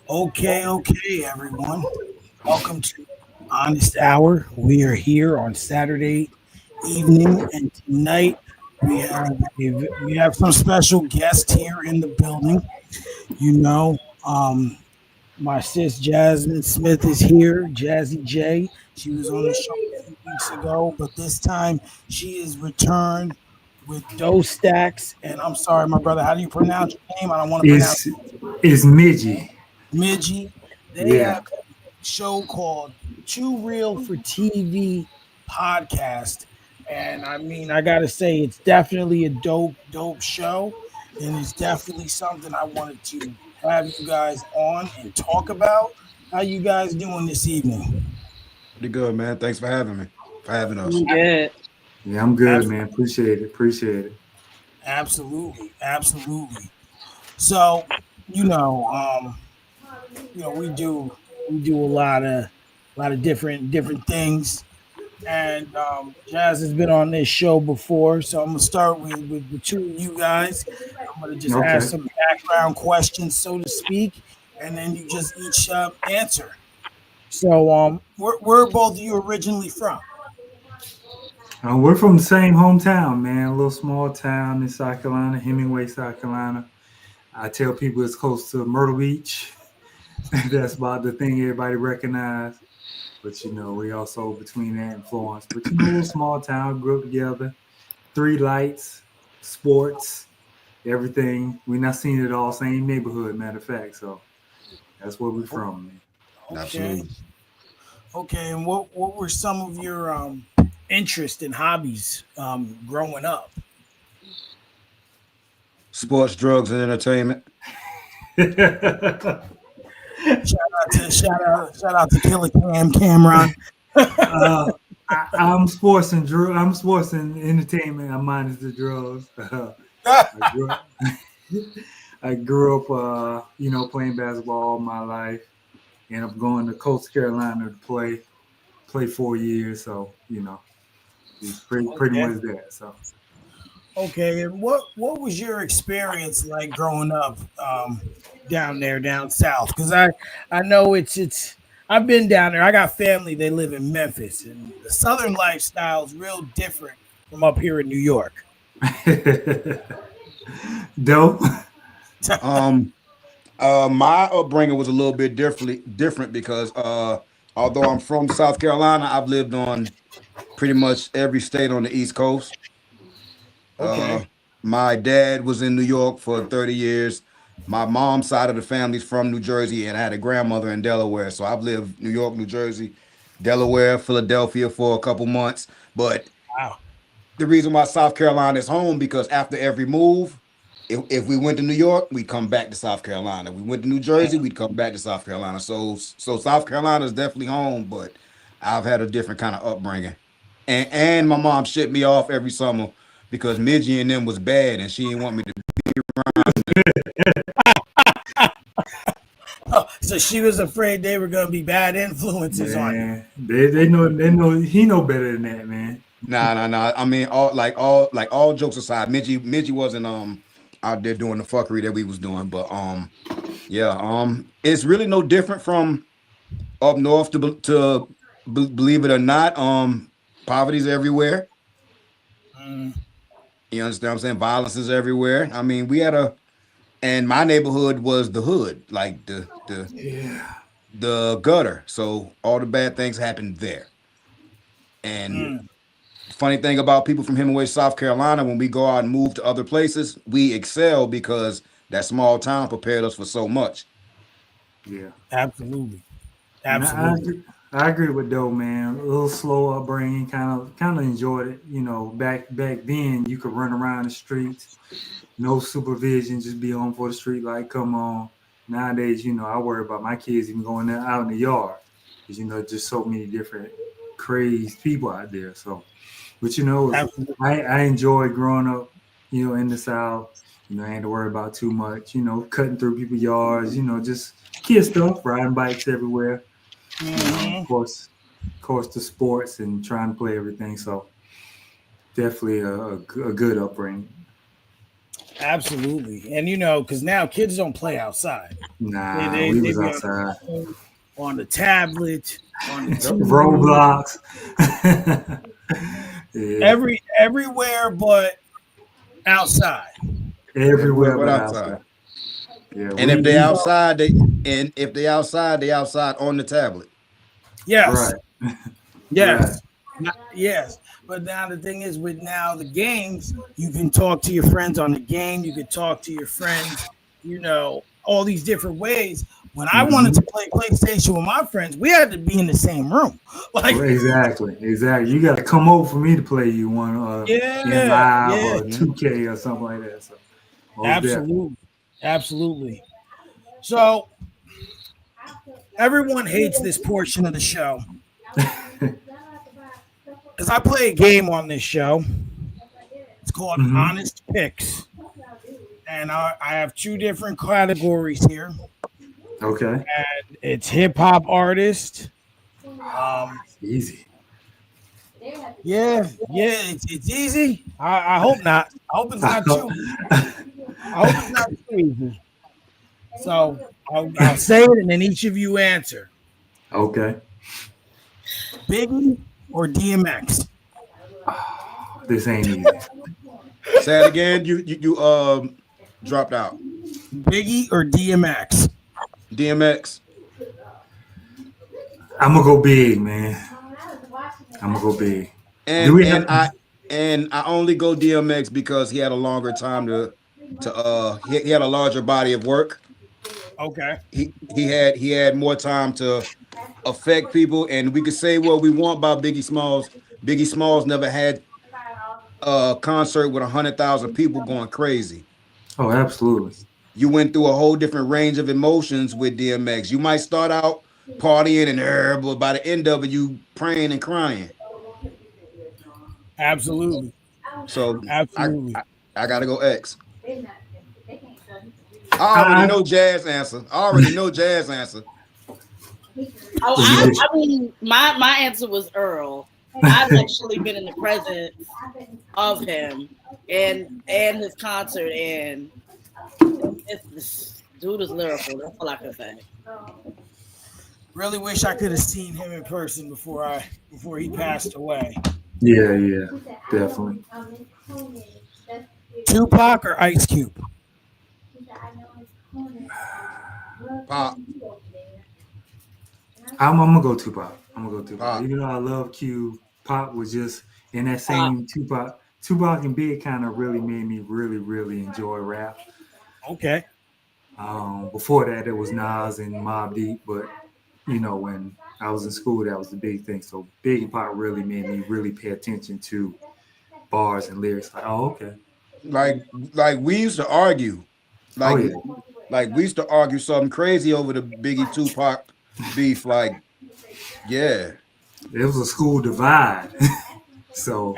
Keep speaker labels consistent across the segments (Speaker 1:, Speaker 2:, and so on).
Speaker 1: Okay, everyone. Welcome to Honest Hour. We are here on Saturday evening, and tonight we have some special guests here in the building. You know, um, my sis Jasmine Smith is here. Jazzy J. She was on the show a few weeks ago, but this time she is returned with Doe Stacks. And I'm sorry, my brother. How do you pronounce your name? I don't want to pronounce
Speaker 2: It's it's Midgie.
Speaker 1: Midgie. They
Speaker 2: Yeah.
Speaker 1: have show called Too Real for TV podcast. And I mean, I gotta say, it's definitely a dope show. And it's definitely something I wanted to have you guys on and talk about. How you guys doing this evening?
Speaker 3: Pretty good, man. Thanks for having me, for having us.
Speaker 4: I'm good.
Speaker 2: Yeah, I'm good,
Speaker 1: Abs-
Speaker 2: man. Appreciate it. Appreciate it.
Speaker 1: absolutely. So, you know, we do a lot of different things. And Jazz has been on this show before, so I'm gonna start with the two of you guys. I'm gonna just ask
Speaker 2: Okay.
Speaker 1: some background questions, so to speak, and then you just each answer. So, where are both of you originally from?
Speaker 2: We're from the same hometown, man. A little small town in South Carolina, Hemingway, South Carolina. I tell people it's close to Myrtle Beach. That's about the thing everybody recognize. But we also between that and Florence. But a little small town, grew up together. Three lights, sports, everything. We not seen it all, same neighborhood, matter of fact. So that's where we from, man.
Speaker 1: Okay,
Speaker 3: Absolutely.
Speaker 1: okay. And what were some of your interests and hobbies growing up?
Speaker 3: Sports, drugs, and entertainment.
Speaker 1: Shout out to Killer Cameron.
Speaker 2: I'm sports and I'm sports and entertainment. I'm minus the drugs. I grew up, I grew up, playing basketball all my life, and I'm going to Coastal Carolina to play 4 years. So it's pretty
Speaker 1: Okay.
Speaker 2: much that. So
Speaker 1: Okay, and what was your experience like growing up down there down south? Because I know it's I've been down there. I got family. They live in Memphis, and the southern lifestyle is real different from up here in New York.
Speaker 2: dope.
Speaker 3: Um, my upbringing was a little bit different because although I'm from South Carolina, I've lived on pretty much every state on the East Coast. Uh,
Speaker 1: Okay,
Speaker 3: my dad was in New York for 30 years. My mom's side of the family's from New Jersey, and I had a grandmother in Delaware. So I've lived New York, New Jersey, Delaware, Philadelphia for a couple months. But
Speaker 1: wow.
Speaker 3: the reason why South Carolina is home because after every move, if we went to New York, we'd come back to South Carolina. We went to New Jersey, we'd come back to South Carolina. So South Carolina is definitely home, but I've had a different kind of upbringing. And my mom shipped me off every summer because Midgie and them was bad and she didn't want me to
Speaker 1: Oh, so she was afraid they were going to be bad influences on you.
Speaker 2: Man, they know he know better than that, man.
Speaker 3: nah. I mean all jokes aside, Midgie wasn't out there doing the fuckery that we was doing. But yeah, it's really no different from up north believe it or not, poverty's everywhere.
Speaker 1: Mm,
Speaker 3: You understand what I'm saying? Violence is everywhere. I mean, we had a and my neighborhood was the hood, like
Speaker 2: Yeah,
Speaker 3: the gutter. So all the bad things happened there. And
Speaker 1: mm.
Speaker 3: funny thing about people from Hemingway, South Carolina, when we go out and move to other places, we excel because that small town prepared us for so much.
Speaker 2: yeah.
Speaker 1: Absolutely,
Speaker 2: And
Speaker 1: absolutely.
Speaker 2: I agree with Doe, man. A little slow upbringing, kind of enjoyed it. Back then you could run around the streets, no supervision, just be on for the street like come on. Nowadays, I worry about my kids even going out in the yard because just so many different crazed people out there. So, but
Speaker 1: Absolutely.
Speaker 2: I enjoyed growing up, in the South. I ain't to worry about too much. Cutting through people's yards. Just kid stuff, riding bikes everywhere. Of
Speaker 1: Hmm.
Speaker 2: course, the sports and trying to play everything. So definitely a good upbringing.
Speaker 1: Absolutely. And because now kids don't play outside.
Speaker 2: Nah,
Speaker 1: They
Speaker 2: we
Speaker 1: they
Speaker 2: was
Speaker 1: be on
Speaker 2: outside.
Speaker 1: the phone, on the tablet, on the
Speaker 3: Yep.
Speaker 1: TV,
Speaker 2: Roblox. Yeah,
Speaker 1: everywhere but outside.
Speaker 3: Everywhere
Speaker 2: everywhere
Speaker 3: but
Speaker 2: but
Speaker 3: outside.
Speaker 2: outside. Yeah,
Speaker 3: And
Speaker 2: we
Speaker 1: So
Speaker 3: if they outside, they outside on the tablet.
Speaker 1: yes,
Speaker 2: right, right.
Speaker 1: yes, yes. But now the thing is, with now the games, you can talk to your friends on the game. You can talk to your friends, all these different ways. When I wanted
Speaker 2: Mm-hmm.
Speaker 1: to play PlayStation with my friends, we had to be in the same room. Like,
Speaker 2: Exactly, exactly. You got to come over for me to play you one in
Speaker 1: yeah,
Speaker 2: live
Speaker 1: yeah,
Speaker 2: or
Speaker 3: Mhm.
Speaker 2: 2K or something like that. So most definitely.
Speaker 1: absolutely, absolutely. So everyone hates this portion of the show because I play a game on this show. It's called
Speaker 2: Hmm.
Speaker 1: Honest Picks, and I have two different categories here.
Speaker 2: Okay,
Speaker 1: It's hip hop artist. Um,
Speaker 2: easy.
Speaker 1: yeah, it's easy. I hope not. I hope it's not too. I hope it's not too easy. So I'll say it, and then each of you answer.
Speaker 2: Okay,
Speaker 1: Biggie or DMX?
Speaker 2: this ain't easy.
Speaker 3: Say it again. You dropped out.
Speaker 1: Biggie or DMX?
Speaker 3: DMX.
Speaker 2: I'm gonna go big, man. I'm gonna go big. Do
Speaker 3: And
Speaker 2: we have?
Speaker 3: and I and I only go DMX because he had a longer time he had a larger body of work.
Speaker 1: Okay,
Speaker 3: He had more time to affect people, and we could say what we want about Biggie Smalls. Biggie Smalls never had a concert with 100,000 people going crazy.
Speaker 2: Oh, absolutely.
Speaker 3: You went through a whole different range of emotions with DMX. You might start out partying and but by the end of it, you praying and crying.
Speaker 1: absolutely,
Speaker 3: So I
Speaker 1: absolutely.
Speaker 3: I, I gotta go X. I already
Speaker 2: I,
Speaker 3: know Jazz answer. I already know Jazz answer.
Speaker 4: Oh,
Speaker 2: so you did.
Speaker 4: I mean, my answer was Earl. I've actually been in the presence of him and his concert, and this dude is lyrical. That's all I can say.
Speaker 1: Really wish I could have seen him in person before he passed away.
Speaker 2: Yeah, yeah, definitely.
Speaker 1: Tupac or Ice Cube?
Speaker 3: Pop,
Speaker 2: I'm gonna go Tupac. I'm gonna go Tupac.
Speaker 3: pop.
Speaker 2: Even though I love Q, Pop was just in that
Speaker 4: Uh,
Speaker 2: same Tupac. Tupac and Big kind of really made me really, really enjoy rap.
Speaker 1: Okay,
Speaker 2: Before that, it was Nas and Mobb Deep, but when I was in school, that was the big thing. So Big and Pop really made me really pay attention to bars and lyrics. Like, oh, okay,
Speaker 3: Like we used to argue.
Speaker 2: oh
Speaker 3: Like
Speaker 2: yeah,
Speaker 3: like we used to argue something crazy over the Biggie Tupac beef. Like, yeah.
Speaker 2: it was a school divide. So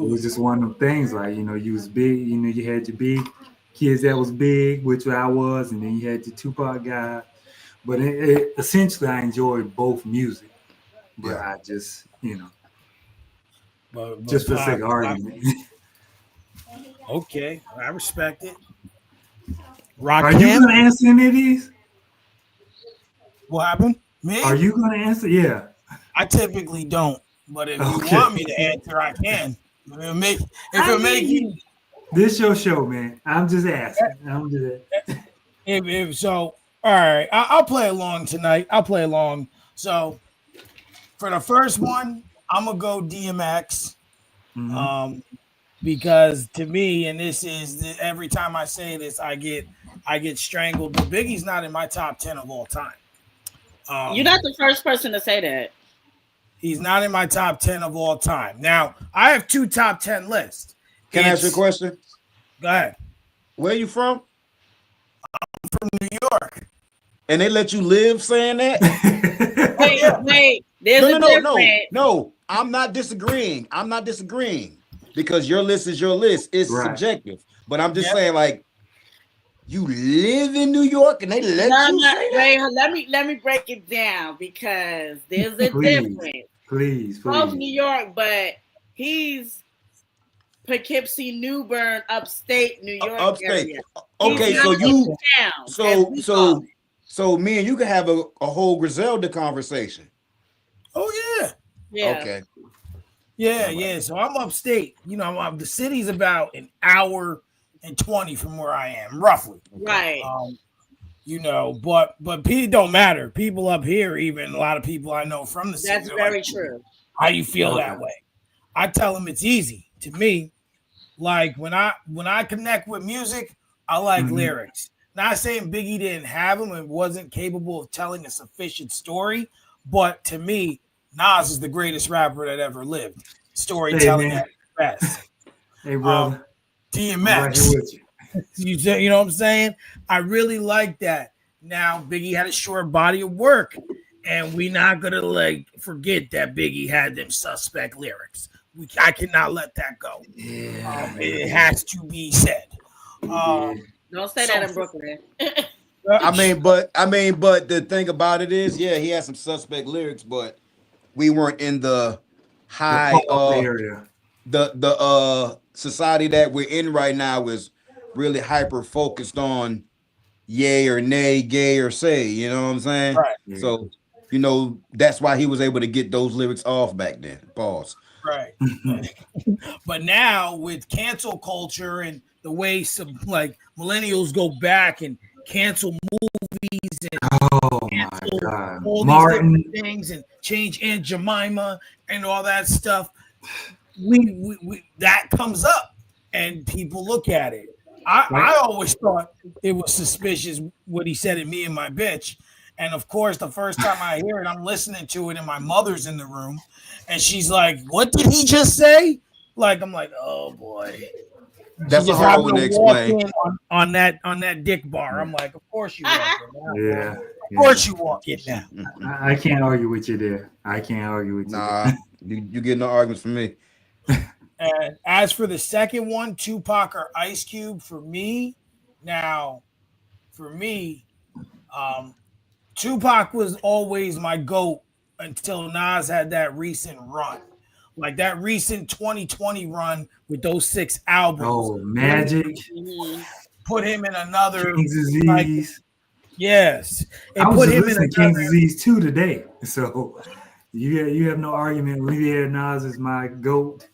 Speaker 2: it was
Speaker 1: absolutely.
Speaker 2: just one of them things. Like, you was big. You had your big kids that was big, which I was, and then you had your Tupac guy. But essentially, I enjoyed both music. But
Speaker 3: Yeah.
Speaker 2: I just,
Speaker 1: But
Speaker 2: just for the sake of
Speaker 1: Pac,
Speaker 2: argument.
Speaker 1: okay, I respect it.
Speaker 2: Are you
Speaker 1: Rakim,
Speaker 2: gonna answer any of these?
Speaker 1: what happened?
Speaker 2: Are
Speaker 1: Me?
Speaker 2: you gonna answer? Yeah.
Speaker 1: I typically don't, but if you
Speaker 2: Okay.
Speaker 1: want me to answer, I can. If
Speaker 2: I
Speaker 1: it make you
Speaker 2: mean, this your show, man. I'm just asking. I'm just.
Speaker 1: if so, all right, I'll play along tonight. I'll play along. So for the first one, I'm gonna go DMX.
Speaker 2: Mm-hmm.
Speaker 1: Um, because to me, and this is every time I say this, I get strangled. But Biggie's not in my top 10 of all time.
Speaker 4: you're
Speaker 1: Um,
Speaker 4: not the first person to say that.
Speaker 1: he's not in my top 10 of all time. Now I have two top 10 lists.
Speaker 3: Can I ask you a
Speaker 1: It's
Speaker 3: question?
Speaker 1: Go ahead.
Speaker 3: Where you from?
Speaker 1: From New York.
Speaker 3: And they let you live saying that? Oh
Speaker 4: Wait,
Speaker 3: yeah.
Speaker 4: wait. There's
Speaker 3: No,
Speaker 4: a
Speaker 3: no, no, no,
Speaker 4: difference.
Speaker 3: no. I'm not disagreeing. I'm not disagreeing because your list is your list. It's
Speaker 2: Right.
Speaker 3: subjective. But I'm just
Speaker 1: Yep.
Speaker 3: saying, like, you live in New York and they let
Speaker 4: No,
Speaker 3: you
Speaker 4: no,
Speaker 3: say that?
Speaker 4: wait. Let me break it down because there's a
Speaker 2: Please,
Speaker 4: difference.
Speaker 2: please,
Speaker 4: Both
Speaker 2: please.
Speaker 4: New York, but he's Poughkeepsie, New Bern, upstate New York
Speaker 3: Upstate.
Speaker 4: area.
Speaker 3: Okay,
Speaker 4: He's
Speaker 3: so
Speaker 4: not
Speaker 3: you,
Speaker 4: in town, as
Speaker 3: so
Speaker 4: we call
Speaker 3: so so me and you can have a whole Griselda conversation.
Speaker 1: Oh yeah.
Speaker 4: it. Yeah.
Speaker 3: Okay.
Speaker 1: Yeah,
Speaker 3: All right.
Speaker 1: yeah. So I'm upstate. The city's about an hour and 20 from where I am, roughly.
Speaker 4: Right.
Speaker 1: But people don't matter. People up here, even a lot of people I know from the city,
Speaker 4: That's
Speaker 1: they're
Speaker 4: very
Speaker 1: like,
Speaker 4: true.
Speaker 1: how you feel
Speaker 2: Okay.
Speaker 1: that way? I tell them it's easy. To me, like when I connect with music, I like
Speaker 2: Mhm.
Speaker 1: lyrics. Not saying Biggie didn't have them and wasn't capable of telling a sufficient story, but to me, Nas is the greatest rapper that ever lived.
Speaker 2: Hey
Speaker 1: Storytelling
Speaker 2: man.
Speaker 1: at its best.
Speaker 2: Hey brother. I'm right here
Speaker 1: DMX,
Speaker 2: with you.
Speaker 1: you know what I'm saying? I really like that. Now Biggie had a short body of work, and we not gonna forget that Biggie had them suspect lyrics. I cannot let that go.
Speaker 2: Yeah.
Speaker 1: It has to be said.
Speaker 2: Yeah.
Speaker 4: Don't say that in Brooklyn.
Speaker 3: But the thing about it is, yeah, he had some suspect lyrics, but we weren't in the
Speaker 2: The
Speaker 3: high
Speaker 2: pop area.
Speaker 3: the society that we're in right now is really hyper focused on yay or nay, gay or say, you know what I'm saying?
Speaker 1: Right,
Speaker 2: Yeah.
Speaker 3: So, that's why he was able to get those lyrics off back then. Pause.
Speaker 1: right. But now with cancel culture and the way some millennials go back and cancel movies and
Speaker 2: Oh my
Speaker 1: cancel
Speaker 2: God.
Speaker 1: all these
Speaker 2: Martin.
Speaker 1: different things and change Aunt Jemima and all that stuff, we that comes up and people look at it. I always thought it was suspicious what he said at me and my bitch. And of course, the first time I hear it, I'm listening to it, and my mother's in the room, and she's like, "What did he just say?" I'm like, "Oh boy." She
Speaker 3: That's a
Speaker 1: just
Speaker 3: hard
Speaker 1: happened
Speaker 3: one to
Speaker 1: to walk
Speaker 3: explain.
Speaker 1: in on that dick bar. I'm like, "Of course you walk in now.
Speaker 2: Yeah.
Speaker 1: Of course you walk in now."
Speaker 2: I can't argue with you there. I can't argue with you
Speaker 3: Nah,
Speaker 2: there.
Speaker 3: you get no arguments from me.
Speaker 1: And as for the second one, Tupac or Ice Cube, for me, um, Tupac was always my GOAT until Nas had that recent run. Like that recent 2020 run with those 6 albums.
Speaker 2: Oh, Magic,
Speaker 1: Put him in another,
Speaker 2: King's
Speaker 1: like,
Speaker 2: Disease.
Speaker 1: yes. It
Speaker 2: I was
Speaker 1: put
Speaker 2: just
Speaker 1: him in
Speaker 2: listening to King's
Speaker 1: another.
Speaker 2: Disease 2 today. So you have no argument. Riviera Nas is my GOAT.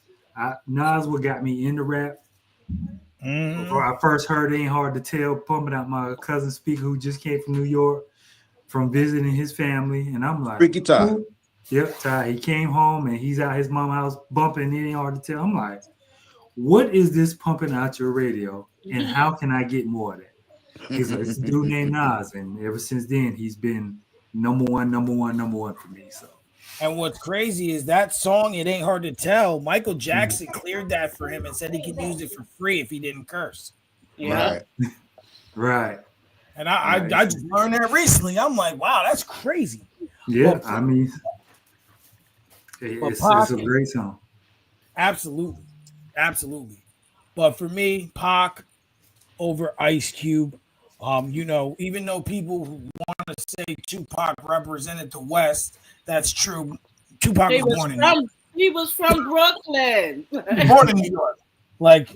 Speaker 2: Nas what got me into rap. Before I first heard Ain't Hard to Tell, pumping out my cousin speaker who just came from New York from visiting his family. And I'm like,
Speaker 3: Freaky Ty.
Speaker 2: "Who?" Yep, Ty. He came home and he's at his mom's house bumping It Ain't Hard to Tell. I'm like, what is this pumping out your radio? And how can I get more of that? He's like, it's a dude named Nas. And ever since then, he's been number one for me. So
Speaker 1: And what's crazy is that song, It Ain't Hard to Tell, Michael Jackson cleared that for him and said he could use it for free if he didn't curse.
Speaker 4: Yeah.
Speaker 2: Right.
Speaker 1: And I just learned that recently. I'm like, wow, that's crazy.
Speaker 2: Yeah,
Speaker 1: Well,
Speaker 2: I mean, it's a great song.
Speaker 1: Absolutely. But for me, Pac over Ice Cube. Even though people want to say Tupac represented the West, that's true. Tupac was born in New York.
Speaker 4: He was from Brooklyn.
Speaker 1: Born in New York. Like,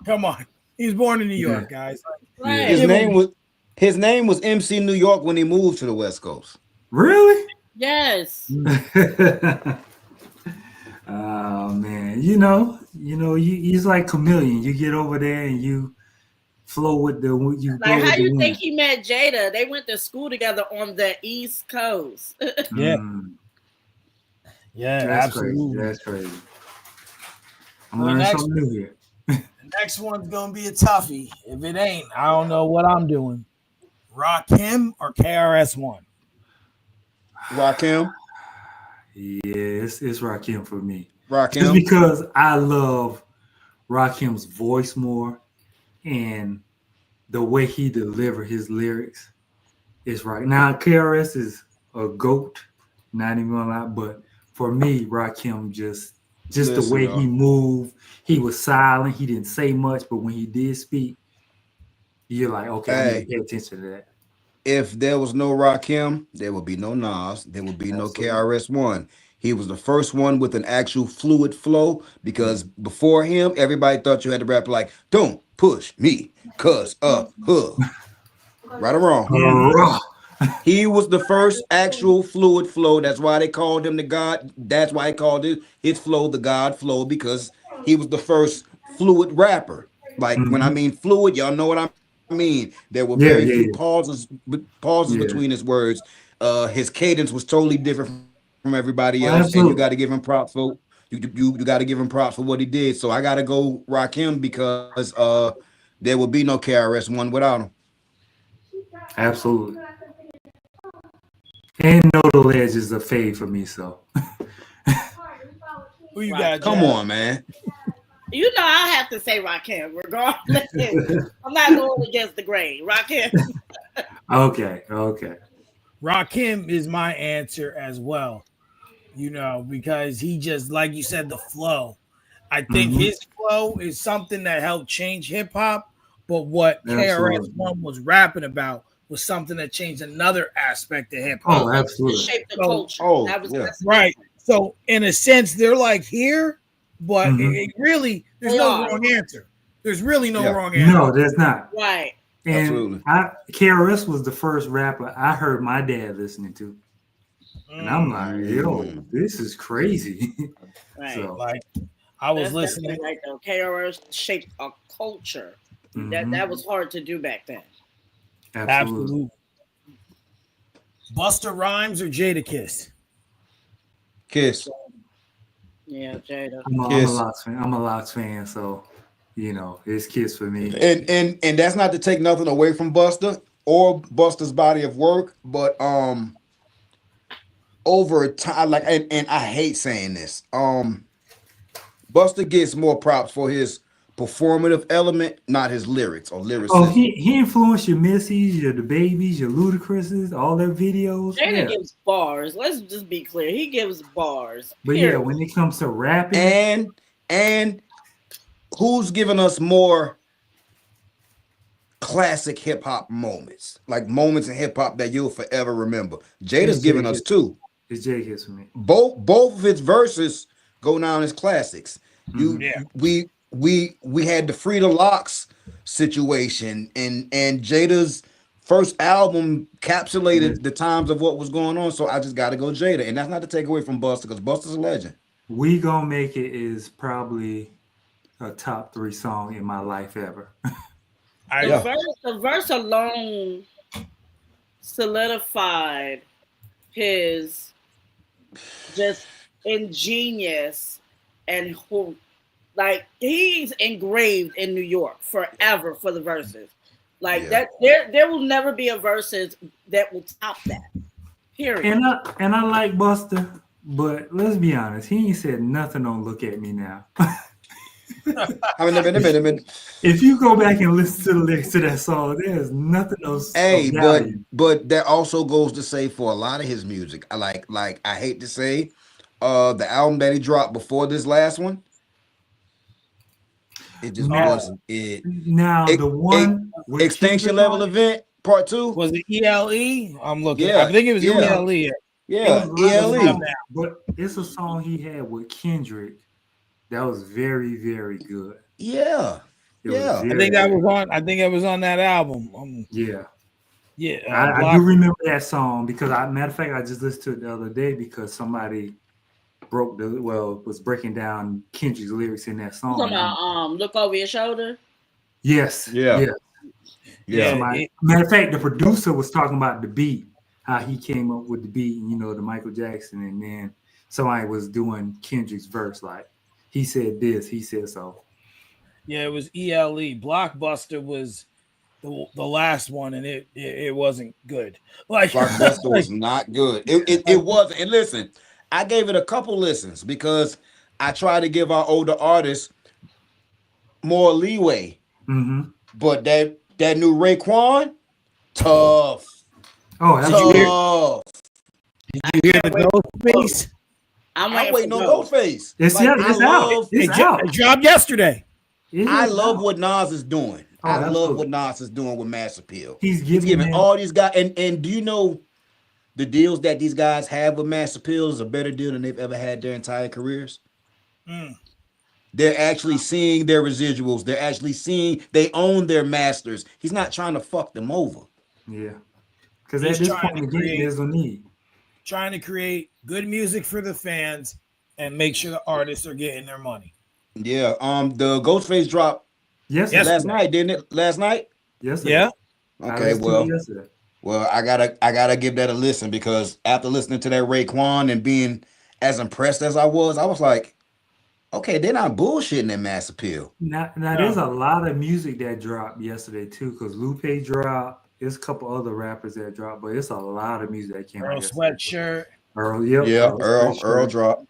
Speaker 1: come on. He was born in New York, guys.
Speaker 4: Right.
Speaker 3: His name was MC New York when he moved to the West Coast.
Speaker 2: Really?
Speaker 4: Yes.
Speaker 2: Oh man, he's like chameleon. You get over there and you flow with the
Speaker 4: Like, how you think he met Jada? They went to school together on the East Coast.
Speaker 1: Yeah. Yeah,
Speaker 2: That's
Speaker 1: absolutely.
Speaker 2: crazy. That's crazy. I'm learning something new here.
Speaker 1: The next one's gonna be a toughie. If it ain't, I don't know what I'm doing. Rakim or KRS-One?
Speaker 3: Rakim.
Speaker 2: Yeah, it's Rakim for me.
Speaker 3: Rakim.
Speaker 2: Just because I love Rakim's voice more and the way he delivered his lyrics is right. Now, KRS is a GOAT, not even gonna lie, but for me, Rakim just the way he moved, he was silent, he didn't say much, but when he did speak, you're like, okay, I need to pay attention to that.
Speaker 3: If there was no Rakim, there would be no Nas, there would be no KRS-One. He was the first one with an actual fluid flow because before him, everybody thought you had to rap like, don't push me, cuz right or wrong. He was the first actual fluid flow. That's why they called him the God. That's why they called it his flow the God flow, because he was the first fluid rapper. Like when I mean fluid, y'all know what I mean. There were
Speaker 2: Yeah,
Speaker 3: very
Speaker 2: yeah,
Speaker 3: few
Speaker 2: yeah.
Speaker 3: pauses
Speaker 2: Yeah.
Speaker 3: between his words. His cadence was totally different from everybody
Speaker 2: Oh,
Speaker 3: else, and you
Speaker 2: absolutely.
Speaker 3: got to give him props for you got to give him props for what he did. So I got to go rock him because there would be no KRS One without him.
Speaker 2: Absolutely. And No the Ledge is a fave for me, so
Speaker 1: Who you
Speaker 4: Right.
Speaker 1: got,
Speaker 3: Come
Speaker 1: Jazz?
Speaker 3: on, man.
Speaker 4: You know, I have to say Rakim, regardless. I'm not going against the grain. Rakim.
Speaker 2: okay.
Speaker 1: Rakim is my answer as well. Because he just, like you said, the flow. I think
Speaker 2: Mhm.
Speaker 1: his flow is something that helped change hip hop, but what KRS
Speaker 2: Absolutely.
Speaker 1: One was rapping about was something that changed another aspect of hip
Speaker 2: Oh,
Speaker 1: hop.
Speaker 4: It
Speaker 2: absolutely.
Speaker 4: shaped the
Speaker 1: So,
Speaker 4: culture.
Speaker 3: Oh,
Speaker 4: That's
Speaker 3: yeah.
Speaker 4: the
Speaker 1: right.
Speaker 4: difference.
Speaker 1: So, in a sense, they're like here, but it really, there's
Speaker 4: They
Speaker 1: no
Speaker 4: are.
Speaker 1: wrong answer. There's really no
Speaker 3: Yeah.
Speaker 1: wrong answer.
Speaker 2: No, there's not.
Speaker 4: Right.
Speaker 2: And
Speaker 3: Absolutely.
Speaker 2: KRS was the first rapper I heard my dad listening to. And I'm like, yo,
Speaker 3: Mm.
Speaker 2: this is crazy.
Speaker 4: Right.
Speaker 2: So,
Speaker 1: Like, I was
Speaker 4: That's
Speaker 1: listening.
Speaker 4: definitely right though. KRS shaped a culture.
Speaker 2: mhm.
Speaker 4: That was hard to do back then.
Speaker 2: Absolutely.
Speaker 1: Absolutely. Busta Rhymes or Jadakiss?
Speaker 3: Kiss.
Speaker 4: Yeah, Jada.
Speaker 2: I'm a
Speaker 3: Kiss.
Speaker 2: Lox fan. I'm a Lox fan, so it's Kiss for me.
Speaker 3: And that's not to take nothing away from Buster or Buster's body of work, but over time, like and I hate saying this, Buster gets more props for his performative element, not his lyrics or
Speaker 2: Oh,
Speaker 3: lyricism.
Speaker 2: he influenced your Missies, your the Babies, your Ludacris's, all their videos.
Speaker 4: Jada
Speaker 2: Yeah.
Speaker 4: gives bars. Let's just be clear. He gives bars.
Speaker 2: But yeah,
Speaker 4: Period.
Speaker 2: when it comes to rapping,
Speaker 3: And who's giving us more classic hip hop moments, like moments in hip hop that you'll forever remember? Jada's
Speaker 2: it's Jay
Speaker 3: giving us
Speaker 2: Kiss.
Speaker 3: two.
Speaker 2: It's Jay Kiss for me.
Speaker 3: Both of his verses go down as classics.
Speaker 2: Mhm.
Speaker 1: Yeah.
Speaker 3: We had the Frida Locks situation, and Jada's first album encapsulated the times of what was going on. So I just got to go Jada, and that's not to take away from Buster because Buster's a legend.
Speaker 2: We Gonna Make It is probably a top 3 song in my life ever.
Speaker 4: The verse alone solidified his just ingenious and who, like, he's engraved in New York forever for the verses. Like that, there will never be a verses that will top that. Period.
Speaker 2: And I like Buster, but let's be honest, he ain't said nothing on Look At Me Now.
Speaker 3: I mean,
Speaker 2: If you go back and listen to the lyrics to that song, there's nothing else.
Speaker 3: hey,
Speaker 2: of value.
Speaker 3: but that also goes to say for a lot of his music, I like I hate to say, the album that he dropped before this last one, it just wasn't it.
Speaker 2: Now the one with
Speaker 3: Extinction
Speaker 2: Kendrick
Speaker 3: Level
Speaker 2: on it,
Speaker 3: Event Part 2.
Speaker 1: Was it ELE? I'm looking.
Speaker 3: Yeah,
Speaker 1: I think it was
Speaker 3: yeah.
Speaker 1: ELE.
Speaker 2: it
Speaker 3: Yeah,
Speaker 2: was a lot of
Speaker 3: ELE.
Speaker 2: songs, but it's a song he had with Kendrick that was very, very good.
Speaker 3: Yeah.
Speaker 2: It was
Speaker 3: Yeah.
Speaker 1: I
Speaker 2: very
Speaker 1: think that
Speaker 2: good.
Speaker 1: was on. I think it was on that album.
Speaker 2: Yeah.
Speaker 1: Yeah.
Speaker 2: I do remember that song because matter of fact, I just listened to it the other day because somebody was breaking down Kendrick's lyrics in that
Speaker 4: You
Speaker 2: song.
Speaker 4: talking about look over your shoulder?
Speaker 2: Yes.
Speaker 3: Yeah.
Speaker 1: Yeah.
Speaker 2: Matter of fact, the producer was talking about the beat, how he came up with the beat, and the Michael Jackson, and then somebody was doing Kendrick's verse, like he said this, he said so.
Speaker 1: Yeah, it was ELE. Blockbuster was the last one, and it wasn't good. Like
Speaker 3: Blockbuster was not good. It wasn't. And listen, I gave it a couple listens because I try to give our older artists more leeway.
Speaker 2: Mm-hmm.
Speaker 3: But that new Raekwon, tough.
Speaker 2: Oh, that's
Speaker 3: Tough.
Speaker 1: Did you hear the Ghostface?
Speaker 4: I'm
Speaker 3: waiting on Ghostface.
Speaker 2: It's
Speaker 3: Like,
Speaker 2: out. It's out. It's out.
Speaker 1: It dropped yesterday.
Speaker 3: I love what Nas is doing.
Speaker 2: Oh,
Speaker 3: I love
Speaker 2: absolutely.
Speaker 3: what Nas is doing with Mass Appeal.
Speaker 2: He's
Speaker 3: He's giving
Speaker 2: them-
Speaker 3: all these guys. And do you know the deals that these guys have with Mass Appeal is a better deal than they've ever had their entire careers. They're actually seeing their residuals. They're actually seeing they own their masters. He's not trying to fuck them over.
Speaker 2: Yeah. Because at this point, again, there's a need.
Speaker 1: Trying to create good music for the fans and make sure the artists are getting their money.
Speaker 3: Yeah. The Ghostface drop last night, didn't it? Last night?
Speaker 2: Yes.
Speaker 1: Yeah.
Speaker 3: Okay, well, I gotta give that a listen because after listening to that Raekwon and being as impressed as I was like, okay, they're not bullshitting that Mass Appeal.
Speaker 2: Now there's a lot of music that dropped yesterday too, because Lupe dropped. There's a couple other rappers that dropped, but it's a lot of music that came out.
Speaker 1: Earl Sweatshirt.
Speaker 3: Earl dropped.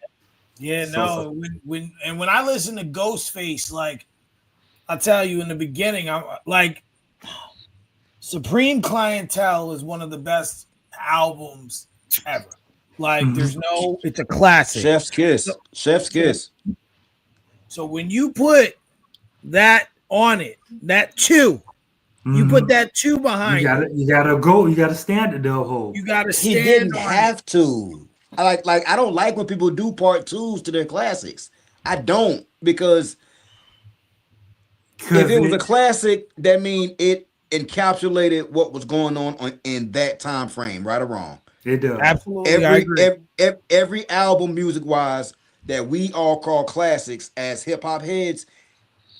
Speaker 1: Yeah, no. When I listen to Ghostface, like I'll tell you in the beginning, I'm like Supreme Clientele is one of the best albums ever. Like it's a classic.
Speaker 3: Chef's Kiss. So
Speaker 1: when you put that on it, that 2, you put that 2 behind
Speaker 2: you gotta stand it though, Ho.
Speaker 1: You gotta stand.
Speaker 3: He didn't have to. I don't like when people do part 2s to their classics. I don't, because if it was a classic, that means it encapsulated what was going on in that time frame, right or wrong.
Speaker 2: It does.
Speaker 1: Absolutely.
Speaker 3: Every album music wise that we all call classics as hip hop heads,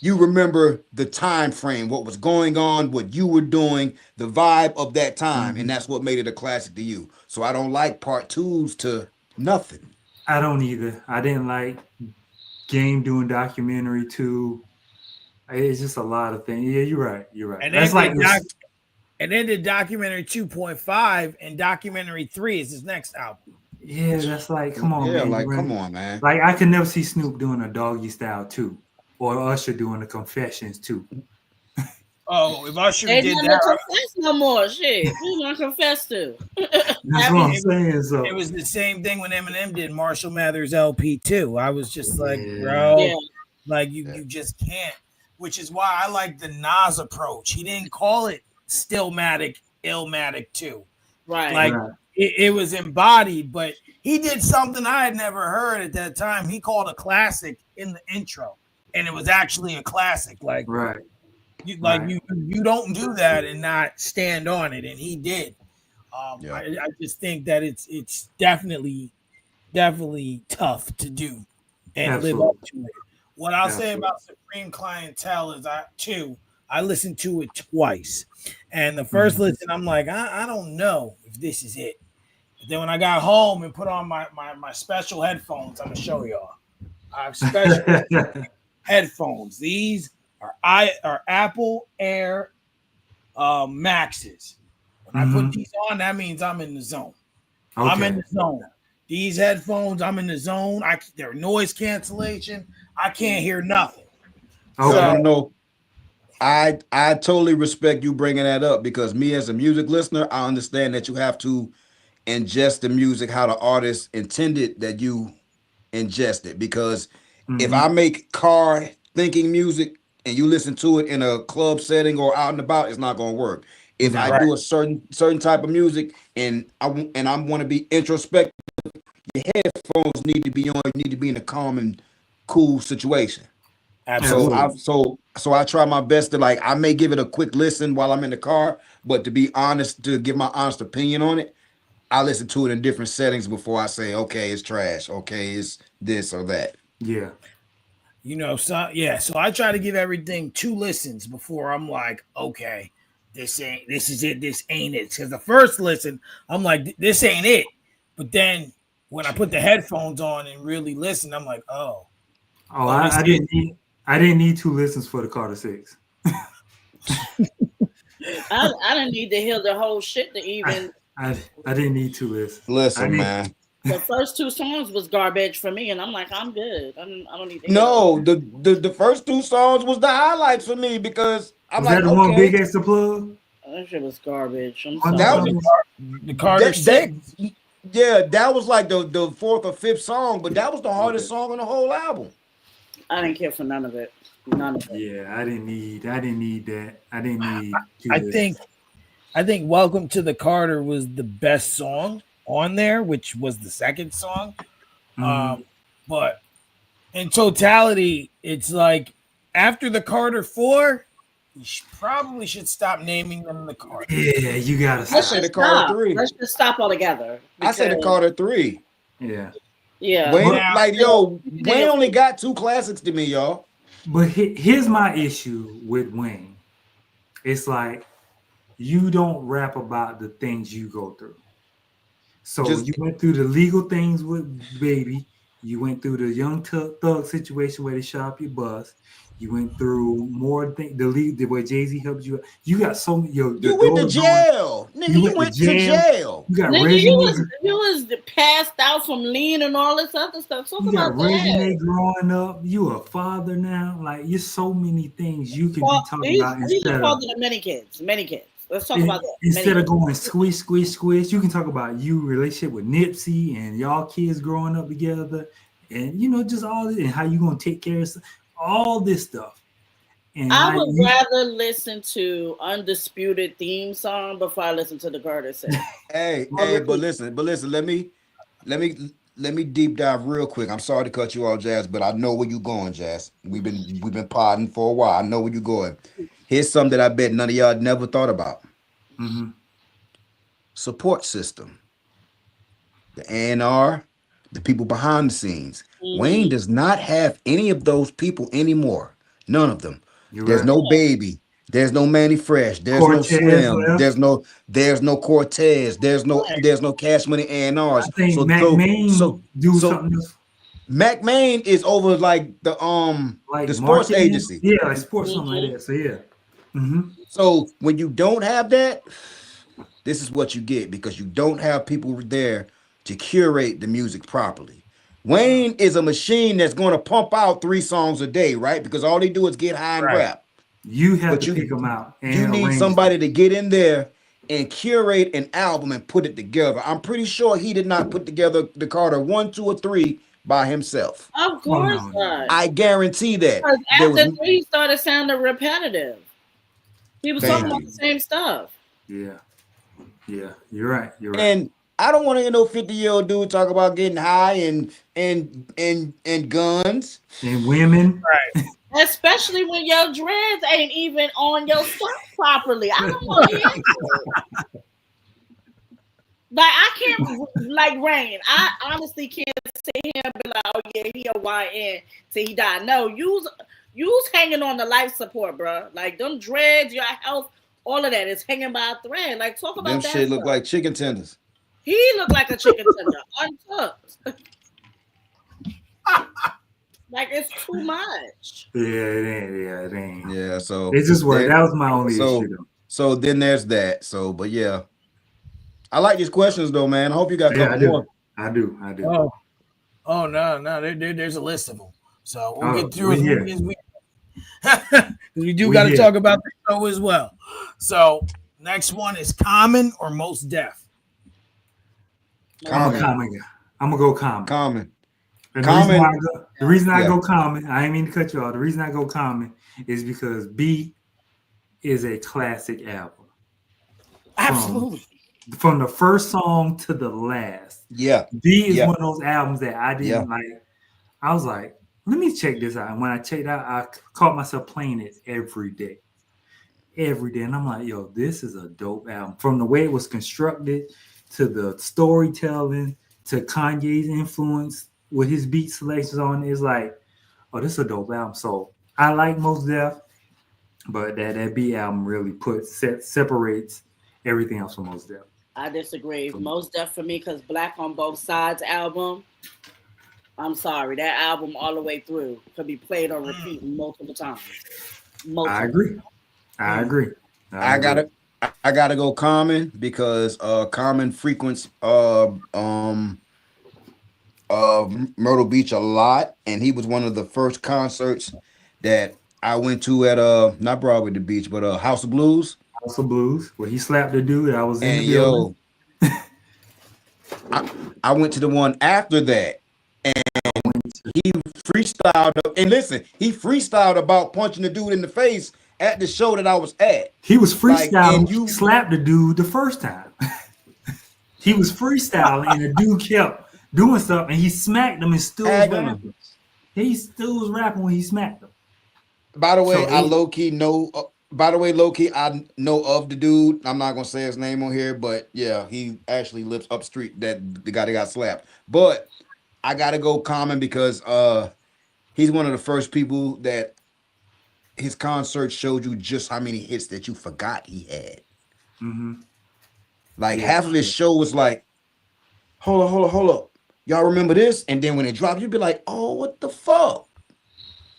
Speaker 3: you remember the time frame, what was going on, what you were doing, the vibe of that time, and that's what made it a classic to you. So I don't like part 2s to nothing.
Speaker 2: I don't either. I didn't like Game doing documentary 2. It's just a lot of things. Yeah, you're right.
Speaker 1: And
Speaker 2: that's
Speaker 1: and then the documentary 2.5 and documentary 3 is his next album.
Speaker 2: Yeah, that's like, come on, man.
Speaker 3: Come on, man.
Speaker 2: Like, I can never see Snoop doing a Doggy Style 2 or Usher doing the Confessions 2.
Speaker 1: Oh, if Usher
Speaker 4: they
Speaker 1: did
Speaker 4: never confess no more. Shit, who's gonna confess to?
Speaker 2: That's what I'm saying. So
Speaker 1: it was the same thing when Eminem did Marshall Mathers LP 2. I was just like, bro, like you just can't. Which is why I like the Nas approach. He didn't call it Stillmatic, Illmatic 2.
Speaker 4: Right.
Speaker 1: Like it was embodied, but he did something I had never heard at that time. He called a classic in the intro, and it was actually a classic. Like, you don't do that and not stand on it, and he did. I just think that it's definitely tough to do and live up to it. What I'll say about Supreme Clientele is I listened to it twice. And the first listen, I'm like, I don't know if this is it. But then when I got home and put on my special headphones, I'm going to show y'all. I have special headphones. These are Apple Air Maxes. When I put these on, that means I'm in the zone. Okay. I'm in the zone. These headphones, I'm in the zone. They're noise cancellation. I can't hear nothing.
Speaker 3: Okay. So, I totally respect you bringing that up, because me as a music listener, I understand that you have to ingest the music how the artist intended that you ingest it. Because if I make car thinking music and you listen to it in a club setting or out and about, it's not going to work. If I do a certain type of music and I want to be introspective, your headphones need to be on. You need to be in a calm and cool situation.
Speaker 1: Absolutely.
Speaker 3: So I try my best to, like, I may give it a quick listen while I'm in the car, but to be honest, to give my honest opinion on it, I listen to it in different settings before I say, okay, it's trash. Okay, it's this or that.
Speaker 2: Yeah.
Speaker 1: So I try to give everything 2 listens before I'm like, okay, this is it, this ain't it. Because the first listen, I'm like, this ain't it. But then when I put the headphones on and really listen, I'm like,
Speaker 2: I didn't need 2 listens for the Carter 6.
Speaker 4: I didn't need to hear the whole shit to even.
Speaker 2: I didn't need 2 listens.
Speaker 3: Listen, man.
Speaker 4: The first 2 songs was garbage for me, and I'm like, I'm good. I don't need to.
Speaker 3: No, the first 2 songs was the highlights for me, because I'm
Speaker 2: was
Speaker 3: like,
Speaker 2: that the one Big Extra Plug?
Speaker 4: That shit was garbage.
Speaker 3: That was
Speaker 1: the Carter 6.
Speaker 3: Yeah, that was like the 4th or 5th song, but that was the hardest song on the whole album.
Speaker 4: I didn't care for none of it.
Speaker 2: Yeah, I didn't need that. I didn't need.
Speaker 1: I think Welcome to the Carter was the best song on there, which was the second song.
Speaker 2: Mhm.
Speaker 1: But in totality, it's like after the Carter 4, you probably should stop naming them the Carter.
Speaker 2: Yeah, you gotta
Speaker 3: I
Speaker 4: Let's
Speaker 3: say
Speaker 2: stop.
Speaker 3: the
Speaker 4: just
Speaker 3: Carter
Speaker 4: stop.
Speaker 3: 3.
Speaker 4: Let's just stop altogether.
Speaker 3: I say the
Speaker 4: because-
Speaker 3: Carter 3.
Speaker 2: Yeah.
Speaker 4: Yeah.
Speaker 3: Wayne,
Speaker 1: Now-
Speaker 3: like yo, Wayne only got 2 classics to me, y'all.
Speaker 2: But here's my issue with Wayne. It's like you don't rap about the things you go through. So you went through the legal things with Baby. You went through the Young Thug situation where they shot up your bus. You went through more things. The where Jay-Z helped you. You got so many.
Speaker 3: You went to jail, nigga. You went to jail.
Speaker 2: You got
Speaker 4: Nigga,
Speaker 2: Reggie.
Speaker 4: you was passed out from lean and all this other stuff. Talk
Speaker 2: You
Speaker 4: about
Speaker 2: got Reggie
Speaker 4: that.
Speaker 2: growing up. You a father now. Like you're so many things you can be talking
Speaker 4: These
Speaker 2: about
Speaker 4: are
Speaker 2: instead
Speaker 4: father
Speaker 2: of
Speaker 4: to many kids. Many kids. Let's talk about that.
Speaker 2: instead of going squish. You can talk about you relationship with Nipsey and y'all kids growing up together, and just all this and how you gonna take care of all this stuff. And
Speaker 4: I would rather listen to Undisputed theme song before I listen to the Carter set.
Speaker 3: Hey, but listen. Let me deep dive real quick. I'm sorry to cut you off, Jazz, but I know where you going, Jazz. We've been podding for a while. I know where you going. Here's something that I bet none of y'all never thought about.
Speaker 2: Mm-hmm.
Speaker 3: Support system. The A&R, the people behind the scenes.
Speaker 4: Mm-hmm.
Speaker 3: Wayne does not have any of those people anymore. None of them. There's
Speaker 2: right.
Speaker 3: no Baby. There's no Manny Fresh. There's
Speaker 2: Cortez
Speaker 3: no Slim.
Speaker 2: left.
Speaker 3: There's no Cortez. There's no Cash Money A&Rs.
Speaker 2: I think Mac Main do something else.
Speaker 3: Mac Main is over like the sports
Speaker 2: marketing?
Speaker 3: agency.
Speaker 2: Yeah, like sports something like that. So yeah. Mm-hmm.
Speaker 3: So when you don't have that, this is what you get because you don't have people there to curate the music properly. Wayne is a machine that's going to pump out 3 songs a day, right? Because all they do is get high and rap.
Speaker 2: You have to pick them out. And
Speaker 3: you need somebody to get in there and curate an album and put it together. I'm pretty sure he did not put together the Carter 1, 2, or 3 by himself.
Speaker 4: Of course not.
Speaker 3: I guarantee that.
Speaker 4: After 3, he started sounding repetitive. He was talking about the same stuff.
Speaker 2: Yeah. Yeah, you're right. You're right.
Speaker 3: And I don't want to hear no 50-year-old dude talk about getting high and guns
Speaker 2: and women.
Speaker 1: Right.
Speaker 4: Especially when your dreads ain't even on your stuff properly. I don't want to hear it. Like I can't like Rain. I honestly can't sit here and be like, oh yeah, he a YN till he died. No, you's hanging on the life support, bro. Like them dreads, your health, all of that is hanging by a thread. Like talk about
Speaker 3: them
Speaker 4: that.
Speaker 3: Shit look like chicken tenders.
Speaker 4: He looked like a chicken tender, untucked. Like it's too much.
Speaker 2: Yeah, it ain't.
Speaker 3: Yeah, so
Speaker 2: it just worked. That was my only issue.
Speaker 3: So then there's that. So, but yeah, I like these questions though, man. I hope you got a couple more.
Speaker 2: I do.
Speaker 1: Oh no, there's a list of them. So we'll get through as we we do got to talk about the show as well. So next one is Common or Most Def.
Speaker 2: I'm gonna go Common.
Speaker 3: Common.
Speaker 2: And the reason I go Common, I ain't mean to cut you off. The reason I go Common is because B is a classic album.
Speaker 1: Absolutely.
Speaker 2: From the first song to the last.
Speaker 3: Yeah.
Speaker 2: B is one of those albums that I didn't like. I was like, let me check this out. And when I checked out, I caught myself playing it every day. And I'm like, yo, this is a dope album. From the way it was constructed to the storytelling to Kanye's influence with his beat selections on it, it's like, oh, this is a dope album. So I like Most Def, but that B album really separates everything else from Most Def.
Speaker 4: I disagree. Most Def for me, because Black on Both Sides album, I'm sorry, that album all the way through could be played on repeat multiple times.
Speaker 2: I agree. I
Speaker 3: gotta go Common because Common frequents Myrtle Beach a lot, and he was one of the first concerts that I went to at not Broadway the Beach, but House of Blues.
Speaker 2: House of Blues, where he slapped the dude. I was in the building.
Speaker 3: I went to the one after that, and he freestyled. And listen, he freestyled about punching the dude in the face at the show that I was at.
Speaker 2: He was freestyling. He slapped the dude the first time. He was freestyling, and the dude kept doing stuff, and he smacked him and still was
Speaker 3: Tag him.
Speaker 2: rapping. He still was rapping when he smacked him.
Speaker 3: By the way,
Speaker 2: So
Speaker 3: I
Speaker 2: it-
Speaker 3: low key know. By the way, low key, I know of the dude. I'm not gonna say his name on here, but yeah, he actually lives up street. That the guy that got slapped. But I gotta go Common because he's one of the first people that his concert showed you just how many hits that you forgot he had.
Speaker 2: Mhm.
Speaker 3: Like
Speaker 2: Yeah.
Speaker 3: half of his show was like, hold up. Y'all remember this? And then when it dropped, you'd be like, oh, what the fuck?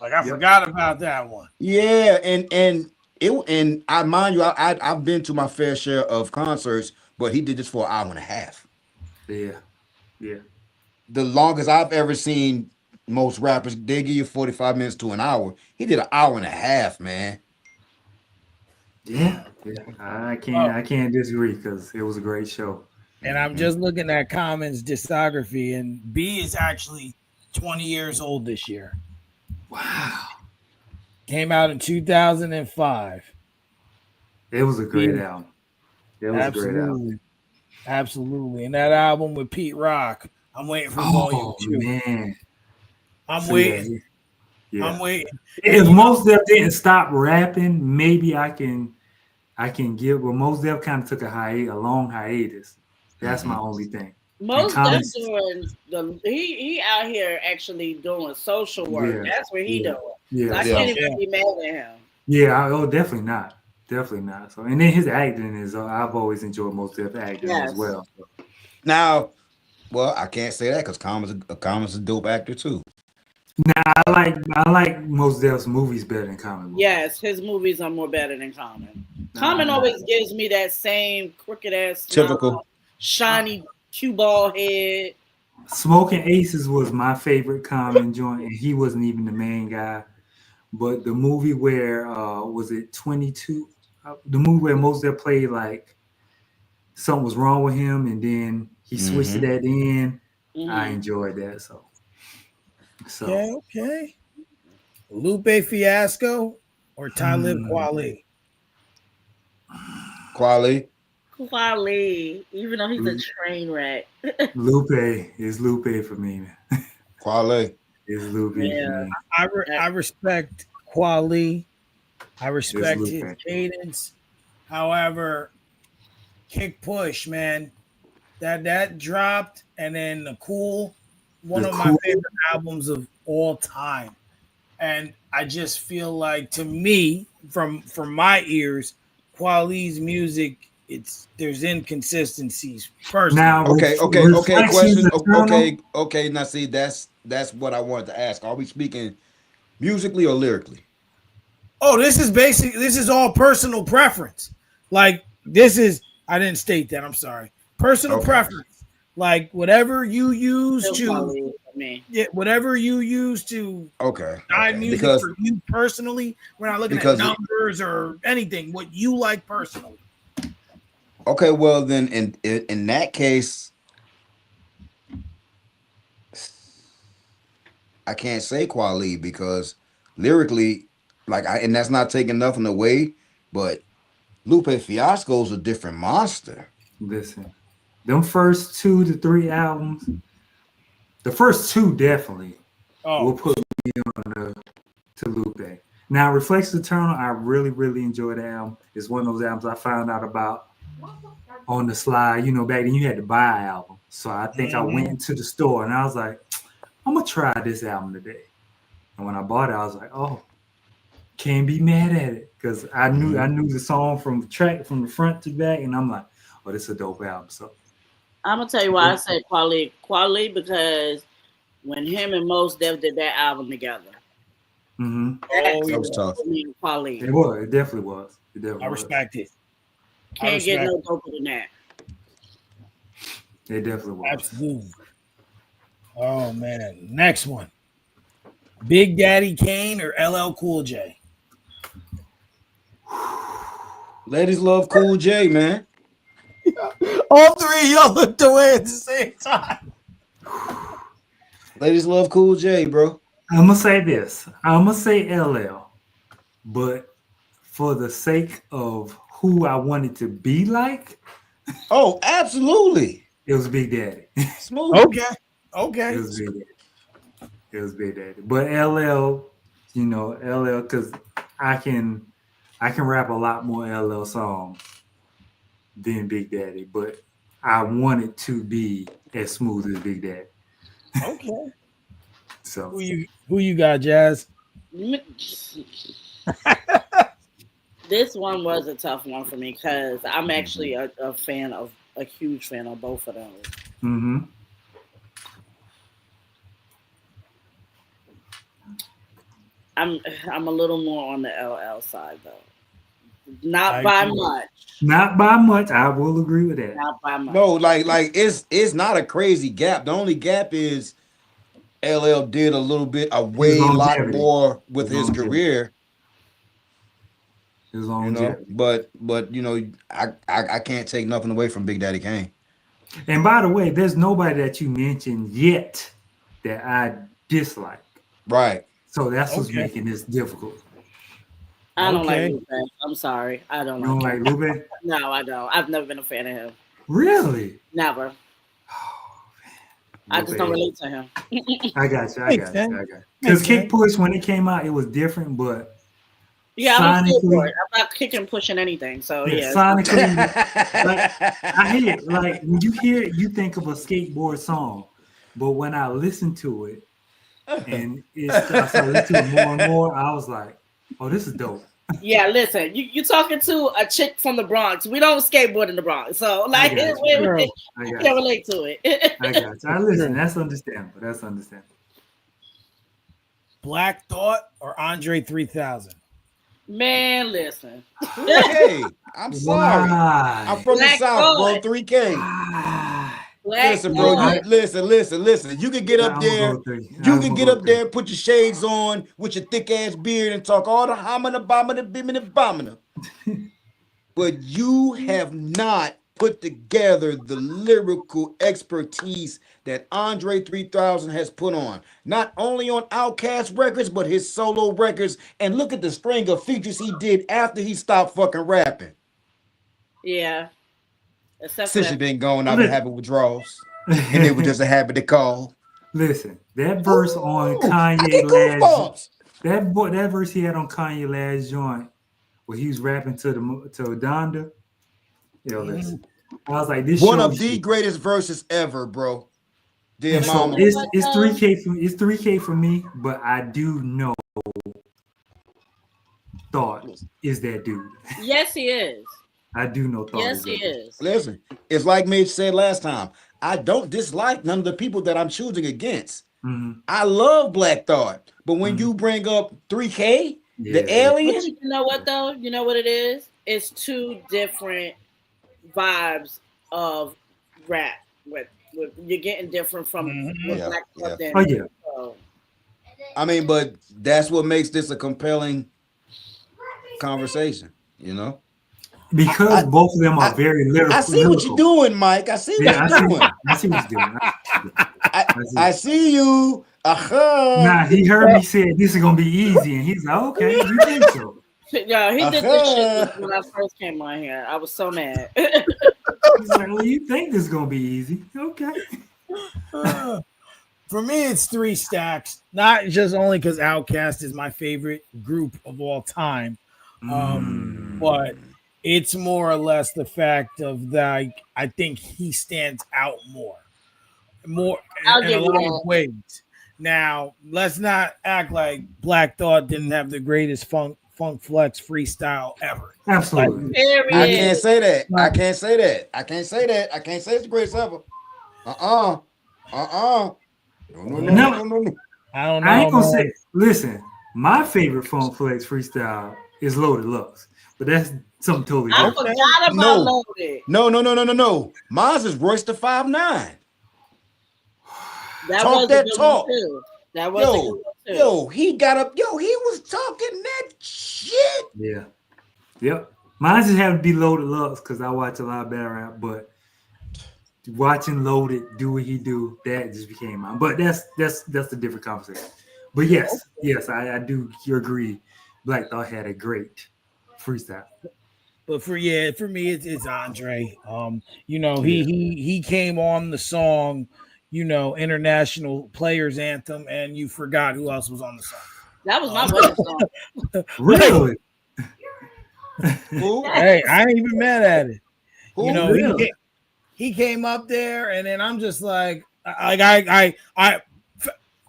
Speaker 1: Like I forgot about that one.
Speaker 3: Yeah, and I mind you, I've been to my fair share of concerts, but he did this for an hour and a half.
Speaker 2: Yeah.
Speaker 3: The longest I've ever seen most rappers, they give you 45 minutes to an hour. He did an hour and a half, man.
Speaker 2: Yeah. I can't disagree because it was a great show.
Speaker 1: And I'm just looking at Common's discography, and B is actually 20 years old this year.
Speaker 2: Wow.
Speaker 1: Came out in 2005.
Speaker 2: It was a great
Speaker 1: Yeah.
Speaker 2: album. It was a great album.
Speaker 1: Absolutely. And that album with Pete Rock, I'm waiting for volume 2.
Speaker 2: Man.
Speaker 1: I'm
Speaker 2: So,
Speaker 1: waiting.
Speaker 2: Yeah.
Speaker 1: I'm waiting.
Speaker 2: If Mos Def didn't stop rapping, maybe I can give. But Mos Def kind of took a long hiatus. That's my only thing.
Speaker 4: Most Def doing he out here actually doing social work.
Speaker 2: Yeah.
Speaker 4: That's what he doing.
Speaker 2: Yeah,
Speaker 4: I can't even be mad at him.
Speaker 2: Yeah, definitely not. Definitely not. So, and then his acting is. I've always enjoyed Mos Def acting as well.
Speaker 3: Now, well, I can't say that because Common's a dope actor too.
Speaker 2: Nah, I like Mos Def's movies better than Common.
Speaker 4: Yes, his movies are more better than Common. Common always gives me that same crooked ass,
Speaker 3: typical,
Speaker 4: shiny cue ball head.
Speaker 2: Smoking Aces was my favorite Common joint, and he wasn't even the main guy. But the movie where was it 22? The movie where Mos Def played like something was wrong with him, and then he switched to that end. I enjoyed that. So
Speaker 1: okay. Lupe Fiasco or Talib Kweli?
Speaker 4: Kweli, even though he's a train wreck.
Speaker 2: Lupe is Lupe for me.
Speaker 3: Kweli
Speaker 2: is Lupe for me.
Speaker 1: I respect Kweli. I respect his cadence. However, Kick Push, man, that dropped, and then the Cool, one of my favorite albums of all time. And I just feel like, to me, from my ears, Kweli's music, there's inconsistencies. Personally.
Speaker 2: Now,
Speaker 3: okay. Question. Okay. Now, see, that's what I wanted to ask. Are we speaking musically or lyrically?
Speaker 1: Oh, this is all personal preference. Like, I didn't state that. I'm sorry. Personal preference. Like, whatever you use to. Yeah, whatever you use to guide music for you personally. We're not looking at numbers or anything. What you like personally.
Speaker 3: Okay, well then, in that case, I can't say Kweli because lyrically, and that's not taking nothing away, but Lupe Fiasco's a different monster.
Speaker 2: Listen, them first 2 to 3 albums. The first 2 definitely will put me on to Lupe. Now, Reflects Eternal, I really, really enjoyed the album. It's one of those albums I found out about on the slide. You know, back then you had to buy an album. So I think I went into the store and I was like, I'm going to try this album today. And when I bought it, I was like, oh, can't be mad at it. Because I knew the song from the front to back. And I'm like, oh, this is a dope album. So
Speaker 4: I'm gonna tell you why I said Kweli because when him and Mos Def did that album together,
Speaker 3: that was tough.
Speaker 4: Kweli.
Speaker 2: It was. It definitely was.
Speaker 1: I respect it.
Speaker 4: Can't get no doper than that.
Speaker 2: It definitely was.
Speaker 1: Absolutely. Oh man, next one: Big Daddy Kane or LL Cool J?
Speaker 3: Ladies love Cool J, man.
Speaker 1: All three of y'all looked away at the same time.
Speaker 3: Ladies love Cool J, bro.
Speaker 2: I'm gonna say this. I'm gonna say LL, but for the sake of who I wanted to be like,
Speaker 3: oh, absolutely,
Speaker 2: It was Big Daddy.
Speaker 3: Smooth.
Speaker 1: Okay.
Speaker 2: It
Speaker 1: Okay.
Speaker 2: was Big Daddy. It was Big Daddy. But LL, LL, because I can rap a lot more LL songs than Big Daddy, but I want it to be as smooth as Big Daddy.
Speaker 1: Okay.
Speaker 2: So
Speaker 1: Who you got, Jazz?
Speaker 4: This one was a tough one for me because I'm actually a huge fan of both of those.
Speaker 2: mm-hmm.
Speaker 4: I'm a little more on the LL side though. Not by much.
Speaker 2: Not by much. I will agree with that.
Speaker 4: Not by much.
Speaker 3: No, like it's not a crazy gap. The only gap is LL did a lot more with his career.
Speaker 2: His longevity.
Speaker 3: But I can't take nothing away from Big Daddy Kane.
Speaker 2: And by the way, there's nobody that you mentioned yet that I dislike.
Speaker 3: Right.
Speaker 2: So that's what's making this difficult.
Speaker 4: I don't like Lupe. I'm sorry. I don't
Speaker 2: You
Speaker 4: like
Speaker 2: don't like Lupe?
Speaker 4: No, I don't. I've never been a fan of him.
Speaker 2: Really?
Speaker 4: Never. I just don't relate to him.
Speaker 2: I got you. Because Kick Push, when it came out, it was different, but
Speaker 4: yeah, I'm for it. I'm not kicking, pushing anything. So yeah.
Speaker 2: Sonically, I hear it. Like when you hear it, you think of a skateboard song, but when I listen to it, and I started listening to it more and more, I was like, "Oh, this is dope."
Speaker 4: Yeah, listen, you talking to a chick from the Bronx. We don't skateboard in the Bronx, so like, I can't relate to it.
Speaker 2: I got you. I listen. That's understandable.
Speaker 1: Black Thought or Andre 3000?
Speaker 4: Man, listen.
Speaker 3: Hey, I'm sorry. I'm from the South, bro. 3K. Listen, bro. Listen. You can get up there. You can get up there, put your shades on with your thick ass beard and talk all the hamina, bomina, bimina, bomina. But you have not put together the lyrical expertise that Andre 3000 has put on. Not only on Outkast records, but his solo records. And look at the string of features he did after he stopped fucking rapping.
Speaker 4: Yeah.
Speaker 3: Since you been going, I've been having withdrawals. And they were just a habit to call.
Speaker 2: Listen, that verse on Kanye last, that verse he had on Kanye last joint, where he was rapping to Donda. Listen, I was like, this
Speaker 3: one of the greatest verses ever, bro. Dear mama,
Speaker 2: it's 3K for it's 3K for me, but I do know Thought is that dude.
Speaker 4: Yes, he is.
Speaker 2: I do know Thought.
Speaker 4: Yes, he is.
Speaker 3: Listen, it's like Mitch said last time. I don't dislike none of the people that I'm choosing against.
Speaker 2: Mm-hmm.
Speaker 3: I love Black Thought, but when you bring up 3K, the aliens,
Speaker 4: you know what though? You know what it is? It's two different vibes of rap. With you're getting different from Black Thought. So.
Speaker 3: I mean, but that's what makes this a compelling conversation,
Speaker 2: Because both of them are very lyrical.
Speaker 3: I see what you're doing, Mike. I see what you're doing.
Speaker 2: I see what you're doing.
Speaker 3: I see you.
Speaker 2: Nah, he heard me say this is gonna be easy, and he's like, "Okay, you think so?"
Speaker 4: Yeah, he did this shit when I first came on here. I was so mad.
Speaker 2: He's like, "Well, you think this is gonna be easy? Okay."
Speaker 1: For me, it's 3 Stacks. Not just only because Outkast is my favorite group of all time, but it's more or less the fact of that I think he stands out more in a lot of ways. Now, let's not act like Black Thought didn't have the greatest funk flex freestyle ever.
Speaker 2: Absolutely.
Speaker 3: I can't say that. I can't say it's the greatest ever. No.
Speaker 1: I don't know.
Speaker 2: I ain't gonna say. Listen, my favorite funk flex freestyle is Loaded Lux, but that's something totally different.
Speaker 4: I forgot about Loaded.
Speaker 3: No. Mine's is Royce the 5'9".
Speaker 4: That
Speaker 3: talk
Speaker 4: was
Speaker 3: that
Speaker 4: a good
Speaker 3: talk.
Speaker 4: One too. That was a good one too.
Speaker 3: Yo, he got up. Yo, he was talking that shit.
Speaker 2: Yeah. Yep. Mine just have to be Loaded Lux because I watch a lot of battle rap, but watching Loaded do what he do, that just became mine. But that's a different conversation. But yes, I do agree. Black Thought had a great freestyle.
Speaker 1: But for me, it's Andre.
Speaker 2: Yeah.
Speaker 1: He came on the song, International Players Anthem, and you forgot who else was on the song.
Speaker 4: That was my wedding song.
Speaker 2: Really?
Speaker 3: Who?
Speaker 1: Hey, I ain't even mad at it.
Speaker 3: Who?
Speaker 2: Really?
Speaker 1: He came up there, and then I'm just like I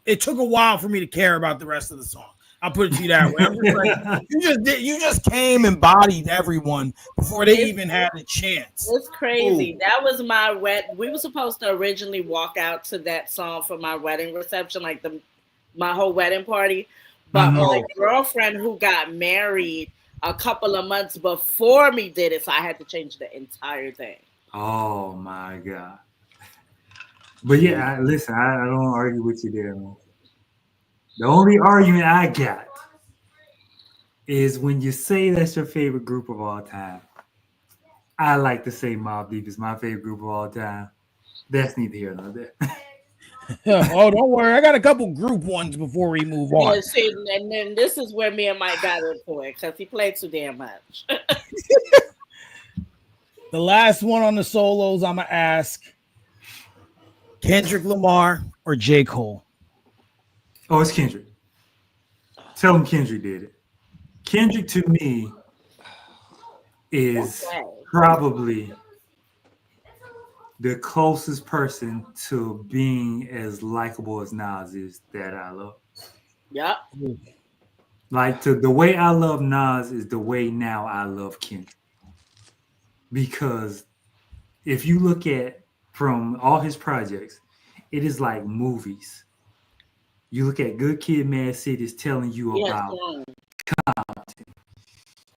Speaker 1: it took a while for me to care about the rest of the song. I'll put it to you that way. I'm just like, you just came and bodied everyone before they even had a chance.
Speaker 4: It's crazy.
Speaker 3: Ooh.
Speaker 4: That was my we were supposed to originally walk out to that song for my wedding reception, like my whole wedding party. But my girlfriend who got married a couple of months before me did it, so I had to change the entire thing.
Speaker 2: Oh my God. But yeah, listen, I don't argue with you there, man. The only argument I got is when you say that's your favorite group of all time. I like to say Mobb Deep is my favorite group of all time. That's neither here nor there.
Speaker 1: Oh, don't worry. I got a couple group ones before we move on.
Speaker 4: Yeah, see, and then this is where me and Mike got into it because he played too damn much.
Speaker 1: The last one on the solos, I'm going to ask Kendrick Lamar or J. Cole?
Speaker 2: Oh, it's Kendrick. Tell him Kendrick did it. Kendrick to me is probably the closest person to being as likable as Nas is that I love.
Speaker 4: Yep.
Speaker 2: Like the way I love Nas is the way now I love Kendrick. Because if you look at from all his projects, it is like movies. You look at Good Kid, Mad City, it's telling you about content.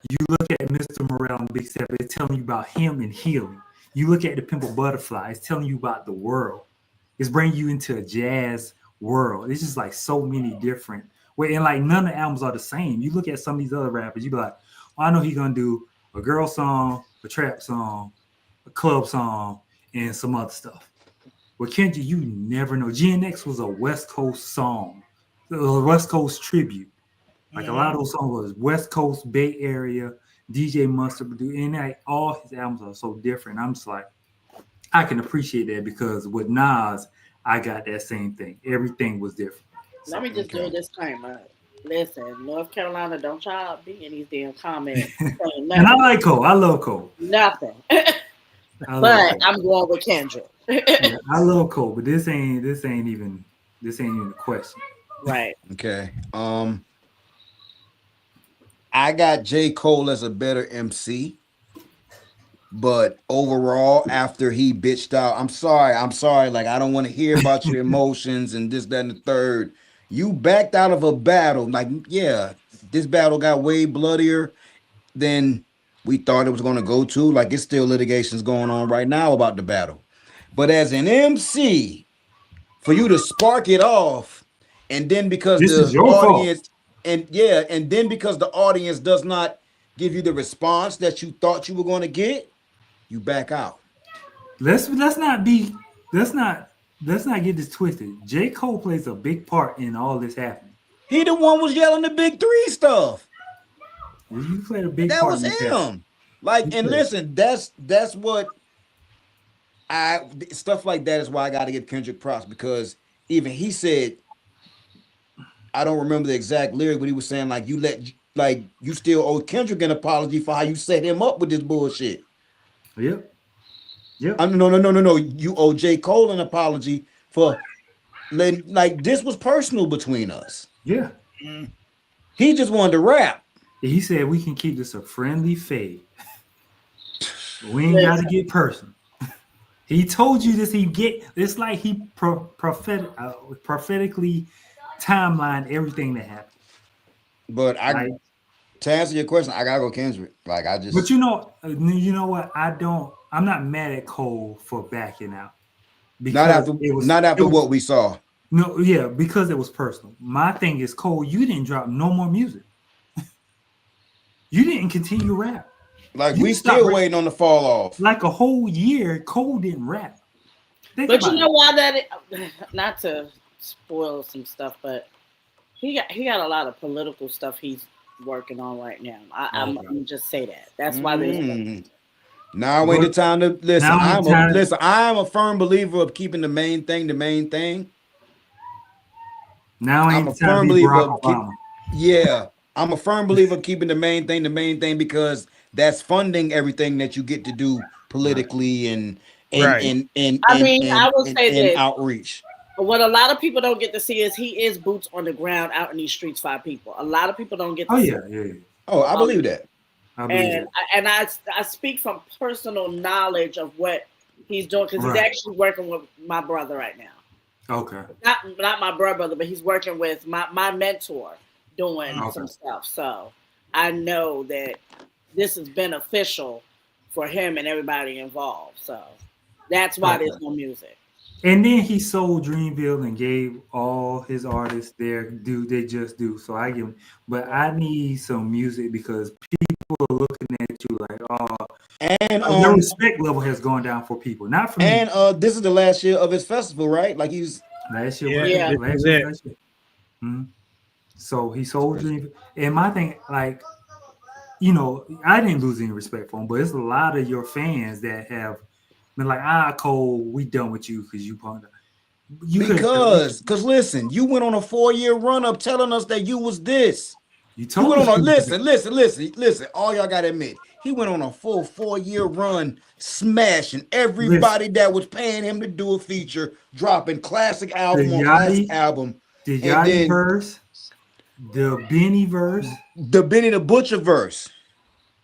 Speaker 2: You look at Mr. Morale and Big Step, it's telling you about him and healing. You look at The Pimple Butterfly, it's telling you about the world. It's bringing you into a jazz world. It's just like so many different. And like none of the albums are the same. You look at some of these other rappers, you be like, oh, I know he's gonna do a girl song, a trap song, a club song, and some other stuff. With Kendrick, you never know. GNX was a West Coast song, a West Coast tribute. Like a lot of those songs was West Coast, Bay Area, DJ Mustard produced, and like all his albums are so different. I'm just like, I can appreciate that because with Nas, I got that same thing. Everything was different.
Speaker 4: Let me just do this disclaimer. Listen, North Carolina, don't y'all be in these damn comments.
Speaker 2: And I like Cole. I love Cole.
Speaker 4: Nothing.
Speaker 2: But
Speaker 4: I'm going with Kendrick.
Speaker 2: Yeah, I love Cole, but this ain't even the question.
Speaker 4: Right.
Speaker 3: Okay. I got J. Cole as a better MC. But overall, after he bitched out, I'm sorry. Like, I don't want to hear about your emotions and this, that, and the third. You backed out of a battle. Like, yeah, this battle got way bloodier than we thought it was going to go to. Like, it's still litigations going on right now about the battle. But as an MC, for you to spark it off, and then because
Speaker 2: this is your
Speaker 3: audience,
Speaker 2: fault.
Speaker 3: and then because the audience does not give you the response that you thought you were going to get, you back out.
Speaker 2: Let's not get this twisted. J. Cole plays a big part in all this happening.
Speaker 3: He the one was yelling the big three stuff.
Speaker 2: You played a big
Speaker 3: that
Speaker 2: part.
Speaker 3: Was him. Like, and listen, that's what stuff like that is why I got to give Kendrick props, because even he said, I don't remember the exact lyric, but he was saying like you still owe Kendrick an apology for how you set him up with this bullshit.
Speaker 2: Yep.
Speaker 3: No. You owe J. Cole an apology for letting, like, this was personal between us.
Speaker 2: Yeah.
Speaker 3: He just wanted to rap.
Speaker 2: He said we can keep this a friendly fade. We ain't got to get personal. He told you this. It's like he prophetically timeline everything that happened.
Speaker 3: But to answer your question, I gotta go Kendrick. Like, I just.
Speaker 2: But you know what? I'm not mad at Cole for backing out.
Speaker 3: Not after what we saw.
Speaker 2: No, yeah, because it was personal. My thing is, Cole, you didn't drop no more music. You didn't continue rap.
Speaker 3: Like, we still waiting on the fall off.
Speaker 2: Like a whole year, Cole didn't rap.
Speaker 4: But you know why not to spoil some stuff, but he got a lot of political stuff he's working on right now. I'm gonna just say that. That's why
Speaker 3: there's. Now ain't the time to listen. I'm a firm believer of keeping the main thing the main thing.
Speaker 2: Now ain't
Speaker 3: I'm a
Speaker 2: the time
Speaker 3: firm
Speaker 2: to be
Speaker 3: believer
Speaker 2: Barack
Speaker 3: of
Speaker 2: Obama.
Speaker 3: I'm a firm believer of keeping the main thing because that's funding everything that you get to do politically and
Speaker 4: I will say this.
Speaker 3: outreach.
Speaker 4: What a lot of people don't get to see is he is boots on the ground out in these streets for people. A lot of people don't get to see.
Speaker 2: Yeah.
Speaker 3: Oh, I believe that.
Speaker 4: And I speak from personal knowledge of what he's doing because he's actually working with my brother right now.
Speaker 2: Okay.
Speaker 4: Not my brother, but he's working with my mentor doing some stuff. So I know that this is beneficial for him and everybody involved. So that's why there's no music.
Speaker 2: And then he sold Dreamville and gave all his artists their due. They just do. So I give him, but I need some music because people are looking at you like, oh, and your respect level has gone down for people, not for me.
Speaker 3: And this is the last year of his festival, right? Like he's
Speaker 2: last year. Last year. Mm-hmm. So he sold Dreamville. And my thing, like, I didn't lose any respect for him, but it's a lot of your fans that have been like, Cole, we done with you because you punked.
Speaker 3: Because listen, you went on a 4-year run up telling us that you was this. You went on a listen. All y'all gotta admit, he went on a full 4-year run, smashing everybody that was paying him to do a feature, dropping classic album on classic album.
Speaker 2: The Yachty verse, the Benny verse,
Speaker 3: the Benny the Butcher verse.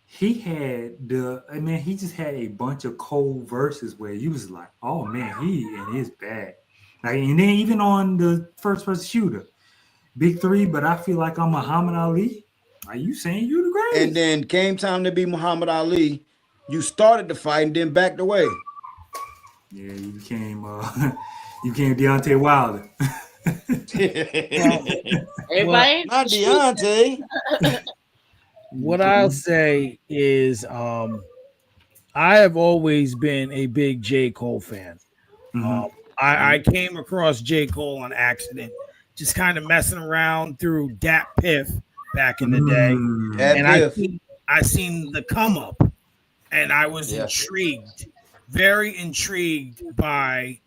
Speaker 2: He had he just had a bunch of cold verses where you was like, oh man, he in his bag. Like, and then even on the first person shooter, Big 3, but I feel like I'm Muhammad Ali. Are you saying you the greatest?
Speaker 3: And then came time to be Muhammad Ali, you started the fight and then backed away.
Speaker 2: Yeah, you became Deontay Wilder.
Speaker 4: Everybody,
Speaker 3: not Deontay.
Speaker 1: What I'll say is I have always been a big J. Cole fan.
Speaker 2: Mm-hmm.
Speaker 1: I came across J. Cole on accident, just kind of messing around through Dat Piff back in the day. And I seen the come up, and I was intrigued, very intrigued by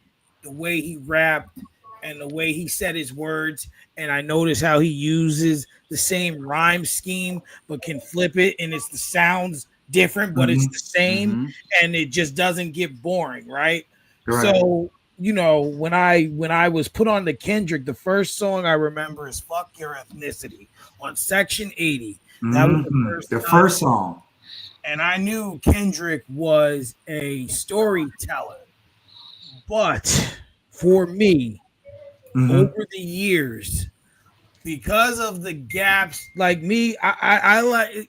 Speaker 1: the way he rapped and the way he said his words. And I noticed how he uses the same rhyme scheme, but can flip it, and the sounds different, but it's the same, and it just doesn't get boring, right? So, when I was put on to Kendrick, the first song I remember is "Fuck Your Ethnicity" on Section 80. That was
Speaker 2: the first song.
Speaker 1: And I knew Kendrick was a storyteller, but for me, over the years, because of the gaps, like me, I like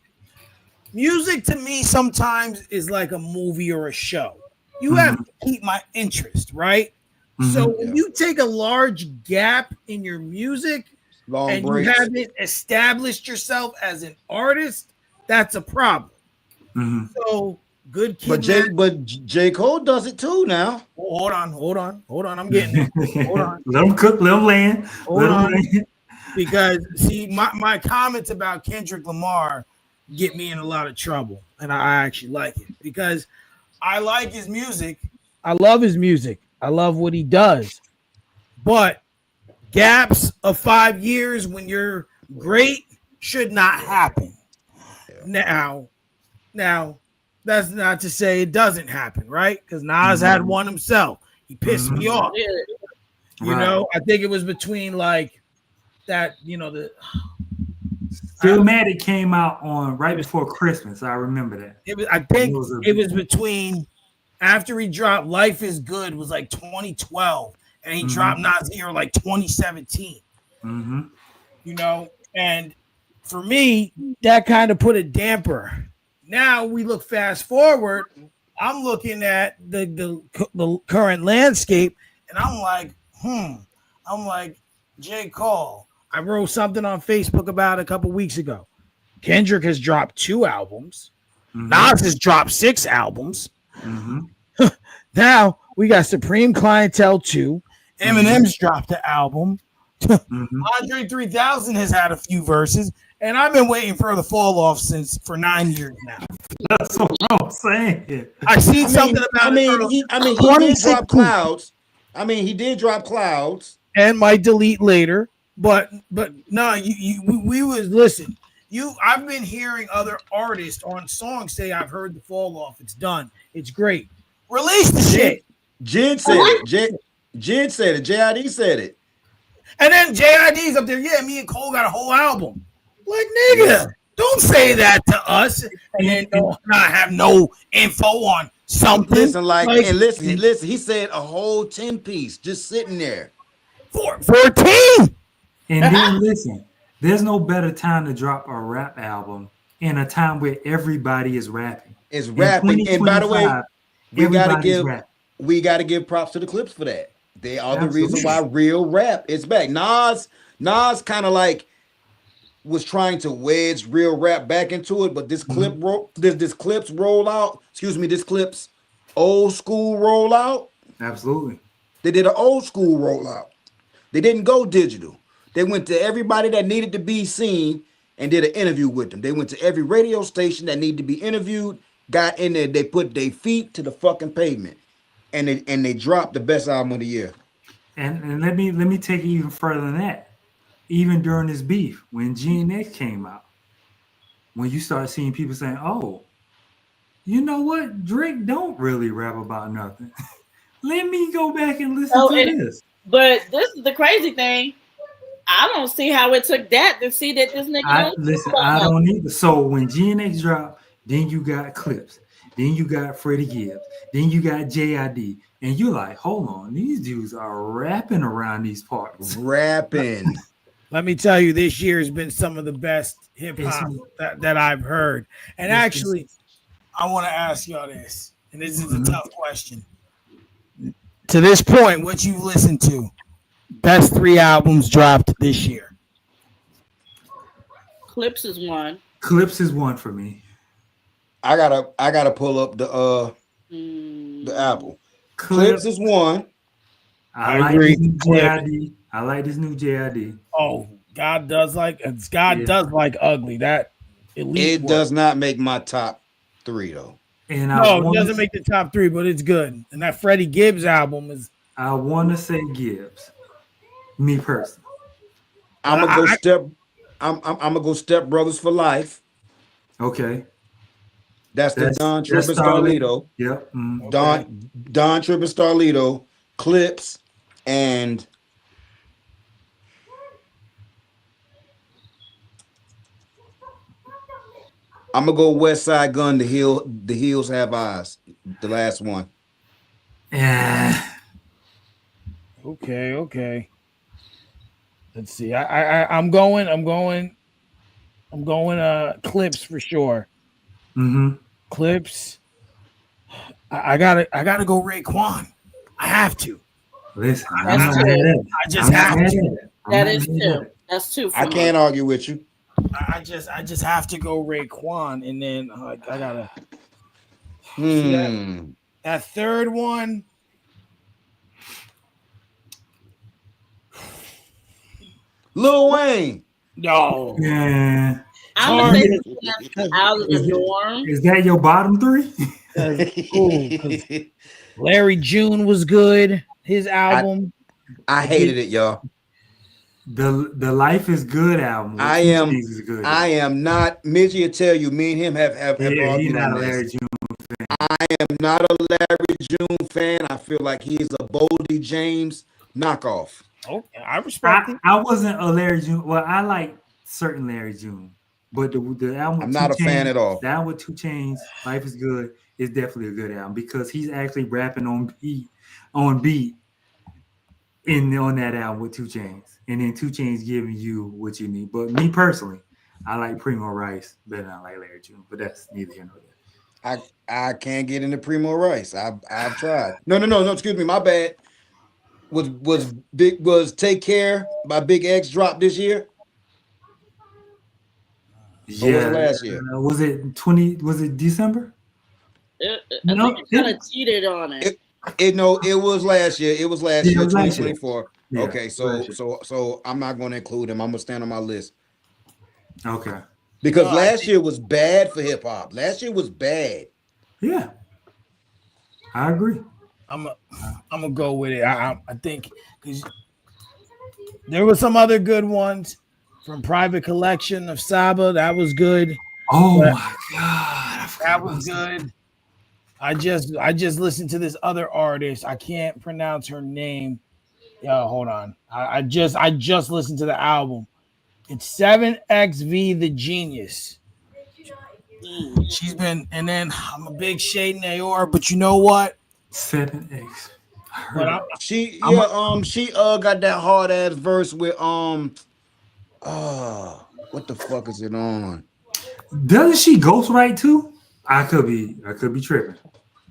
Speaker 1: music. To me, sometimes is like a movie or a show. You have to keep my interest, right? So when you take a large gap in your music and you haven't established yourself as an artist, that's a problem. So good kid.
Speaker 3: But J. Cole does it too now.
Speaker 1: Hold on. I'm getting it. Hold on.
Speaker 2: Let him cook, let him land.
Speaker 1: Hold on. Because see, my comments about Kendrick Lamar get me in a lot of trouble, and I actually like it because I like his music. I love his music. I love what he does. But gaps of 5 years when you're great should not happen. Now, that's not to say it doesn't happen, right? Because Nas had one himself. He pissed me off. I think it was between like that, the
Speaker 2: Stillmatic came out on right before Christmas. I remember that.
Speaker 1: It was between after he dropped Life Is Good was like 2012, and he dropped Nas Here like 2017. And for me, that kind of put a damper. Now we look fast forward. I'm looking at the current landscape, and I'm like, J. Cole. I wrote something on Facebook about a couple weeks ago. Kendrick has dropped 2 albums. Nas has dropped 6 albums. Now we got Supreme Clientele 2. Eminem's dropped an album. Andre 3000 has had a few verses, And I've been waiting for the fall off for 9 years now.
Speaker 2: That's what I'm saying.
Speaker 1: I seen something about it.
Speaker 3: He did drop clouds. He did drop clouds.
Speaker 1: And might delete later. But no, we was listen. I've been hearing other artists on songs say I've heard the fall off. It's done. It's great. Release the shit.
Speaker 3: Jid said it. Jid said it. JID said it.
Speaker 1: And then JID's up there. Yeah, me and Cole got a whole album. Like, nigga, don't say that to us and then not have no info on something.
Speaker 3: Listen, listen. He said a whole 10-piece just sitting there.
Speaker 1: 14.
Speaker 2: And then listen, there's no better time to drop a rap album in a time where everybody is rapping.
Speaker 3: It's rapping. And by the way, we gotta give props to the Clips for that. They are the reason why real rap is back. Nas kind of like was trying to wedge real rap back into it, but this Clips rollout, this Clips old school rollout.
Speaker 2: Absolutely.
Speaker 3: They did an old school rollout. They didn't go digital. They went to everybody that needed to be seen and did an interview with them. They went to every radio station that needed to be interviewed, got in there, they put their feet to the fucking pavement, and they dropped the best album of the year.
Speaker 2: And let me take it even further than that. Even during this beef, when GNX came out, when you start seeing people saying, "Oh, you know what? Drake don't really rap about nothing." Let me go back and listen to this.
Speaker 4: But this is the crazy thing. I don't see how it took that to see that this nigga.
Speaker 2: I don't either. So when GNX dropped, then you got Clips, then you got Freddie Gibbs, then you got JID, and you're like, hold on, these dudes are rapping around these parts.
Speaker 3: Rapping.
Speaker 1: Let me tell you, this year has been some of the best hip hop that I've heard. And actually, I want to ask y'all this, and this is a tough question. To this point, what you've listened to, best 3 albums dropped this year.
Speaker 4: Clips is one.
Speaker 2: Clips is one for me.
Speaker 3: I gotta pull up the album. Clips is one.
Speaker 2: I agree. JID. I like this new JID.
Speaker 1: Oh, God does like ugly. That
Speaker 3: it does not make my top 3 though.
Speaker 2: And
Speaker 1: it doesn't make the top 3, but it's good. And that Freddie Gibbs album is.
Speaker 2: I want to say Gibbs. Me personally.
Speaker 3: I'm gonna go Step Brothers for Life.
Speaker 2: Okay.
Speaker 3: That's the Don Tripp and Starlito.
Speaker 2: Yep.
Speaker 3: Mm-hmm. Don Tripp and Starlito, Clips, and I'm gonna go West Side Gun. The Hills Have Eyes. The last one.
Speaker 2: Yeah.
Speaker 1: Okay. Let's see. I'm going Clips for sure.
Speaker 2: Mm-hmm.
Speaker 1: Clips. I gotta go Raekwon. I have to.
Speaker 2: Listen,
Speaker 1: I just have to.
Speaker 4: That is 2. That's 2.
Speaker 3: I can't argue with you.
Speaker 1: I just have to go Raekwon, and then I gotta. That third one.
Speaker 3: Lil Wayne.
Speaker 1: No.
Speaker 2: Yeah.
Speaker 4: I'm gonna say Out of the Norm.
Speaker 2: Is that your bottom 3?
Speaker 1: Cool, Larry June was good. His album.
Speaker 3: I hated it, y'all.
Speaker 2: The Life is Good album.
Speaker 3: I am not. Mitchie will tell you. Me and him have
Speaker 2: he's not a Larry June fan.
Speaker 3: I am not a Larry June fan. I feel like he's a Boldy James knockoff.
Speaker 1: Okay, I respect it.
Speaker 2: I wasn't a Larry June. Well, I like certain Larry June, but the album.
Speaker 3: I'm not a fan at all.
Speaker 2: That with 2 Chainz, Life is Good, is definitely a good album because he's actually rapping on beat on that album with 2 Chainz, and then 2 Chainz giving you what you need. But me personally, I like Primo Rice better than I like Larry June, but that's neither here nor there.
Speaker 3: I can't get into Primo Rice. I've tried. No. Excuse me, my bad. Was Take Care by Big X dropped this year?
Speaker 2: Yeah,
Speaker 3: or was it last year?
Speaker 2: Was it 20? Was it December?
Speaker 4: I think it kind of cheated on it.
Speaker 3: It was last year. It was last year, 2024.
Speaker 2: Yeah,
Speaker 3: okay, so I'm not going to include him. I'm gonna stand on my list.
Speaker 2: Okay.
Speaker 3: Because
Speaker 1: No,
Speaker 3: last year was bad for hip hop. Last year was bad.
Speaker 2: Yeah, I agree.
Speaker 1: I'm gonna go with it. I think because there were some other good ones from Private Collection of Saba. That was good.
Speaker 2: Oh
Speaker 1: But
Speaker 2: my god, I forgot
Speaker 1: that was
Speaker 2: about that.
Speaker 1: good. I just listened to this other artist. I can't pronounce her name. Yo, hold on. I just listened to the album. It's 7XV the Genius. She's been, and then I'm a big Shade Nayor, but you know what?
Speaker 2: 7X. I
Speaker 1: But
Speaker 2: heard
Speaker 1: I,
Speaker 2: it.
Speaker 3: She
Speaker 1: I'm a,
Speaker 3: she got that hard ass verse with what the fuck is it on?
Speaker 2: Doesn't she ghostwrite too? I could be tripping.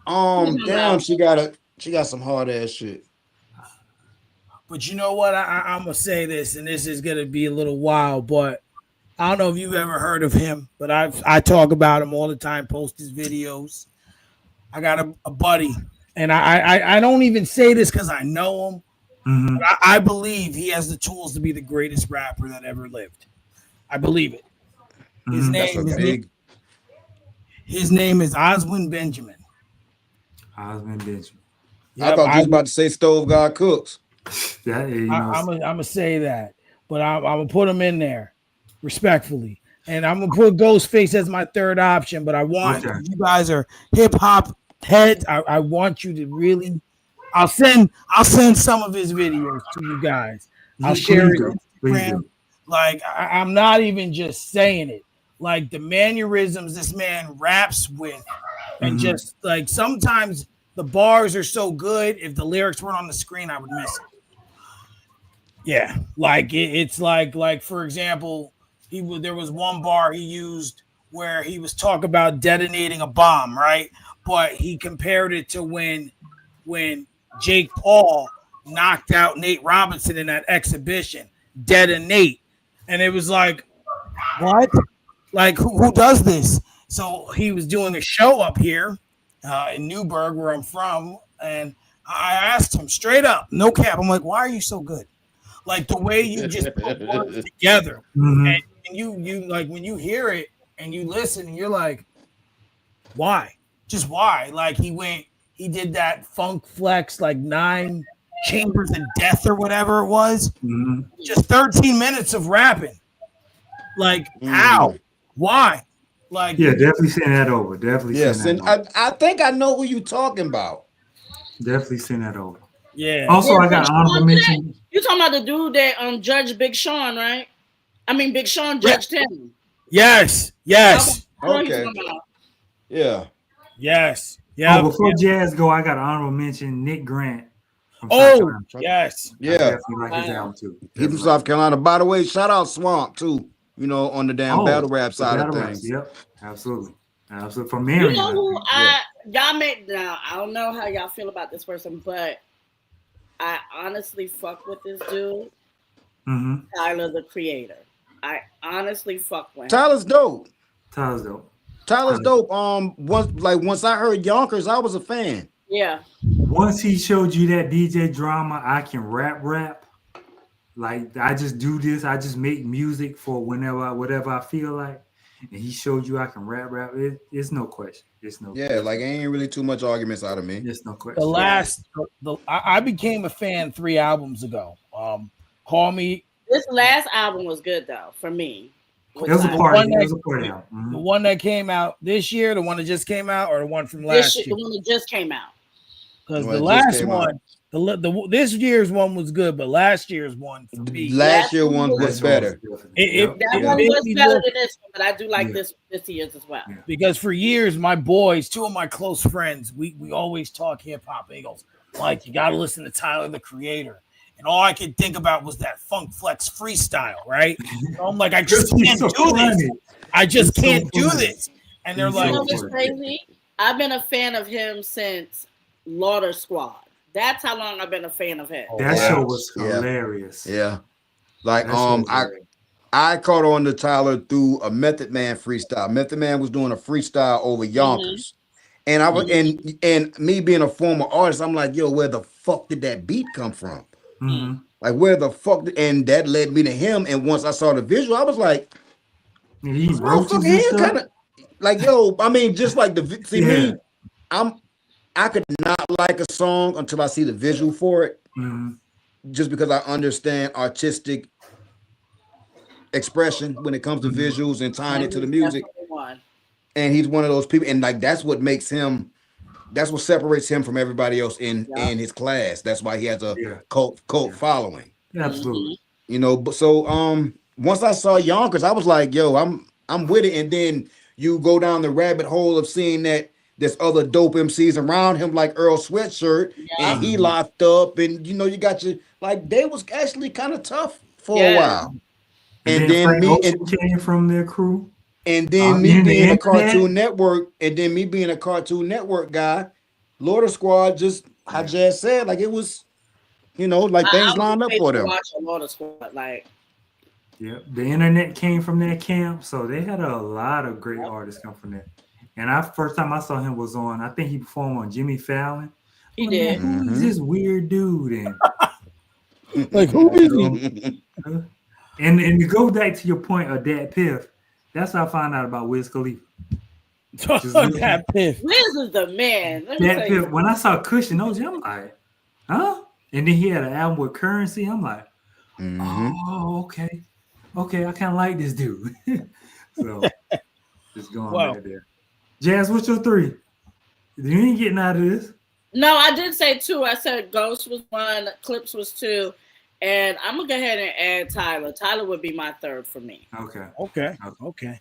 Speaker 3: Damn, she got some hard ass shit.
Speaker 1: but you know what? I'm gonna say this, and this is gonna be a little wild, but I don't know if you've ever heard of him, but I talk about him all the time, post his videos. I got a buddy, and I don't even say this because I know him.
Speaker 2: Mm-hmm.
Speaker 1: But I believe he has the tools to be the greatest rapper that ever lived. I believe it. His
Speaker 2: Mm-hmm.
Speaker 3: That's a
Speaker 1: name his name
Speaker 3: big.
Speaker 1: his name is Oswin Benjamin.
Speaker 2: Osmond Benjamin.
Speaker 3: I
Speaker 1: Yep,
Speaker 3: thought you was about to say Stove God Cooks.
Speaker 2: Yeah, you know.
Speaker 1: I'm gonna say that, but I'm gonna put him in there respectfully, and I'm gonna put Ghostface as my third option. But I want
Speaker 2: Okay.
Speaker 1: you guys are hip hop heads. I want you to really. I'll send some of his videos to you guys. I'll share
Speaker 2: Please
Speaker 1: his
Speaker 2: do. Please
Speaker 1: Instagram.
Speaker 2: do.
Speaker 1: Like I'm not even just saying it. Like the mannerisms this man raps with, and
Speaker 2: Mm-hmm.
Speaker 1: just like sometimes the bars are so good. If the lyrics weren't on the screen, I would miss it. Yeah, like it's like for example, there was one bar he used where he was talking about detonating a bomb, right? But he compared it to when Jake Paul knocked out Nate Robinson in that exhibition, detonate, and it was like, what? Like who does this? So he was doing a show up here in Newburgh, where I'm from, and I asked him straight up, no cap. I'm like, why are you so good? Like the way you just put words together,
Speaker 2: Mm-hmm.
Speaker 1: and you like when you hear it and you listen, and you're like, why? Just why? Like he did that funk flex like 9 chambers of death or whatever it was.
Speaker 2: Mm-hmm.
Speaker 1: Just 13 minutes of rapping. Like how?
Speaker 3: Mm.
Speaker 1: Why? Like
Speaker 2: Yeah, definitely send that over. Definitely
Speaker 3: Yes,
Speaker 2: send
Speaker 3: and
Speaker 2: that over.
Speaker 3: I think I know who you talking about.
Speaker 2: Definitely send that over.
Speaker 1: yeah.
Speaker 2: Also,
Speaker 4: Yeah,
Speaker 2: I
Speaker 4: Big
Speaker 2: got honorable
Speaker 4: Sean today.
Speaker 2: mention.
Speaker 4: You talking about the dude that Judge Big Sean, right? I mean Big Sean judged him.
Speaker 1: Yes. Yes.
Speaker 4: I know what he's
Speaker 3: Okay.
Speaker 4: talking about.
Speaker 3: Yeah.
Speaker 1: Yes.
Speaker 2: Oh,
Speaker 1: Yeah.
Speaker 2: before Jazz go, I got honorable mention Nick Grant from South
Speaker 1: Oh,
Speaker 2: Carolina.
Speaker 1: yes.
Speaker 2: I
Speaker 3: Yeah.
Speaker 2: definitely like his
Speaker 4: Wow.
Speaker 2: album too.
Speaker 3: He from
Speaker 2: Definitely
Speaker 3: South
Speaker 2: like
Speaker 3: Carolina. By the way, shout out Swamp too. You know, on the damn battle rap
Speaker 2: the
Speaker 3: side of
Speaker 2: battle raps.
Speaker 3: things.
Speaker 2: Yep, absolutely, absolutely. From
Speaker 4: You
Speaker 2: Marion,
Speaker 4: know
Speaker 2: I
Speaker 4: who
Speaker 2: think.
Speaker 4: y'all made now? I don't know how y'all feel about this person, but I honestly fuck with this dude,
Speaker 2: Mm-hmm.
Speaker 4: Tyler the Creator. I honestly fuck with him.
Speaker 3: Tyler's dope.
Speaker 2: Tyler's dope.
Speaker 3: Tyler's dope. Once I heard Yonkers, I was a fan.
Speaker 4: Yeah.
Speaker 2: Once he showed you that DJ drama, I can rap. Like I just do this. I just make music for whatever I feel like. And he showed you I can rap. It's no question. It's no.
Speaker 3: Yeah,
Speaker 2: question.
Speaker 3: like ain't really too much arguments out of me.
Speaker 2: It's no
Speaker 1: The
Speaker 2: question.
Speaker 1: last, I became a fan 3 albums ago. Call Me,
Speaker 4: This last album was good though for me.
Speaker 2: It was a
Speaker 1: The
Speaker 2: party.
Speaker 1: one
Speaker 2: It was
Speaker 1: that-
Speaker 2: a party album.
Speaker 1: the
Speaker 2: Mhm.
Speaker 1: one that came out this year, the one that just came out, or the one from
Speaker 4: This
Speaker 1: last
Speaker 4: shit,
Speaker 1: year?
Speaker 4: the one that just came out.
Speaker 1: Because
Speaker 3: Well,
Speaker 1: the
Speaker 3: it just
Speaker 1: last
Speaker 3: came out.
Speaker 1: one, this year's one was good, but last year's one for me,
Speaker 3: Last year
Speaker 4: Last
Speaker 3: one
Speaker 4: one
Speaker 3: was
Speaker 2: That's
Speaker 3: better.
Speaker 1: it
Speaker 2: Yep.
Speaker 4: That
Speaker 1: it
Speaker 4: one
Speaker 1: made
Speaker 4: was
Speaker 1: me
Speaker 4: better
Speaker 1: look,
Speaker 4: than this one, but I do like
Speaker 2: Yeah.
Speaker 4: this year's as well.
Speaker 2: Yeah.
Speaker 1: because for years my boys, two of my close friends, we always talk hip hop. He goes, like, you got to listen to Tyler the Creator. And all I could think about was that Funk Flex freestyle, right? So I'm like, I just
Speaker 2: It's
Speaker 1: can't
Speaker 2: so
Speaker 1: do this.
Speaker 2: funny.
Speaker 1: I just
Speaker 2: It's so
Speaker 1: can't do
Speaker 2: funny.
Speaker 1: this. And they're
Speaker 2: It's
Speaker 4: You
Speaker 1: like,
Speaker 4: know
Speaker 2: so
Speaker 4: what's
Speaker 2: funny.
Speaker 4: crazy? I've been a fan of him since Lauder Squad. That's how long I've been a fan of him.
Speaker 2: That
Speaker 3: Yeah.
Speaker 2: show was
Speaker 3: Yeah.
Speaker 2: hilarious.
Speaker 3: Yeah. Like
Speaker 2: That show was
Speaker 3: I
Speaker 2: hilarious.
Speaker 3: I caught on to Tyler through a Method Man freestyle. Method Man was doing a freestyle over Yonkers. And I was and me being a former artist, I'm like, yo, where the fuck did that beat come from?
Speaker 2: Mhm.
Speaker 3: Like where the fuck and that led me to him. And once I saw the visual, I was like,
Speaker 2: He
Speaker 3: This
Speaker 2: roaches
Speaker 3: motherfucker
Speaker 2: and
Speaker 3: here
Speaker 2: stuff.
Speaker 3: kind of like yo. I mean, just like
Speaker 2: Yeah.
Speaker 3: I could not like a song until I see the visual for it,
Speaker 2: Mhm.
Speaker 3: just because I understand artistic expression when it comes to
Speaker 2: Mhm.
Speaker 3: visuals and tying
Speaker 4: And
Speaker 3: it to the
Speaker 4: he's
Speaker 3: music.
Speaker 4: definitely one.
Speaker 3: And he's one of those people, and like that's what makes him. That's what separates him from everybody else
Speaker 4: Yep.
Speaker 3: in his class. That's why he has a
Speaker 2: Yeah.
Speaker 3: cult
Speaker 2: Yeah.
Speaker 3: following.
Speaker 2: Absolutely.
Speaker 3: You know, but so once I saw Yonkers, I was like, yo, I'm with it. And then you go down the rabbit hole of seeing that there's other dope MCs around him, like Earl Sweatshirt,
Speaker 4: Yep.
Speaker 3: and he
Speaker 2: Mhm.
Speaker 3: locked up, and you know, you got your like they was actually kind of tough for a
Speaker 4: Yes.
Speaker 3: while.
Speaker 2: And
Speaker 3: And
Speaker 2: then
Speaker 3: then
Speaker 2: Frank
Speaker 3: me
Speaker 2: Ocean came from their crew.
Speaker 3: and then me
Speaker 2: In the
Speaker 3: being a
Speaker 2: internet.
Speaker 3: Cartoon Network, and then me being a Cartoon Network guy, Lord of Squad, just how
Speaker 2: Yeah.
Speaker 3: Jazz said, like it was, you know, like
Speaker 4: I
Speaker 3: things
Speaker 4: was
Speaker 3: lined up
Speaker 4: afraid
Speaker 3: for
Speaker 4: to
Speaker 3: them.
Speaker 4: watch a lot of squad. Like,
Speaker 2: Yeah. The internet came from that camp. So they had a lot of great
Speaker 4: yep,
Speaker 2: artists come from there. And I first time I saw him was on, I think he performed on Jimmy Fallon.
Speaker 4: he
Speaker 2: I'm like, man,
Speaker 4: did.
Speaker 2: who is this weird dude? And
Speaker 1: Like, who is he?
Speaker 2: so, and to go back to your point of that Piff, that's how I found out about Wiz Khalifa. Just listen,
Speaker 1: That piff.
Speaker 4: Wiz is the man. Let me
Speaker 2: that
Speaker 4: tell you
Speaker 2: Piff. When I saw Cushion OG, I'm like, huh? And then he had an album with Currency. I'm like,
Speaker 3: Mhm.
Speaker 2: oh, okay, okay. I kind of like this dude. So just going
Speaker 1: Well,
Speaker 2: back there. Jazz, what's your three? You ain't getting out of this.
Speaker 4: No, I did say two. I said Ghost was one, Clips was two, and I'm gonna go ahead and add Tyler. Tyler would be my third for me.
Speaker 2: Okay.
Speaker 1: okay.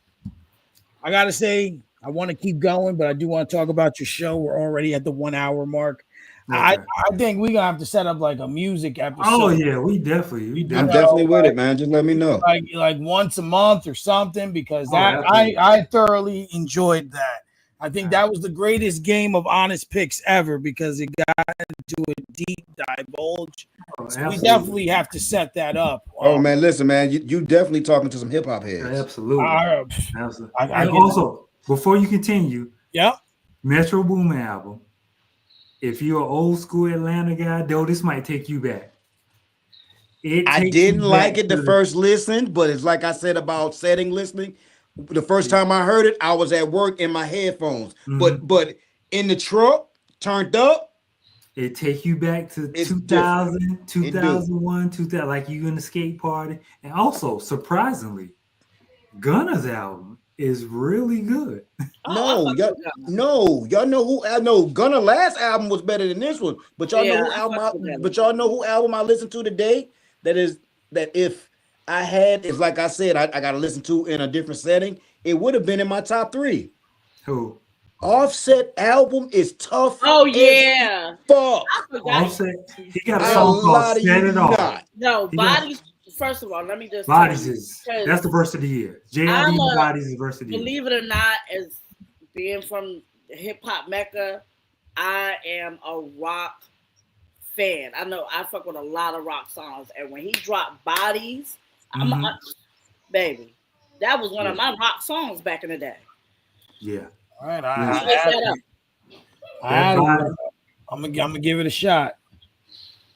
Speaker 1: I gotta say, I want to keep going, but I do want to talk about your show. We're already at the 1 hour mark. I
Speaker 2: Okay.
Speaker 1: I think we're gonna have to set up like a music episode.
Speaker 2: Oh yeah, we
Speaker 1: You
Speaker 3: I'm
Speaker 2: definitely.
Speaker 3: definitely with
Speaker 1: like,
Speaker 3: it, man. Just let me know.
Speaker 1: like once a month or something, because
Speaker 2: Oh,
Speaker 1: that
Speaker 2: absolutely.
Speaker 1: I thoroughly enjoyed that. I think that
Speaker 2: Absolutely.
Speaker 1: was the greatest game of honest picks ever because it got into a deep divulge.
Speaker 2: Oh,
Speaker 1: So we
Speaker 2: absolutely.
Speaker 1: definitely have to set that up.
Speaker 3: Oh man, listen, man, you definitely talking to some hip hop heads.
Speaker 2: Absolutely.
Speaker 1: I,
Speaker 2: Absolutely.
Speaker 1: I
Speaker 2: And
Speaker 1: get
Speaker 2: also, before you continue,
Speaker 1: yeah.
Speaker 2: Metro Boomin album. If you're an old school Atlanta guy, though, this might take you back. It
Speaker 3: I
Speaker 2: takes you
Speaker 3: didn't
Speaker 2: back
Speaker 3: like it
Speaker 2: to
Speaker 3: the
Speaker 2: the
Speaker 3: first listen, but it's like I said about setting listening. The first
Speaker 2: yeah.
Speaker 3: time I heard it, I was at work in my headphones.
Speaker 2: Mhm.
Speaker 3: But in the truck, turned up,
Speaker 2: It take you back to
Speaker 3: it's different.
Speaker 2: 2000,
Speaker 3: It do.
Speaker 2: 2001, 2000, like you in the skate party. And also, surprisingly, Gunna's album is really good.
Speaker 4: Oh, I
Speaker 3: No,
Speaker 4: fuck
Speaker 3: y'all,
Speaker 4: with Gunna.
Speaker 3: no, y'all know who I know. Gunna last album was better than this one, but y'all know
Speaker 4: Yeah,
Speaker 3: who
Speaker 4: I
Speaker 3: album.
Speaker 4: fuck with Gunna.
Speaker 3: But y'all know who album I listened to today. That is that if I had, it's like I said, I got to listen to in a different setting. It would have been in my top three.
Speaker 2: Who?
Speaker 3: Offset album is tough
Speaker 4: Oh
Speaker 3: as
Speaker 4: yeah,
Speaker 3: fuck.
Speaker 4: I forgot.
Speaker 2: Offset. He got a
Speaker 3: I'll
Speaker 2: song called
Speaker 3: lie to
Speaker 2: Set
Speaker 3: you
Speaker 2: It Off.
Speaker 3: not.
Speaker 4: No,
Speaker 2: He got
Speaker 4: bodies. First of all, let me just tell
Speaker 2: Bodies
Speaker 4: you,
Speaker 2: is that's
Speaker 4: because
Speaker 2: the verse of the year.
Speaker 4: I'm
Speaker 2: JID
Speaker 4: a
Speaker 2: Bodies is verse of the year.
Speaker 4: believe it or not, as being from hip hop mecca, I am a rock fan. I know I fuck with a lot of rock songs, and when he dropped Bodies,
Speaker 2: Mhm.
Speaker 4: baby, that was one of
Speaker 2: Yeah.
Speaker 4: my rock songs back in the day.
Speaker 2: Yeah.
Speaker 1: All right,
Speaker 2: Yeah.
Speaker 4: He hit that up.
Speaker 2: That body.
Speaker 1: I'm gonna give it a shot.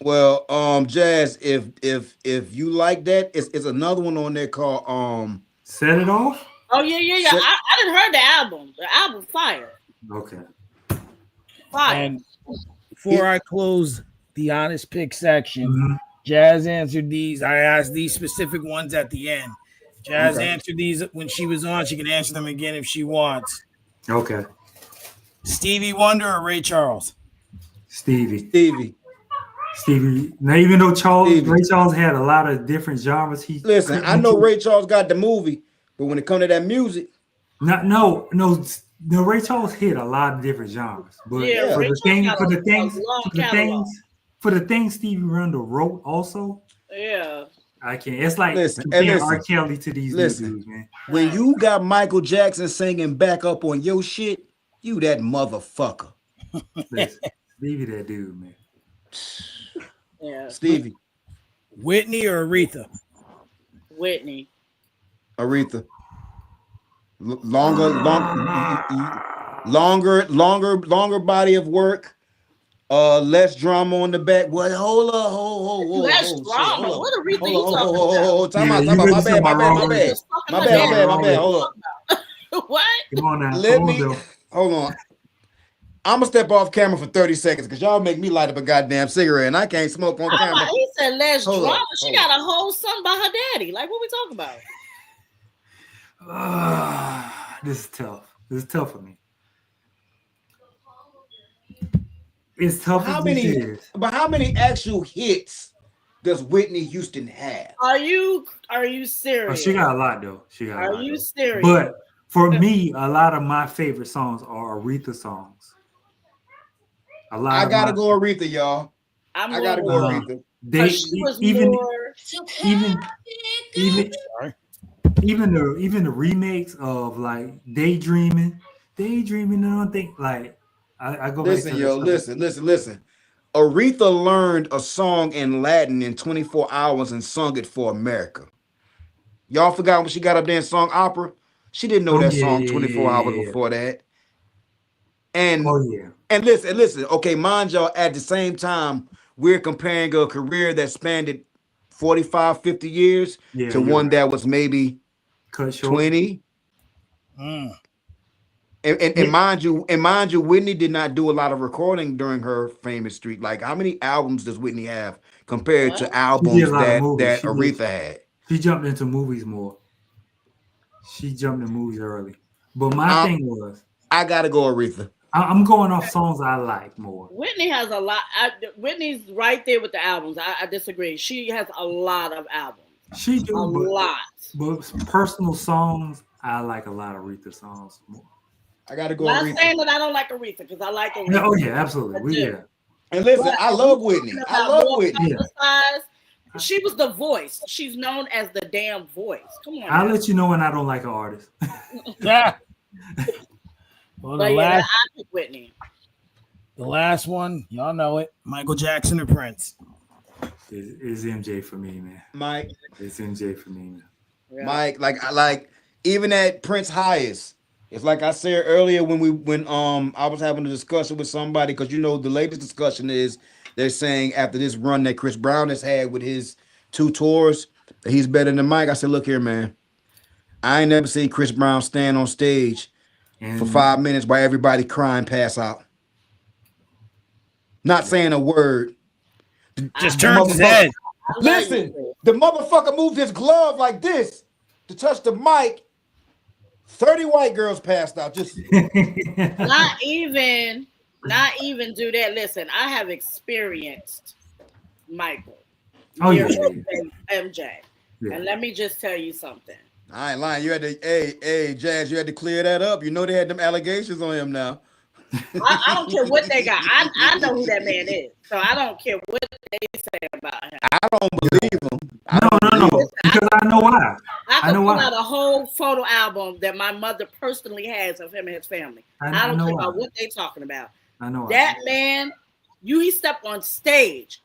Speaker 3: Well, Jazz, if you like that, it's another one on there called
Speaker 2: Set It Off?
Speaker 4: Oh yeah.
Speaker 3: Set,
Speaker 4: I didn't heard the album. The album fire.
Speaker 2: Okay.
Speaker 4: Fire.
Speaker 1: And before I close the honest pick section,
Speaker 2: Mhm.
Speaker 1: Jazz answered these. I asked these specific ones at the end. Jazz
Speaker 3: Okay.
Speaker 1: answered these when she was on. She can answer them again if she wants.
Speaker 2: Okay.
Speaker 1: Stevie Wonder or Ray Charles?
Speaker 2: Stevie.
Speaker 3: Stevie.
Speaker 2: Now, even though
Speaker 3: Stevie.
Speaker 2: Ray Charles had a lot of different genres, he
Speaker 3: Listen,
Speaker 2: couldn't
Speaker 3: I know
Speaker 2: do-
Speaker 3: Ray Charles got the movie, but when it come to that music,
Speaker 2: No. Ray Charles hit a lot of different genres, but
Speaker 4: Yeah,
Speaker 3: Yeah.
Speaker 2: for
Speaker 4: Ray
Speaker 2: the
Speaker 4: Charles
Speaker 2: thing,
Speaker 4: got
Speaker 2: for the
Speaker 4: a
Speaker 2: things,
Speaker 4: long
Speaker 2: for the
Speaker 4: catalog.
Speaker 2: things, for the things Stevie Wonder wrote, also,
Speaker 4: Yeah.
Speaker 2: I can't. It's like
Speaker 3: Listen,
Speaker 2: comparing
Speaker 3: and
Speaker 2: R.
Speaker 3: listen,
Speaker 2: Kelly to these new
Speaker 3: listen.
Speaker 2: dudes, man.
Speaker 3: When you got Michael Jackson singing back up on your shit, you that motherfucker.
Speaker 2: Listen, Stevie, that dude, man.
Speaker 4: Yeah.
Speaker 3: Stevie,
Speaker 1: Whitney or Aretha?
Speaker 4: Whitney.
Speaker 3: Aretha. Longer body of work. Less drama on the back. What? Hold up,
Speaker 4: Less
Speaker 3: shit.
Speaker 4: drama.
Speaker 3: Hold up.
Speaker 4: What Aretha
Speaker 3: Hold
Speaker 4: you
Speaker 3: on,
Speaker 4: talking about?
Speaker 3: hold. Time
Speaker 2: Yeah,
Speaker 3: out,
Speaker 2: you
Speaker 3: My
Speaker 2: really
Speaker 3: bad,
Speaker 2: talking about wrong
Speaker 4: She
Speaker 2: list.
Speaker 4: was fucking
Speaker 3: My
Speaker 4: her
Speaker 3: bad,
Speaker 2: Talking
Speaker 3: my
Speaker 2: about
Speaker 3: bad, my
Speaker 2: wrong
Speaker 3: bad.
Speaker 2: list.
Speaker 3: Hold up.
Speaker 4: What?
Speaker 2: Come on now.
Speaker 3: Let
Speaker 2: Come on,
Speaker 3: me
Speaker 2: Bill.
Speaker 3: hold on. I'm gonna step off camera for 30 seconds because y'all make me light up a goddamn cigarette and I can't smoke on
Speaker 4: I'm like,
Speaker 3: camera.
Speaker 4: he said less
Speaker 3: Hold
Speaker 4: drama.
Speaker 3: up,
Speaker 4: She
Speaker 3: hold
Speaker 4: got a whole son by her daddy. Like, what we talking about?
Speaker 2: This is tough. This is tough for me. It's tough as this is.
Speaker 3: But how many actual hits does Whitney Houston have?
Speaker 4: Are you
Speaker 2: Oh,
Speaker 4: serious?
Speaker 2: she got a lot though. She got a
Speaker 4: Are
Speaker 2: lot.
Speaker 4: you
Speaker 2: Though.
Speaker 4: serious?
Speaker 2: But for me, a lot of my favorite songs are Aretha songs. A lot
Speaker 3: I
Speaker 2: of
Speaker 3: gotta
Speaker 2: my
Speaker 3: go Aretha, y'all.
Speaker 4: I'm
Speaker 3: I
Speaker 4: going
Speaker 3: gotta go
Speaker 4: with you.
Speaker 3: Aretha.
Speaker 2: they
Speaker 4: She was
Speaker 2: even
Speaker 4: more.
Speaker 2: even even
Speaker 1: Sorry.
Speaker 2: even the remakes of like daydreaming and I don't think like I go back
Speaker 3: Listen,
Speaker 2: to the
Speaker 3: yo, listen. Aretha learned a song in Latin in 24 hours and sung it for America. Y'all forgot when she got up there and sung opera? She didn't know
Speaker 2: oh
Speaker 3: that
Speaker 2: yeah,
Speaker 3: song
Speaker 2: yeah,
Speaker 3: 24
Speaker 2: yeah,
Speaker 3: hours
Speaker 2: yeah, yeah.
Speaker 3: before that. And
Speaker 2: Oh yeah,
Speaker 3: listen, okay, mind y'all, at the same time, we're comparing a career that spanned 45, 50 years
Speaker 2: yeah,
Speaker 3: to
Speaker 2: you're
Speaker 3: one
Speaker 2: right.
Speaker 3: that was maybe
Speaker 2: Cut short.
Speaker 3: 20.
Speaker 1: Mm.
Speaker 3: And
Speaker 2: Yeah,
Speaker 3: mind you, Whitney did not do a lot of recording during her famous streak. Like, how many albums does Whitney have compared
Speaker 4: What?
Speaker 3: to
Speaker 2: she did a
Speaker 3: albums
Speaker 2: lot of movies.
Speaker 3: that Aretha had?
Speaker 2: She jumped into movies more. She jumped in movies early. But my
Speaker 3: I,
Speaker 2: thing was,
Speaker 3: I gotta go Aretha.
Speaker 2: I'm going off songs I like more.
Speaker 4: Whitney has a lot. Whitney's right there with the albums. I disagree. She has a lot of albums.
Speaker 2: She
Speaker 4: A
Speaker 2: do,
Speaker 4: lot.
Speaker 2: but personal songs, I like a lot of Aretha songs more.
Speaker 3: I gotta go
Speaker 4: Not
Speaker 3: Aretha.
Speaker 4: saying that I don't like Aretha because I like
Speaker 2: Yeah,
Speaker 4: Aretha.
Speaker 2: oh yeah, absolutely.
Speaker 4: I
Speaker 2: We
Speaker 4: do.
Speaker 2: yeah.
Speaker 3: And
Speaker 4: But
Speaker 3: listen, I
Speaker 4: if we
Speaker 3: love
Speaker 4: talking
Speaker 3: Whitney. I
Speaker 4: about
Speaker 3: love
Speaker 4: more
Speaker 3: Whitney.
Speaker 2: Yeah.
Speaker 4: publicized, she was the voice. She's known as the damn voice. Come on
Speaker 2: I'll
Speaker 4: now.
Speaker 2: let you know when I don't like an artist.
Speaker 1: Yeah. Well,
Speaker 4: But yeah, I pick Whitney.
Speaker 1: the last one, y'all know it. Michael Jackson or Prince.
Speaker 2: It's MJ for me, man.
Speaker 3: Mike,
Speaker 2: It's MJ for me, man.
Speaker 4: Yeah.
Speaker 3: like even at Prince highest. It's like I said earlier when I was having a discussion with somebody because you know the latest discussion is they're saying after this run that Chris Brown has had with his 2 tours that he's better than Mike. I said, look here, man. I ain't never seen Chris Brown stand on stage for
Speaker 2: And
Speaker 3: 5 minutes while everybody crying pass out. Not saying a word.
Speaker 1: Just
Speaker 3: The
Speaker 1: turns his
Speaker 3: motherfucker.
Speaker 1: head.
Speaker 4: I love you,
Speaker 3: Listen,
Speaker 4: Chris.
Speaker 3: the motherfucker moved his glove like this to touch the mic. 30 white girls passed out. Just
Speaker 4: Not even do that. Listen, I have experienced Michael.
Speaker 2: oh yeah,
Speaker 4: Years
Speaker 2: yeah,
Speaker 4: with MJ.
Speaker 2: yeah.
Speaker 4: And let me just tell you something.
Speaker 3: I ain't lying. You had to, hey, Jazz, you had to clear that up. You know they had them allegations on him now.
Speaker 4: I don't care what they got. I know who that man is. So I don't care what they say about him.
Speaker 3: I don't believe him. I
Speaker 2: No,
Speaker 3: don't
Speaker 2: no,
Speaker 3: believe
Speaker 2: no.
Speaker 3: him.
Speaker 2: Because I know why.
Speaker 4: I
Speaker 2: I
Speaker 4: could
Speaker 2: know
Speaker 4: pull
Speaker 2: why.
Speaker 4: out a whole photo album that my mother personally has of him and his family. I don't
Speaker 2: know
Speaker 4: care
Speaker 2: why.
Speaker 4: about what they talking about.
Speaker 2: I know why.
Speaker 4: That man, he stepped on stage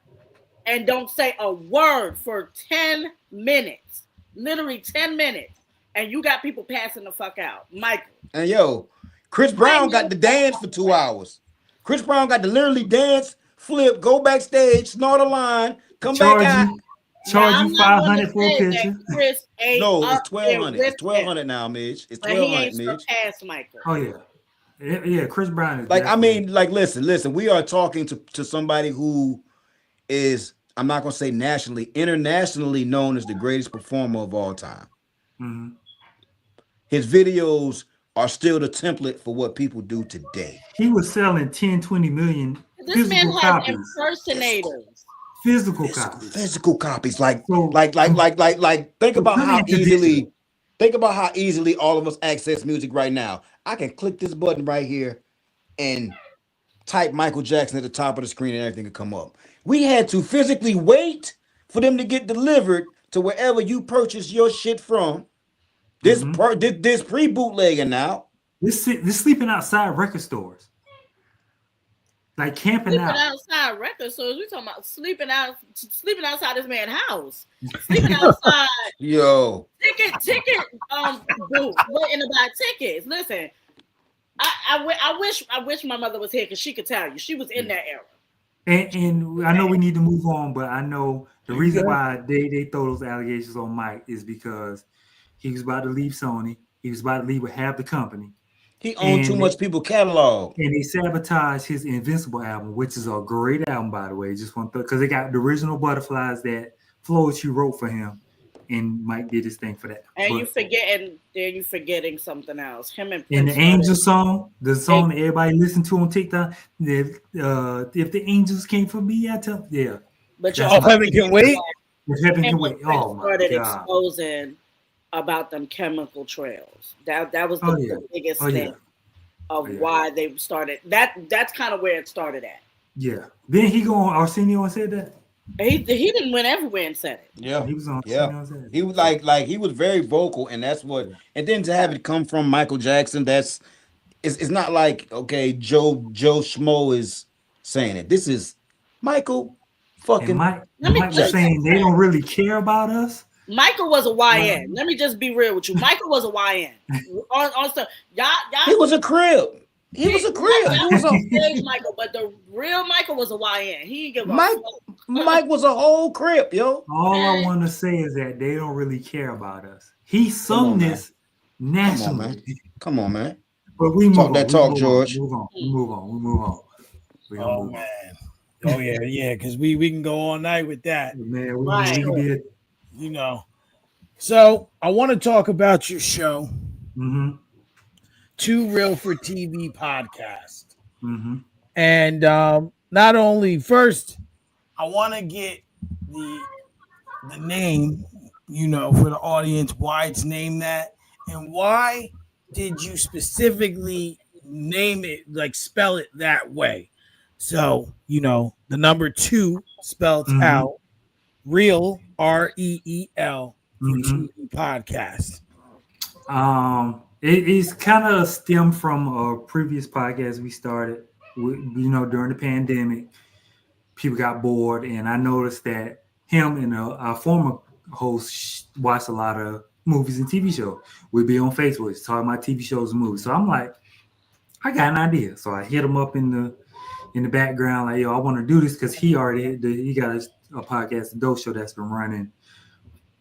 Speaker 4: and don't say a word for 10 minutes. Literally 10 minutes. And you got people passing the fuck out. Michael.
Speaker 3: And yo, Chris Brown got to dance for 2 hours. Chris Brown got to literally dance, flip, go backstage, snort a line, come back out.
Speaker 2: Charge
Speaker 4: Now,
Speaker 2: you
Speaker 4: I'm not going to
Speaker 2: 500 for a
Speaker 4: say that
Speaker 2: picture.
Speaker 4: Chris ain't
Speaker 3: No,
Speaker 4: up
Speaker 3: it's
Speaker 4: there
Speaker 3: 1200.
Speaker 4: with
Speaker 3: It's 1200
Speaker 4: him,
Speaker 3: now, Midge. It's
Speaker 4: but he
Speaker 3: 1200,
Speaker 4: ain't
Speaker 3: Midge.
Speaker 4: surpassed Michael.
Speaker 2: Oh yeah. Yeah, Chris Brown is
Speaker 3: Like, I
Speaker 2: definitely.
Speaker 3: mean, like, listen, we are talking to somebody who is, I'm not gonna say nationally, internationally known as the greatest performer of all time.
Speaker 2: Mhm.
Speaker 3: His videos are still the template for what people do today.
Speaker 2: He was selling 10, 20 million
Speaker 4: This man
Speaker 2: physical
Speaker 4: has
Speaker 2: copies.
Speaker 4: impersonators.
Speaker 2: Physical copies.
Speaker 3: Physical copies. Like,
Speaker 2: So
Speaker 3: think
Speaker 2: so
Speaker 3: about
Speaker 2: put it
Speaker 3: how
Speaker 2: into digital.
Speaker 3: easily all of us access music right now. I can click this button right here and type Michael Jackson at the top of the screen and everything will come up. We had to physically wait for them to get delivered to wherever you purchase your shit from. This
Speaker 2: Mhm.
Speaker 3: this pre-bootlegging now.
Speaker 2: This sleeping outside record stores. Like camping
Speaker 4: Sleeping
Speaker 2: out.
Speaker 4: outside record stores. We talking about sleeping outside this man's house. Sleeping outside
Speaker 3: Yo.
Speaker 4: ticket booth waiting to buy tickets. Listen, I wish my mother was here because she could tell you she was in that era.
Speaker 2: And I know we need to move on, but I know the
Speaker 1: You
Speaker 2: reason
Speaker 1: good?
Speaker 2: why they throw those allegations on Mike is because he was about to leave Sony. He was about to leave with half the company,
Speaker 3: He owned too
Speaker 2: and
Speaker 3: much people catalog.
Speaker 2: they sabotaged his Invincible album, which is a great album, by the way. Just want to, because they got the original Butterflies that Floyd you wrote for him, and Mike did his thing for that.
Speaker 4: And
Speaker 2: But
Speaker 4: you forgetting something else. Him and
Speaker 2: in
Speaker 4: Prince
Speaker 2: the
Speaker 4: started.
Speaker 2: Angel song, the song that everybody listened to on TikTok, if the angels came for me, I tell
Speaker 4: But you
Speaker 2: that's
Speaker 1: Oh,
Speaker 2: my
Speaker 4: also
Speaker 1: heaven can
Speaker 4: forgetting
Speaker 1: wait.
Speaker 4: that
Speaker 2: if heaven
Speaker 4: him
Speaker 2: can
Speaker 4: and
Speaker 2: wait.
Speaker 4: Prince
Speaker 2: Oh my
Speaker 4: started
Speaker 2: god.
Speaker 4: exposing about them chemical trails. That was
Speaker 2: Oh
Speaker 4: the
Speaker 2: yeah.
Speaker 4: biggest
Speaker 2: Oh yeah.
Speaker 4: thing
Speaker 2: Oh
Speaker 4: of
Speaker 2: yeah.
Speaker 4: why they started. That's kind of where it started at.
Speaker 2: Yeah. Then he go on Arsenio and said that.
Speaker 4: He didn't went everywhere and said it.
Speaker 3: Yeah,
Speaker 2: He was on
Speaker 3: yeah.
Speaker 2: Arsenio and said
Speaker 3: He
Speaker 2: that.
Speaker 3: was
Speaker 2: So
Speaker 3: like he was very vocal, and that's what.
Speaker 2: yeah.
Speaker 3: And then to have it come from Michael Jackson, it's not like okay, Joe Schmo is saying it. This is Michael
Speaker 2: And
Speaker 3: fucking
Speaker 4: Let me
Speaker 2: Mike was
Speaker 4: just
Speaker 3: Jackson.
Speaker 2: saying they don't really care about us.
Speaker 4: Michael was a
Speaker 2: Like,
Speaker 4: YN. Let me just be real with you. Michael was a YN. On stuff.
Speaker 3: He was a crib. He was a crib. He was
Speaker 4: Y'all
Speaker 3: a
Speaker 4: stage Michael, but the real Michael was a YN. He didn't give a
Speaker 3: Mike. Mike was a whole crib, yo.
Speaker 2: all I want to say is that they don't really care about us. He
Speaker 3: Come
Speaker 2: sung
Speaker 3: on, man.
Speaker 2: this
Speaker 3: Come on, man.
Speaker 2: nationally.
Speaker 3: Come on, man.
Speaker 2: But we move
Speaker 3: Talk
Speaker 2: on.
Speaker 3: that
Speaker 2: We
Speaker 3: talk,
Speaker 2: move on.
Speaker 3: George.
Speaker 2: Move on. We move on. We move on. We gonna
Speaker 1: Oh
Speaker 2: move on.
Speaker 1: man. Oh yeah. Because we can go all night with that.
Speaker 2: Man,
Speaker 4: Right.
Speaker 2: we can be it.
Speaker 1: You know. So I want to talk about your show,
Speaker 2: Mm-hmm.
Speaker 1: Too Real for TV podcast.
Speaker 2: Mm-hmm.
Speaker 1: And not only first, I want to get the name, for the audience, why it's named that, and why did you specifically name it, like spell it that way? So, the number 2 spelled
Speaker 2: Mm-hmm.
Speaker 1: out, real, REEL, for
Speaker 2: Mm-hmm.
Speaker 1: TV podcast.
Speaker 2: It's kind of stemmed from a previous podcast we started. During the pandemic, people got bored, and I noticed that him and our former host watched a lot of movies and TV shows. We'd be on Facebook talking about TV shows and movies. So I'm like, I got an idea. So I hit him up in the background, like, yo, I want to do this because he got a podcast, the Dope Show, that's been running.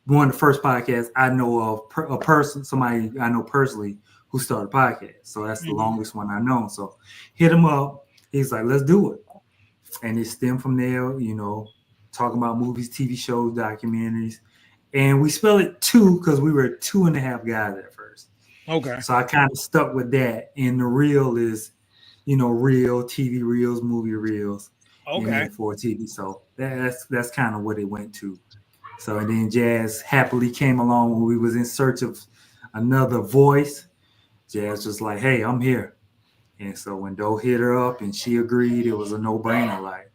Speaker 2: One of the first podcasts I know of, a person, somebody I know personally who started a podcast. So that's the longest one I know. So hit him up. He's like, let's do it. And it stemmed from there, talking about movies, TV shows, documentaries. And we spell it 2 because we were 2.5 guys at first.
Speaker 1: Okay.
Speaker 2: So I kind of stuck with that. And the real is, real TV reels, movie reels.
Speaker 1: Okay.
Speaker 2: For TV. So that's kind of what it went to. So and then Jazz happily came along when we was in search of another voice. Jazz was like, hey, I'm here. And so when Doe hit her up and she agreed, it was a no-brainer. Like,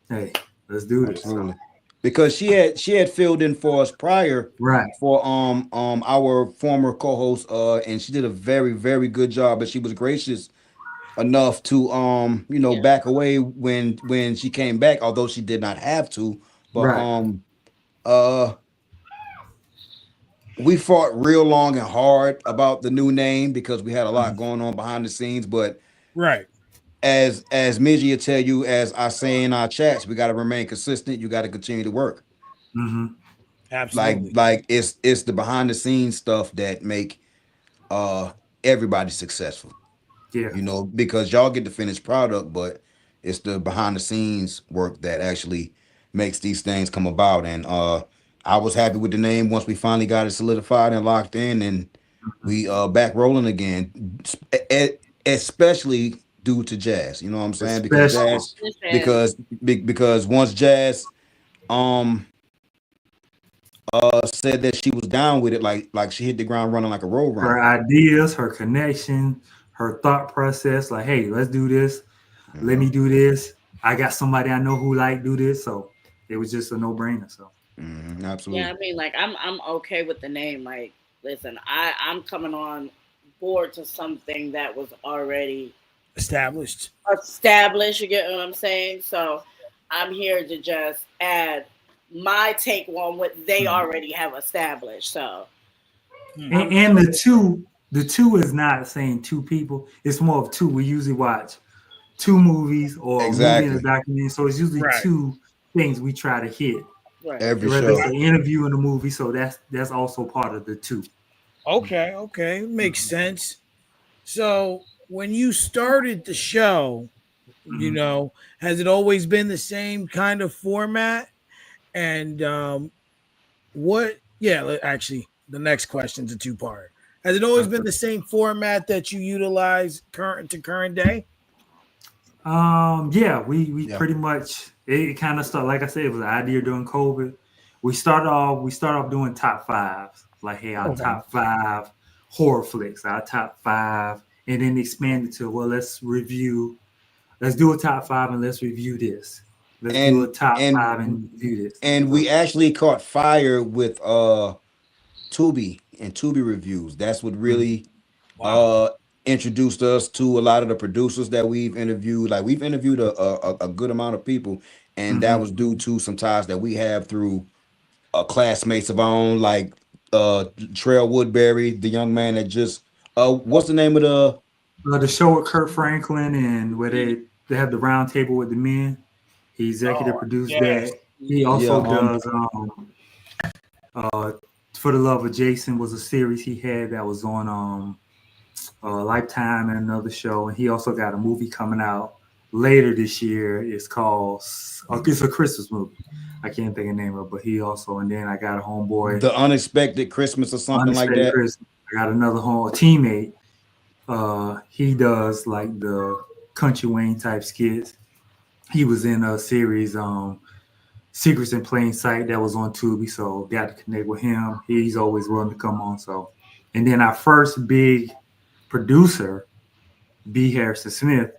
Speaker 2: hey, let's do this.
Speaker 3: Absolutely. Because she had filled in for us prior,
Speaker 2: Right.
Speaker 3: For our former co-host, and she did a very, very good job. But she was gracious enough to back away when she came back, although she did not have to. But
Speaker 2: Right.
Speaker 3: we fought real long and hard about the new name because we had a lot going on behind the scenes. But
Speaker 1: Right.
Speaker 3: as Midgie will tell you, as I say in our chats, we got to remain consistent. You got to continue to work.
Speaker 2: Mm-hmm.
Speaker 1: Absolutely.
Speaker 3: Like it's the behind the scenes stuff that make everybody successful.
Speaker 2: Yeah.
Speaker 3: Because y'all get the finished product, but it's the behind the scenes work that actually makes these things come about. And I was happy with the name once we finally got it solidified and locked in, and we back rolling again, especially due to Jazz. You know what I'm saying? Because because once Jazz said that she was down with it, like she hit the ground running like a road runner.
Speaker 2: Her ideas, her connection, her thought process, like, hey, let's do this. Let me do this. I got somebody I know who do this. So it was just a no-brainer. So
Speaker 3: absolutely.
Speaker 4: Yeah, I mean, like I'm okay with the name. Like, listen, I'm coming on board to something that was already
Speaker 1: established.
Speaker 4: You get what I'm saying? So I'm here to just add my take on what they already have established. So
Speaker 2: and the two is not saying 2 people. It's more of 2. We usually watch two movies or a movie and a
Speaker 3: Exactly.
Speaker 2: documentary. So it's usually
Speaker 1: Right.
Speaker 2: two things we try to hit.
Speaker 4: Right.
Speaker 3: Every
Speaker 2: Whether it's
Speaker 3: show.
Speaker 2: an interview and a movie, so that's also part of the two.
Speaker 1: Okay, makes sense. So when you started the show,
Speaker 2: Mhm.
Speaker 1: has it always been the same kind of format? And what? Yeah, actually, the next question's a two-part. Has it always been
Speaker 2: Okay.
Speaker 1: the same format that you utilize current to current day?
Speaker 2: Yeah, we
Speaker 3: Yeah.
Speaker 2: pretty much it kind of started like I said, it was an idea during COVID. We started off doing top fives, like hey, our
Speaker 1: Okay.
Speaker 2: top five horror flicks, our top five, and then expanded to well, let's do a top five and let's review this. Let's do a
Speaker 3: And
Speaker 2: top five
Speaker 3: and
Speaker 2: and review this.
Speaker 3: and we
Speaker 2: So
Speaker 3: actually caught fire with Tubi and Tubi reviews. That's what
Speaker 2: mm,
Speaker 3: really
Speaker 1: Wow.
Speaker 3: uh introduced us to a lot of the producers that we've interviewed. Like we've interviewed a good amount of people, and that
Speaker 2: mhm.
Speaker 3: was due to some ties that we have through classmates of our own, like Trail Woodbury, the young man that just what's the name of the
Speaker 2: The show with Kurt Franklin and where they have the round table with the men. He executive
Speaker 1: Oh,
Speaker 2: produced
Speaker 1: yes.
Speaker 2: that. He
Speaker 3: yeah
Speaker 2: also does uh For the Love of Jason was a series he had that was on Lifetime and another show, and he also got a movie coming out later this year. It's called it's a Christmas movie. I can't think of the name of it, but he also and then I got a homeboy,
Speaker 3: the Unexpected Christmas or something like
Speaker 2: Unexpected
Speaker 3: that.
Speaker 2: Christmas. I got another home a teammate. He does like the Country Wayne type skits. He was in a series Secrets in Plain Sight that was on Tubi, so got to connect with him. He's always willing to come on. So, and then our first big producer, B. Harrison Smith,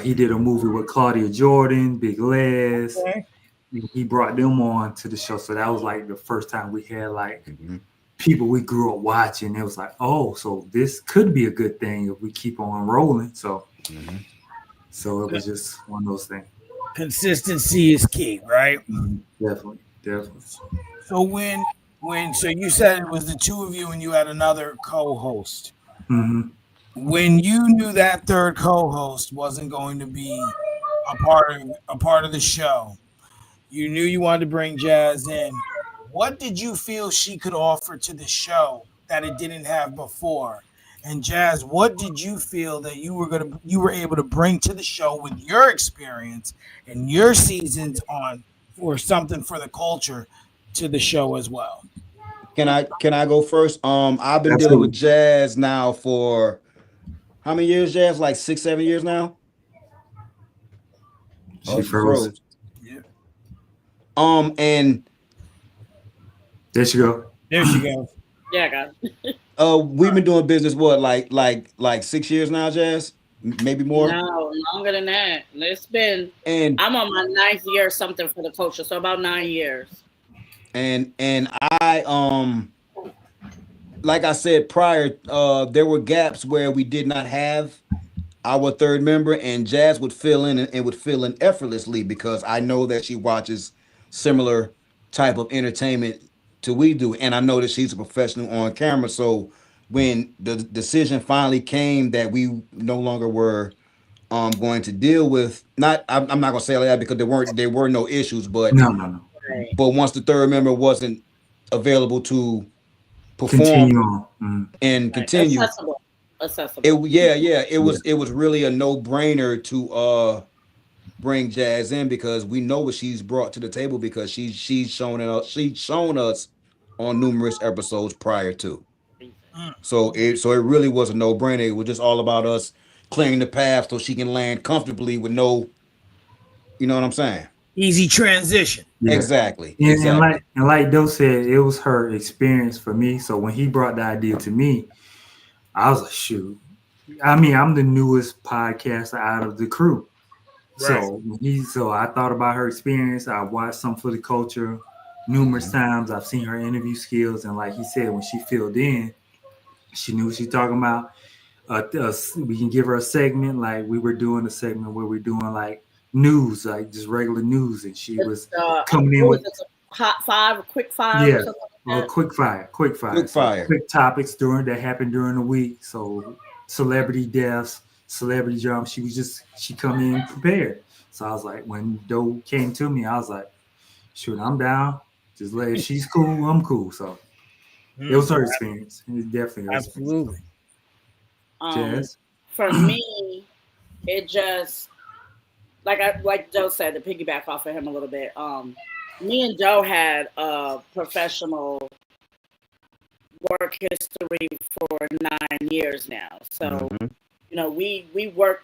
Speaker 2: he did a movie with Claudia Jordan, Big Les.
Speaker 1: Okay.
Speaker 2: He brought them on to the show, so that was like the first time we had like
Speaker 3: Mhm.
Speaker 2: people we grew up watching. It was like, oh, so this could be a good thing if we keep on rolling. So,
Speaker 3: Mhm.
Speaker 2: so it was just one of those things.
Speaker 1: Consistency is key, right?
Speaker 2: Definitely, definitely.
Speaker 1: So so you said it was the two of you and you had another co-host.
Speaker 2: Hmm.
Speaker 1: When you knew that third co-host wasn't going to be a part of the show, you knew you wanted to bring Jazz in. What did you feel she could offer to the show that it didn't have before? And Jazz, what did you feel that you were able to bring to the show with your experience and your seasons on for something for the culture to the show as well?
Speaker 3: Can I go first? I've been dealing with
Speaker 2: Absolutely.
Speaker 3: Jazz now for how many years, Jazz? Like 6, 7 years now. Oh,
Speaker 2: She
Speaker 3: she
Speaker 2: froze.
Speaker 3: froze.
Speaker 1: Yeah.
Speaker 3: And
Speaker 2: There she go.
Speaker 1: There she goes.
Speaker 4: Yeah, I got it.
Speaker 3: we've been doing business what like 6 years now, Jazz, maybe more.
Speaker 4: No, longer than that. It's been.
Speaker 3: And
Speaker 4: I'm on my ninth year or something for the culture, so about 9 years.
Speaker 3: and I like I said prior, there were gaps where we did not have our third member, and Jazz would fill in and would fill in effortlessly because I know that she watches similar type of entertainment to we do, and I know that she's a professional on camera. So when the decision finally came that we no longer were going to deal with, not I'm not gonna say that because there were no issues, but
Speaker 2: No, no, no.
Speaker 4: Right.
Speaker 3: once the third member wasn't available to perform
Speaker 2: Continue on.
Speaker 3: and
Speaker 4: Right.
Speaker 3: continue,
Speaker 4: Accessible.
Speaker 3: it
Speaker 4: Accessible.
Speaker 3: yeah, it
Speaker 2: Yeah.
Speaker 3: was really a no-brainer to bring Jazz in because we know what she's brought to the table because she's shown us on numerous episodes prior to.
Speaker 1: Mm.
Speaker 3: So it really was a no-brainer. It was just all about us clearing the path so she can land comfortably with no, you know what I'm saying?
Speaker 1: Easy transition.
Speaker 2: Yeah.
Speaker 3: Exactly.
Speaker 2: And
Speaker 3: Exactly.
Speaker 2: like Doe said, it was her experience for me. So when he brought the idea to me, I was like, shoot. I mean, I'm the newest podcaster out of the crew.
Speaker 1: Right.
Speaker 2: So I thought about her experience. I watched some for the culture numerous
Speaker 3: Mhm.
Speaker 2: times. I've seen her interview skills, and like he said, when she filled in, she knew what she's talking about. We can give her a segment like we were doing a segment where we're doing like news, like just regular news, and she
Speaker 4: It's
Speaker 2: was coming in
Speaker 4: what was
Speaker 2: with
Speaker 4: it? A hot five, a quick five, or
Speaker 2: yeah,
Speaker 4: something like that.
Speaker 2: quick fire.
Speaker 3: Quick
Speaker 2: So
Speaker 3: fire.
Speaker 2: quick topics that happened during the week. So celebrity deaths, celebrity jump. She come in prepared. So I was like, when Doe came to me, I was like, shoot, I'm down. Just let if she's cool, I'm cool. So it was her experience. It was definitely her
Speaker 1: Absolutely.
Speaker 2: Jazz?
Speaker 4: For me, it just like Joe said, to piggyback off of him a little bit. Me and Joe had a professional work history for 9 years now. So, you know, we work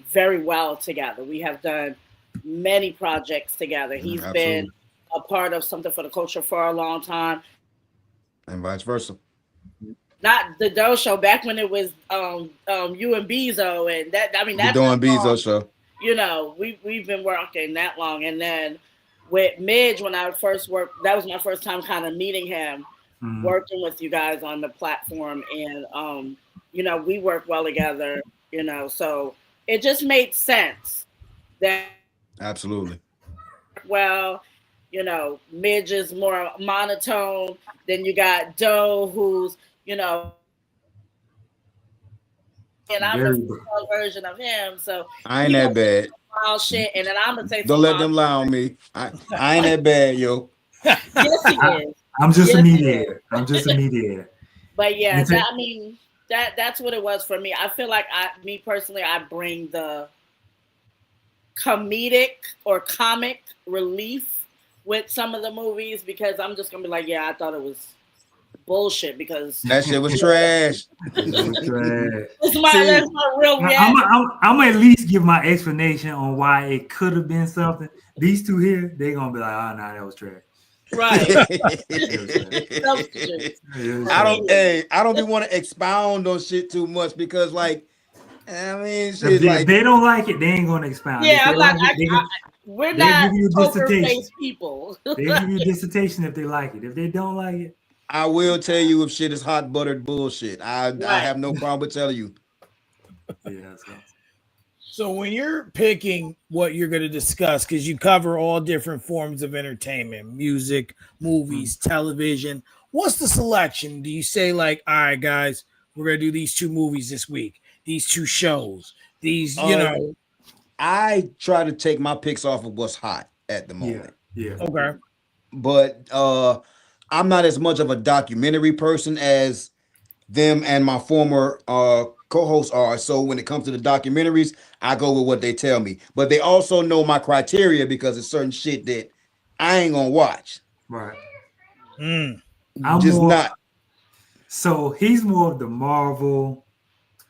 Speaker 4: very well together. We have done many projects together. He's been a part of Something for the Culture for a long time.
Speaker 3: And vice versa.
Speaker 4: Not the Doe Show, back when it was you and Bezo, and that, I mean, that's
Speaker 3: doing Bezo show.
Speaker 4: You know, we've been working that long. And then with Midge, when I first worked, that was my first time kind of meeting him, working with you guys on the platform. And, you know, we work well together, you know, so it just made sense that.
Speaker 3: Absolutely.
Speaker 4: Well, you know, Midge is more monotone. Then you got Doe, who's, you know, and I'm the female version of him. So
Speaker 3: I ain't that bad.
Speaker 4: Wild shit, and then I'm gonna say,
Speaker 3: don't let them lie on me. I ain't that bad, yo.
Speaker 4: Yes, he is.
Speaker 2: I'm just a mediator. I'm just a mediator.
Speaker 4: But yeah, I mean, that's what it was for me. I feel like me personally, I bring the comedic or comic relief with some of the movies, because I'm just gonna be like, yeah, I thought it was bullshit because
Speaker 3: that shit was trash.
Speaker 4: That's my real reaction.
Speaker 2: I'm gonna at least give my explanation on why it could have been something. These two here, they're gonna be like, oh no, that was trash.
Speaker 4: Right.
Speaker 3: I don't be want to expound on shit too much, because like, I mean, shit,
Speaker 2: if they don't like it, they ain't gonna expound.
Speaker 4: Yeah, I'm like, we're not poker-faced people.
Speaker 2: They give you a dissertation if they like it. If they don't like it,
Speaker 3: I will tell you if shit is hot buttered bullshit. I have no problem with telling you.
Speaker 2: Yeah.
Speaker 1: So when you're picking what you're going to discuss, because you cover all different forms of entertainment, music, movies, television, what's the selection? Do you say like, all right, guys, we're going to do these 2 movies this week, these 2 shows, these, you know?
Speaker 3: I try to take my picks off of what's hot at the moment.
Speaker 2: Yeah.
Speaker 1: Okay.
Speaker 3: But I'm not as much of a documentary person as them and my former co-hosts are. So when it comes to the documentaries, I go with what they tell me. But they also know my criteria, because it's certain shit that I ain't gonna watch.
Speaker 2: Right.
Speaker 3: I'm just not.
Speaker 2: So he's more of the Marvel.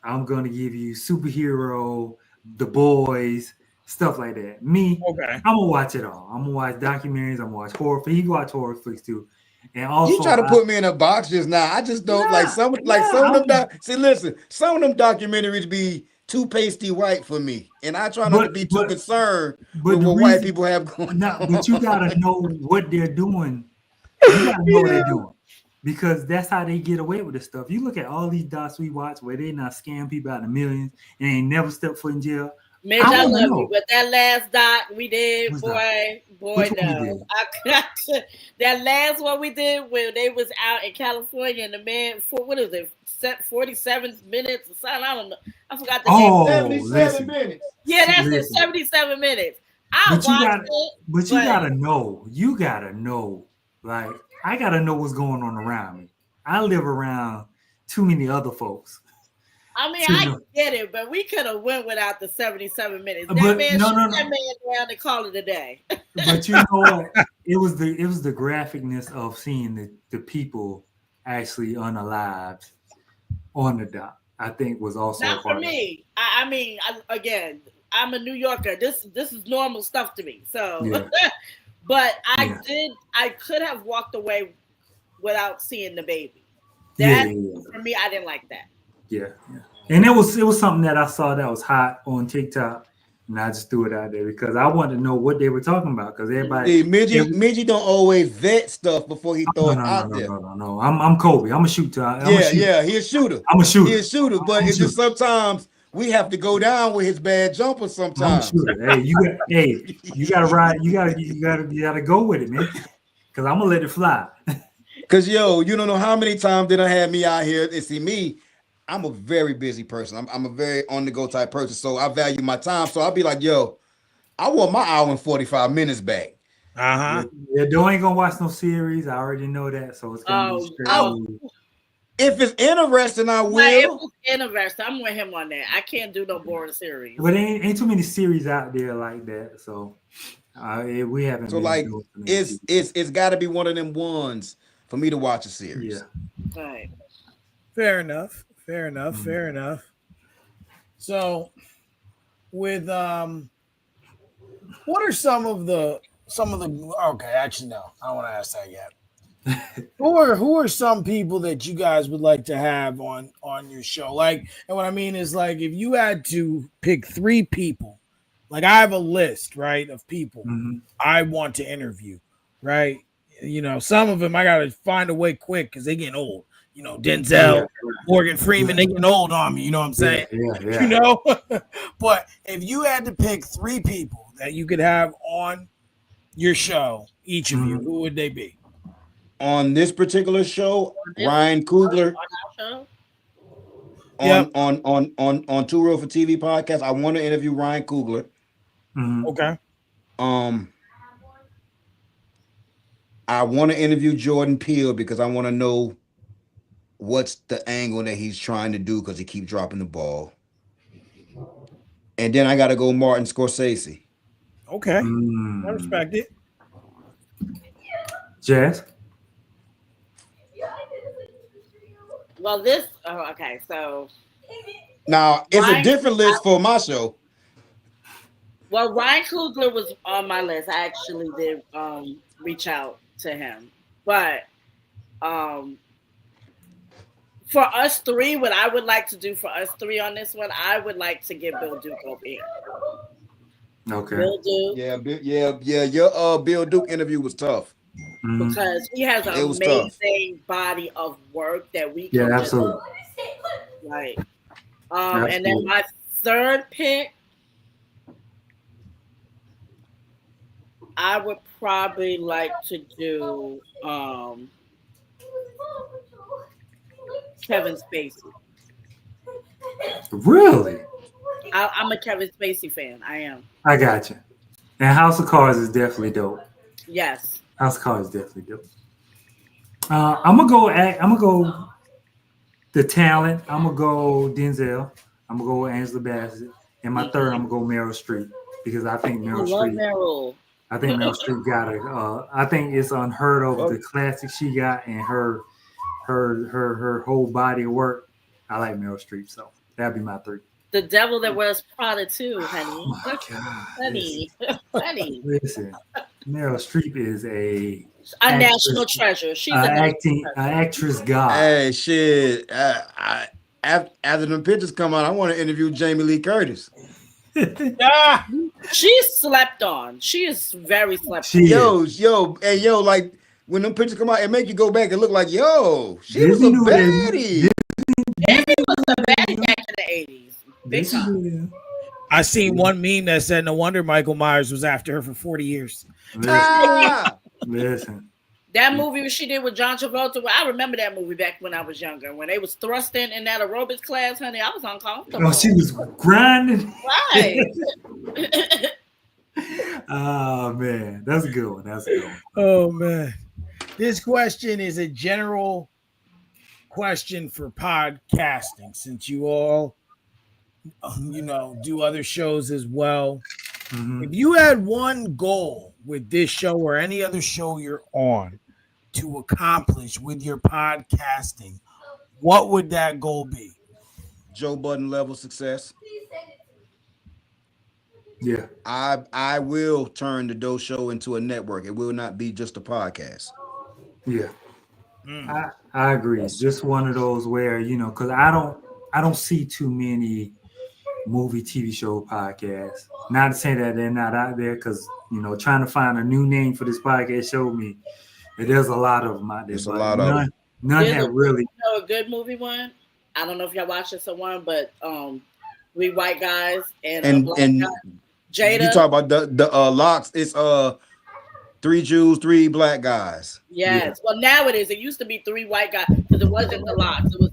Speaker 2: I'm gonna give you superhero, The Boys, stuff like that. Me, I'm gonna watch it all. I'm gonna watch documentaries. I'm gonna watch horror. He can watch horror flicks too. And also,
Speaker 3: you try to put me in a box just now. I just don't like some of them. See, listen, some of them documentaries be too pasty white for me, and I try not to be too concerned with what white people have going on.
Speaker 2: But you gotta know what they're doing. You gotta know what they're doing, because that's how they get away with this stuff. You look at all these docs we watch where they not scam people out of millions and ain't never stepped foot in jail.
Speaker 4: Midge, I love you, but that last doc we did, boy, no. That last one we did where they was out in California and the man, for what is it, 47 minutes or something? I don't know. I forgot the name.
Speaker 3: 77 minutes.
Speaker 4: Yeah, that's it, 77 minutes. But
Speaker 2: you gotta know. You gotta know. Like, I gotta know what's going on around me. I live around too many other folks.
Speaker 4: I mean, I get it, but we could have went without the 77 minutes. That man shoot that man down and call it a day.
Speaker 2: But you know what? It was the graphicness of seeing the people actually unalived on the dock, I think, was also
Speaker 4: not for me. I mean, again, I'm a New Yorker. This is normal stuff to me. So, but I could have walked away without seeing the baby. For me, I didn't like that.
Speaker 2: Yeah. And it was something that I saw that was hot on TikTok, and I just threw it out there because I wanted to know what they were talking about, because everybody.
Speaker 3: Midgie don't always vet stuff before he throw it out there.
Speaker 2: No. I'm Kobe. I'm a shooter.
Speaker 3: He's a shooter.
Speaker 2: I'm a shooter.
Speaker 3: He's a shooter, but it's just sometimes we have to go down with his bad jumper sometimes.
Speaker 2: I'm a shooter. You gotta ride. You gotta go with it, man. Because I'm gonna let it fly.
Speaker 3: Because you don't know how many times they done had me out here and see me. I'm a very busy person. I'm a very on the go type person. So I value my time. So I'll be like, yo, I want my hour and 45 minutes back.
Speaker 2: Yeah,
Speaker 1: Uh-huh.
Speaker 2: yeah, Joe ain't gonna watch no series. I already know that, so it's gonna be
Speaker 4: Oh,
Speaker 2: straight
Speaker 3: I,
Speaker 4: oh,
Speaker 2: movie.
Speaker 3: if it's interesting, I
Speaker 4: but if
Speaker 3: will.
Speaker 4: it's interesting, I'm with him on that. I can't do no boring series.
Speaker 2: But ain't too many series out there like that, so we haven't
Speaker 3: So
Speaker 2: been
Speaker 3: like
Speaker 2: doing too many
Speaker 3: it's
Speaker 2: TV
Speaker 3: it's
Speaker 2: shows.
Speaker 3: it's got to be one of them ones for me to watch a
Speaker 2: Yeah.
Speaker 3: series.
Speaker 4: Right.
Speaker 1: Fair enough. Fair enough.
Speaker 2: Mm.
Speaker 1: Fair enough. So with what are some of the okay, actually no, I don't want to ask that yet. Who are some people that you guys would like to have on your show? Like, and what I mean is like if you had to pick three people, like I have a list, right, of people
Speaker 2: Mhm.
Speaker 1: I want to interview, right? Some of them I gotta find a way quick because they getting old.
Speaker 2: Yeah,
Speaker 1: Denzel, Morgan
Speaker 2: yeah,
Speaker 1: Freeman, they getting old on me. You know what I'm
Speaker 2: yeah,
Speaker 1: saying?
Speaker 2: yeah,
Speaker 1: You
Speaker 2: yeah.
Speaker 1: know, but if you had to pick three people that you could have on your show, each of you,
Speaker 2: Mhm.
Speaker 1: who would they be?
Speaker 3: On this particular show,
Speaker 4: On this
Speaker 3: Ryan Coogler
Speaker 4: on our show.
Speaker 1: Yep.
Speaker 3: on Two Real for TV podcast. I want to interview Ryan Coogler.
Speaker 2: Mhm.
Speaker 1: Okay.
Speaker 3: Um, I want to interview Jordan Peele because I want to know what's the angle that he's trying to do because he keep dropping the ball. And then I got to go Martin Scorsese.
Speaker 1: Okay. I
Speaker 2: Mm.
Speaker 1: respect it.
Speaker 2: Jazz.
Speaker 4: Well, this. Oh, okay. So
Speaker 3: Now it's a
Speaker 4: Ryan.
Speaker 3: different list for my show.
Speaker 4: Well, Ryan Coogler was on my list. I actually did reach out to him, but um, for us three, what I would like to do for us three on this one, I would like to get Bill Duke over here.
Speaker 2: Okay.
Speaker 4: Bill Duke,
Speaker 3: Yeah. Your Bill Duke interview was tough.
Speaker 2: Mhm.
Speaker 4: because he has an
Speaker 3: It was tough.
Speaker 4: amazing body of work that we
Speaker 2: Yeah,
Speaker 4: can just
Speaker 2: absolutely,
Speaker 4: like. And then
Speaker 2: absolutely.
Speaker 4: my third pick, I would probably like to do Kevin Spacey.
Speaker 2: Really,
Speaker 4: I'm a Kevin Spacey fan. I am.
Speaker 2: I got you. And House of Cards is definitely dope.
Speaker 4: Yes.
Speaker 2: House of Cards is definitely dope. I'm gonna go. I'm gonna go the talent. I'm gonna go Denzel. I'm gonna go Angela Bassett. And my third, I'm gonna go Meryl Streep because I think
Speaker 4: I
Speaker 2: Meryl
Speaker 4: love
Speaker 2: Streep.
Speaker 4: Meryl.
Speaker 2: I think Meryl Streep got a. I think it's unheard of
Speaker 3: Well,
Speaker 2: the classic she got and her whole body of work. I like Meryl Streep, so that'd be my three.
Speaker 4: The Devil That Wears Prada too,
Speaker 2: Oh
Speaker 4: honey.
Speaker 2: my god!
Speaker 4: Honey. Honey.
Speaker 2: Listen, Meryl Streep is a
Speaker 4: A
Speaker 2: actress,
Speaker 4: national treasure. She's a national
Speaker 2: actress god.
Speaker 3: hey, shit. After the pictures come out, I want to interview Jamie Lee Curtis.
Speaker 1: Ah,
Speaker 4: treasure. She's slept on. She is very slept
Speaker 2: She
Speaker 4: on.
Speaker 2: is.
Speaker 3: Yo, like when them pictures come out, it make you go back and look like, yo, she was
Speaker 2: Disney
Speaker 3: a
Speaker 2: knew
Speaker 3: baddie.
Speaker 4: Amy was a baddie back in the 80s. Big
Speaker 2: Disney
Speaker 4: time.
Speaker 2: knew that.
Speaker 1: I seen one meme that said, "No wonder Michael Myers was after her for 40 years."
Speaker 2: Listen,
Speaker 3: Ah,
Speaker 2: listen.
Speaker 4: That movie she did with John Travolta, I remember that movie back when I was younger. When they was thrusting in that aerobics class, honey, I was uncomfortable.
Speaker 2: Oh, she was grinding.
Speaker 4: Right.
Speaker 2: Oh man, that's a good one. That's a good one.
Speaker 1: Oh man, this question is a general question for podcasting, since you all, do other shows as well.
Speaker 2: Mhm.
Speaker 1: If you had one goal with this show or any other show you're on to accomplish with your podcasting, what would that goal be?
Speaker 3: Joe Budden level success.
Speaker 2: Yeah,
Speaker 3: I will turn the Doe Show into a network. It will not be just a podcast.
Speaker 2: yeah.
Speaker 1: Mm.
Speaker 2: I agree. It's just one of those where because I don't see too many movie TV show podcasts. Not to say that they're not out there, because trying to find a new name for this podcast showed me that there's a lot of them out there,
Speaker 3: It's a
Speaker 2: but
Speaker 3: lot of them.
Speaker 2: none
Speaker 4: There's
Speaker 2: have really.
Speaker 4: a good movie one. I don't know if y'all watched this one, but we white guys and a
Speaker 3: And
Speaker 4: black
Speaker 3: and
Speaker 4: guy.
Speaker 3: you
Speaker 4: Jada.
Speaker 3: talk about the locks. It's 3 Jews, 3 black guys.
Speaker 4: Yes. Well, now it is. It used to be 3 white guys because it wasn't the locks. It was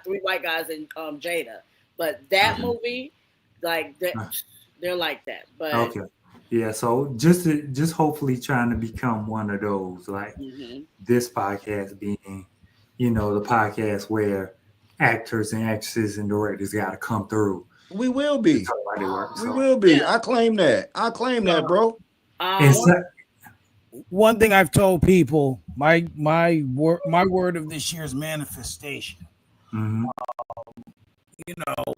Speaker 4: three white guys and Jada. But that
Speaker 2: Okay.
Speaker 4: movie, like that, they're like that. But
Speaker 2: Okay. Yeah. So just hopefully trying to become one of those, like
Speaker 4: mhm.
Speaker 2: this podcast being, the podcast where actors and actresses and directors got to come through
Speaker 3: We will
Speaker 2: to
Speaker 3: be.
Speaker 2: talk about their work.
Speaker 3: We
Speaker 2: So
Speaker 3: will be.
Speaker 4: Yeah.
Speaker 3: I claim that. I claim that,
Speaker 1: So
Speaker 3: bro.
Speaker 2: and
Speaker 4: Um,
Speaker 2: so,
Speaker 1: one thing I've told people, my word of this year is manifestation.
Speaker 2: mhm.
Speaker 1: You know,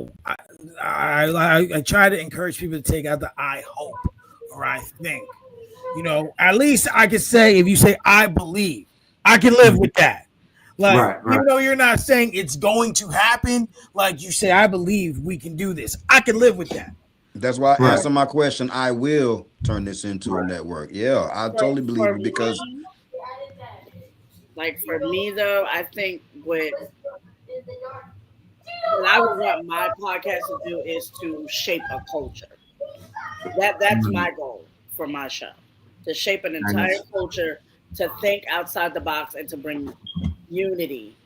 Speaker 1: I try to encourage people to take out the I hope or I think. At least I can say if you say I believe, I can live
Speaker 2: Mhm.
Speaker 1: with that. Like,
Speaker 2: Right, right.
Speaker 1: even though you're not saying it's going to happen, like you say, I believe we can do this. I can live with that.
Speaker 3: That's why I
Speaker 2: Right,
Speaker 3: answer my question. I will turn this into a
Speaker 2: right.
Speaker 3: network. Yeah, I
Speaker 4: for
Speaker 3: totally believe
Speaker 4: for
Speaker 3: it because
Speaker 4: me, like for me though, I think what I would want my podcast to do is to shape a culture. That's
Speaker 2: Mhm.
Speaker 4: my goal for my show, to shape an
Speaker 2: I got
Speaker 4: entire
Speaker 2: you.
Speaker 4: culture, to think outside the box, and to bring unity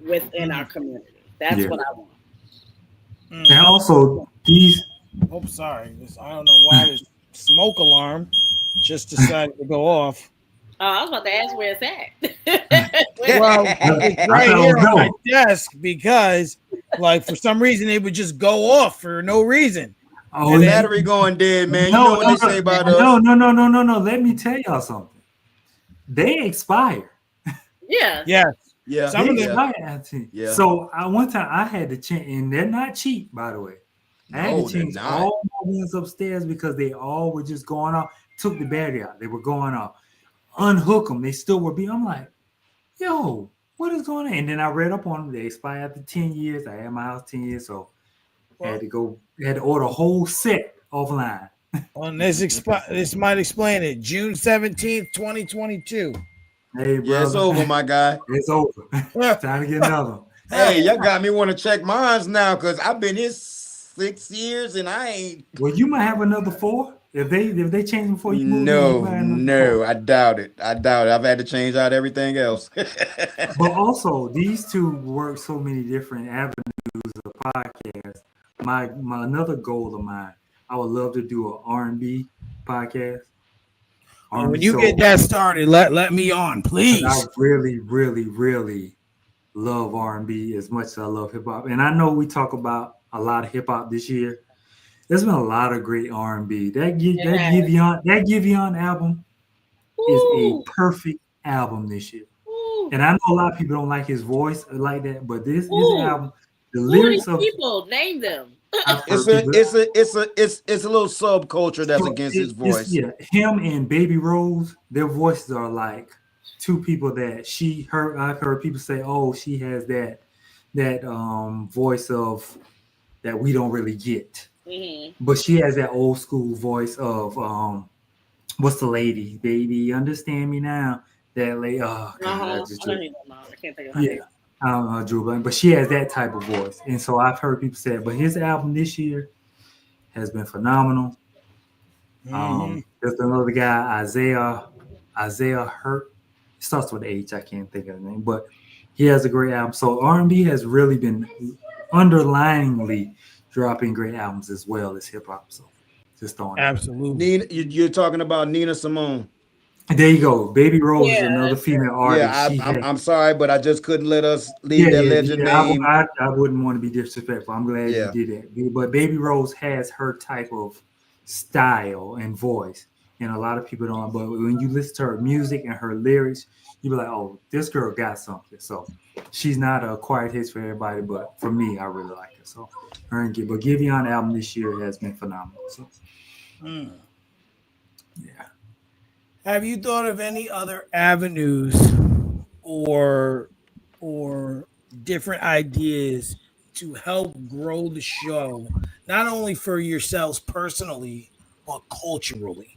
Speaker 4: within our
Speaker 1: Mm,
Speaker 4: community. That's
Speaker 2: Yeah.
Speaker 4: what I want.
Speaker 2: And
Speaker 1: mm.
Speaker 2: also these
Speaker 1: Oh, sorry. I don't know why this smoke alarm just decided to go off.
Speaker 4: I was about to ask where it's at.
Speaker 1: Well, it's
Speaker 2: I
Speaker 1: right
Speaker 2: thought it
Speaker 1: here
Speaker 2: was
Speaker 1: on my
Speaker 2: dope.
Speaker 1: desk because, like, for some reason, it would just go off for no reason.
Speaker 2: Oh
Speaker 3: the
Speaker 1: And then,
Speaker 3: battery going dead, man. You know
Speaker 2: no,
Speaker 3: what
Speaker 2: no,
Speaker 3: they say about
Speaker 2: no,
Speaker 3: us.
Speaker 2: no, no, no, no, no. Let me tell y'all something. They expire.
Speaker 4: Yeah.
Speaker 1: yes,
Speaker 3: Yeah,
Speaker 1: some
Speaker 2: They
Speaker 1: of them.
Speaker 3: yeah,
Speaker 2: expire. Auntie.
Speaker 3: yeah.
Speaker 2: So one time I had to change, and they're not cheap, by the way. I had to
Speaker 3: No, they're
Speaker 2: change
Speaker 3: not.
Speaker 2: all my ones upstairs because they all were just going off. Took the battery out. They were going off. Unhook them. They still were being. I'm like, yo, what is going on? And then I read up on them. They expire after 10 years. I had my house 10 years, so
Speaker 1: Well,
Speaker 2: had to order a whole set offline.
Speaker 1: on this might explain it. June 17th, 2022.
Speaker 2: Hey,
Speaker 3: Yeah, it's
Speaker 2: brother,
Speaker 3: over, my guy.
Speaker 2: it's over. Time to get another one.
Speaker 3: Hey, y'all got me want to check mines now because I've been here 6 years and I ain't.
Speaker 2: Well, you might have another four. If they change before you move in, you
Speaker 3: No,
Speaker 2: might have another four.
Speaker 3: no, I doubt it. I doubt it. I've had to change out everything else.
Speaker 2: But also, these two work so many different avenues of podcast. My another goal of mine, I would love to do an R&B podcast,
Speaker 1: Oh,
Speaker 2: R&B
Speaker 1: when you get
Speaker 2: show,
Speaker 1: that started, let me on,
Speaker 2: because I
Speaker 1: please.
Speaker 2: really, really, really love R&B as much as I love hip hop. And I know we talk about a lot of hip hop this year. There's been a lot of great R&B.
Speaker 4: It has.
Speaker 2: That Giveon album is a
Speaker 4: Ooh.
Speaker 2: perfect album this year.
Speaker 4: Ooh.
Speaker 2: And I know a lot of people don't like his voice like that, but this
Speaker 4: Ooh.
Speaker 2: album, the
Speaker 4: Who are
Speaker 2: lyrics
Speaker 4: these
Speaker 2: of
Speaker 4: people? Name them.
Speaker 2: I've
Speaker 3: it's
Speaker 2: heard
Speaker 3: a
Speaker 2: people.
Speaker 3: it's a it's a it's a little subculture that's
Speaker 2: So
Speaker 3: against his
Speaker 2: it's
Speaker 3: voice.
Speaker 2: yeah, him and Baby Rose, their voices are like two people that I've heard people say, oh, she has that voice of that we don't really get.
Speaker 4: Hmm.
Speaker 2: But she has that old school voice of what's the lady? Baby, understand me now. That lady, oh god, I
Speaker 4: Uh-huh.
Speaker 2: just
Speaker 4: I know
Speaker 2: drew.
Speaker 4: who you know. I can't think of her
Speaker 2: Yeah.
Speaker 4: name.
Speaker 2: I don't know Drew Blank, but she has that type of voice. And so I've heard people say it. But his album this year has been phenomenal.
Speaker 1: Hmm.
Speaker 2: There's another guy, Isaiah Hurt. It starts with H. I can't think of the name, but he has a great album. So R&B has really been underliningly dropping great albums as well as hip hop. So just throwing that out there.
Speaker 1: Absolutely.
Speaker 3: Nina, you're talking about Nina Simone.
Speaker 2: And there you go. Baby Rose is
Speaker 4: Yeah,
Speaker 2: another
Speaker 4: that's her.
Speaker 2: female
Speaker 3: Yeah,
Speaker 2: artist. She
Speaker 3: I'm
Speaker 2: had,
Speaker 3: I'm sorry, but I just couldn't let us leave
Speaker 2: yeah,
Speaker 3: that
Speaker 2: yeah,
Speaker 3: legend
Speaker 2: yeah.
Speaker 3: name.
Speaker 2: I wouldn't want to be disrespectful. I'm glad you
Speaker 3: Yeah,
Speaker 2: did that. But Baby Rose has her type of style and voice, and a lot of people don't. But when you listen to her music and her lyrics, you be like, "Oh, this girl got something." So she's not a quiet hit for everybody, but for me, I really like her. So but Giveon album this year has been phenomenal. So
Speaker 1: Mm.
Speaker 2: yeah.
Speaker 1: Have you thought of any other avenues or or different ideas to help grow the show, not only for yourselves personally, but culturally?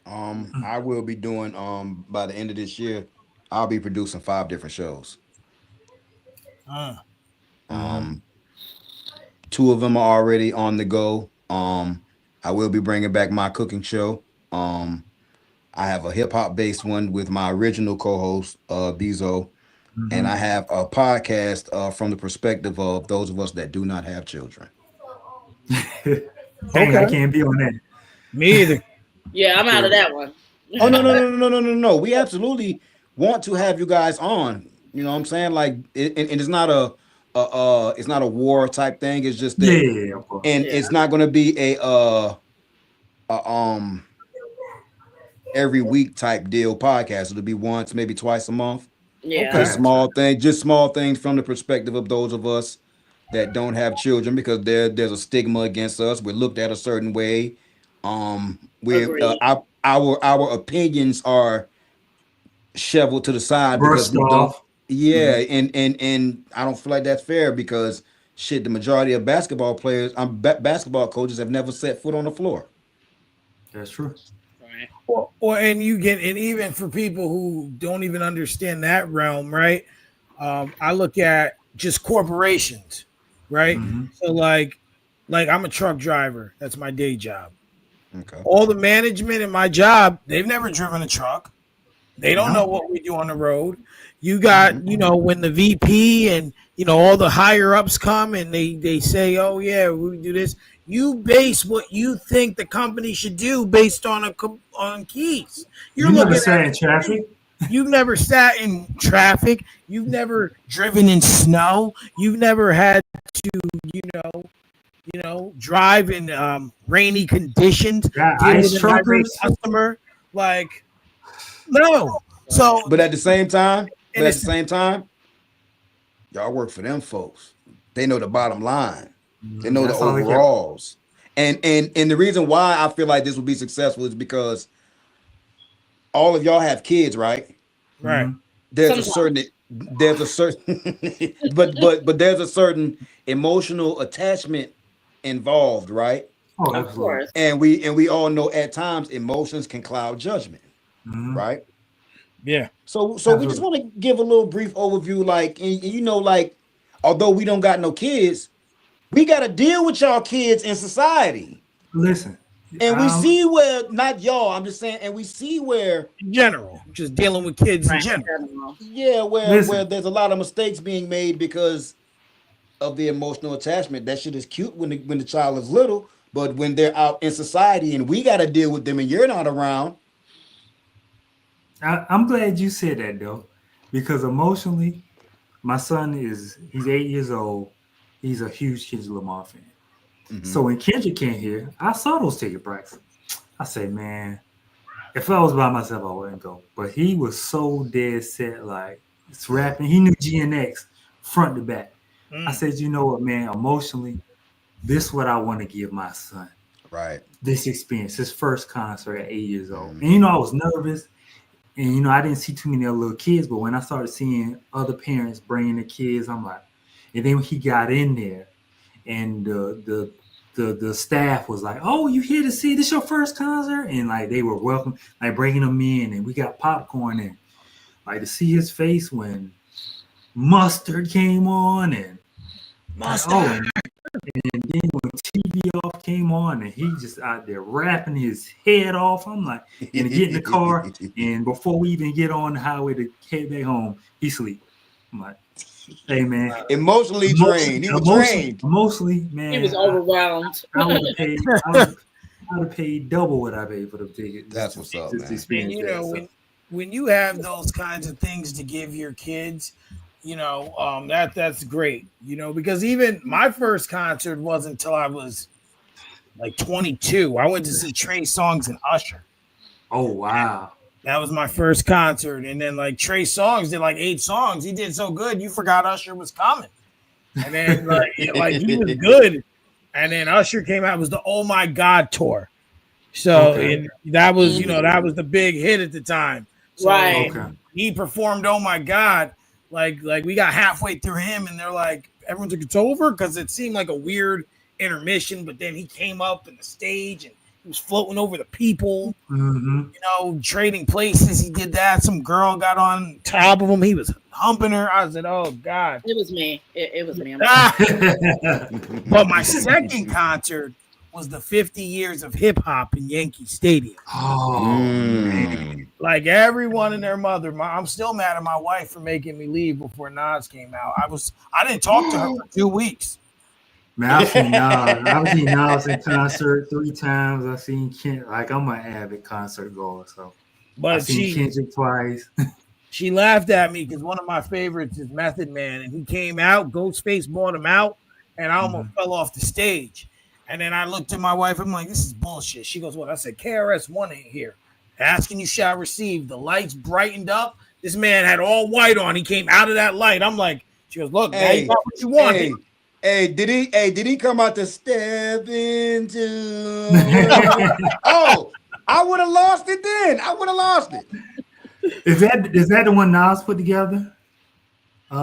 Speaker 3: I will be doing by the end of this year, I'll be producing 5 different shows.
Speaker 1: Uh,
Speaker 2: Mm-hmm.
Speaker 3: Um, Two of them are already on the go. I will be bringing back my cooking show. I have a hip hop based one with my original co-host, Bezo. and I have a podcast from the perspective of those of us that do not have children.
Speaker 2: Dang, I
Speaker 1: Okay.
Speaker 2: can't be on that.
Speaker 1: Me either.
Speaker 4: Yeah, I'm out of that one.
Speaker 3: Oh no! We absolutely want to have you guys on. You know what I'm saying? Like, and it's not it's not a war type thing. It's just that,
Speaker 2: Yeah, of course.
Speaker 3: and
Speaker 4: Yeah.
Speaker 3: it's not going to be a every week type deal podcast. It'll be once, maybe twice a month.
Speaker 4: Yeah.
Speaker 3: Just small things from the perspective of those of us that don't have children, because there's a stigma against us. We're looked at a certain way. We're
Speaker 4: Agreed.
Speaker 3: our opinions are shoveled to the side because
Speaker 2: Brushed
Speaker 3: we don't.
Speaker 2: off.
Speaker 3: Yeah, and I don't feel like that's fair, because shit, the majority of basketball players, basketball coaches have never set foot on the floor.
Speaker 2: That's true.
Speaker 4: Right.
Speaker 1: Or and you get, and even for people who don't even understand that realm, right? I look at just corporations, right?
Speaker 2: Mhm.
Speaker 1: So like I'm a truck driver. That's my day job.
Speaker 3: Okay.
Speaker 1: All the management in my job, they've never driven a truck. They don't
Speaker 2: No.
Speaker 1: know what we do on the road. You got, when the VP and all the higher ups come and they say, "Oh yeah, we do this." You base what you think the company should do based on on keys. You're
Speaker 2: You never
Speaker 1: looking
Speaker 2: sat
Speaker 1: at
Speaker 2: in traffic.
Speaker 1: You've never sat in traffic. You've never driven in snow. You've never had to, drive in rainy conditions.
Speaker 2: Got
Speaker 1: Deal
Speaker 2: ice
Speaker 1: with an irate
Speaker 2: truckers.
Speaker 1: customer. Like, no. So,
Speaker 3: But at the same time,
Speaker 1: and it's-
Speaker 3: y'all work for them folks. They know the bottom line. They know
Speaker 2: That's
Speaker 3: the
Speaker 2: all they care.
Speaker 3: overalls. And the reason why I feel like this will be successful is because all of y'all have kids, right?
Speaker 1: right.
Speaker 2: Mhm.
Speaker 3: There's a certain but there's a certain emotional attachment involved, right?
Speaker 2: Oh,
Speaker 4: Of
Speaker 2: absolutely.
Speaker 4: course.
Speaker 3: And we all know at times emotions can cloud judgment,
Speaker 2: Mhm.
Speaker 3: right?
Speaker 1: Yeah.
Speaker 3: So we just
Speaker 2: Absolutely.
Speaker 3: want to give a little brief overview, like, like, although we don't got no kids, we got to deal with y'all kids in society,
Speaker 2: Listen,
Speaker 3: and we see where, not y'all, I'm just saying, and we see where,
Speaker 1: In general, just dealing with kids in
Speaker 4: Right.
Speaker 1: general.
Speaker 3: yeah, where
Speaker 2: Listen.
Speaker 3: there's a lot of mistakes being made because of the emotional attachment. That shit is cute when the child is little, but when they're out in society and we got to deal with them and you're not around.
Speaker 2: I'm glad you said that though, because emotionally, my son he's 8 years old. He's a huge Kendrick Lamar fan.
Speaker 3: Mhm.
Speaker 2: So when Kendrick came here, I saw those ticket prices. I said, man, if I was by myself, I wouldn't go. But he was so dead set, like it's rapping. He knew GNX front to back. I said, you know what, man, emotionally, this is what I want to give my son.
Speaker 3: Right.
Speaker 2: This experience, his first concert at 8 years old.
Speaker 3: Mhm.
Speaker 2: And I was nervous. And I didn't see too many other little kids, but when I started seeing other parents bringing their kids, I'm like, and then when he got in there, and the staff was like, "Oh, you here to see this your first concert?" And like they were welcome, like bringing him in, and we got popcorn, and like to see his face when Mustard came on, and
Speaker 1: Mustard.
Speaker 2: and then when TV off came on, and he just out there rapping his head off. I'm like, and to get in the car, and before we even get on the highway to head back home, he sleep. I'm like, hey man,
Speaker 3: Emotionally drained. He was drained.
Speaker 2: Emotionally, man,
Speaker 4: He was overwhelmed.
Speaker 2: I would have paid. I would have paid double what I paid for the ticket.
Speaker 3: That's what's up,
Speaker 2: just to
Speaker 3: man.
Speaker 2: experience
Speaker 1: And,
Speaker 2: that, so.
Speaker 1: when you have those kinds of things to give your kids, that's great. Because even my first concert wasn't until I was like 22. I went to see Trey Songz and Usher.
Speaker 2: Oh wow.
Speaker 1: That was my first concert. And then like Trey Songz did like 8 songs. He did so good, you forgot Usher was coming. And then like he was good. And then Usher came out, it was the Oh My God tour. So and that was, that was the big hit at the time. So
Speaker 4: Right.
Speaker 1: he performed Oh My God. Like we got halfway through him and they're like, everyone's like, it's over, because it seemed like a weird intermission, but then he came up in the stage and he was floating over the people, trading places. He did that. Some girl got on top of him. He was humping her. I said, oh God.
Speaker 4: It was me. It was me.
Speaker 1: But my second concert was the 50 years of hip hop in Yankee Stadium.
Speaker 2: Oh man.
Speaker 1: Like everyone and their mother. I'm still mad at my wife for making me leave before Nas came out. I didn't talk to her for 2 weeks.
Speaker 2: Man, I've seen Nas. I've seen Nas in concert 3 times. I've seen Kendrick. Like, I'm an avid concert goer, so I've
Speaker 1: But
Speaker 2: seen Kendrick twice.
Speaker 1: she laughed at me because one of my favorites is Method Man, and he came out. Ghostface bought him out, and I almost fell off the stage. And then I looked at my wife. I'm like, "This is bullshit." She goes, "What?" I said, "KRS-One ain't here. Asking you shall receive." The lights brightened up. This man had all white on. He came out of that light. I'm like, she goes, "Look, now you got what you wanted."
Speaker 3: Did he come out to step into? Oh, I would have lost it then. I would have lost it.
Speaker 2: Is that the one Nas put together?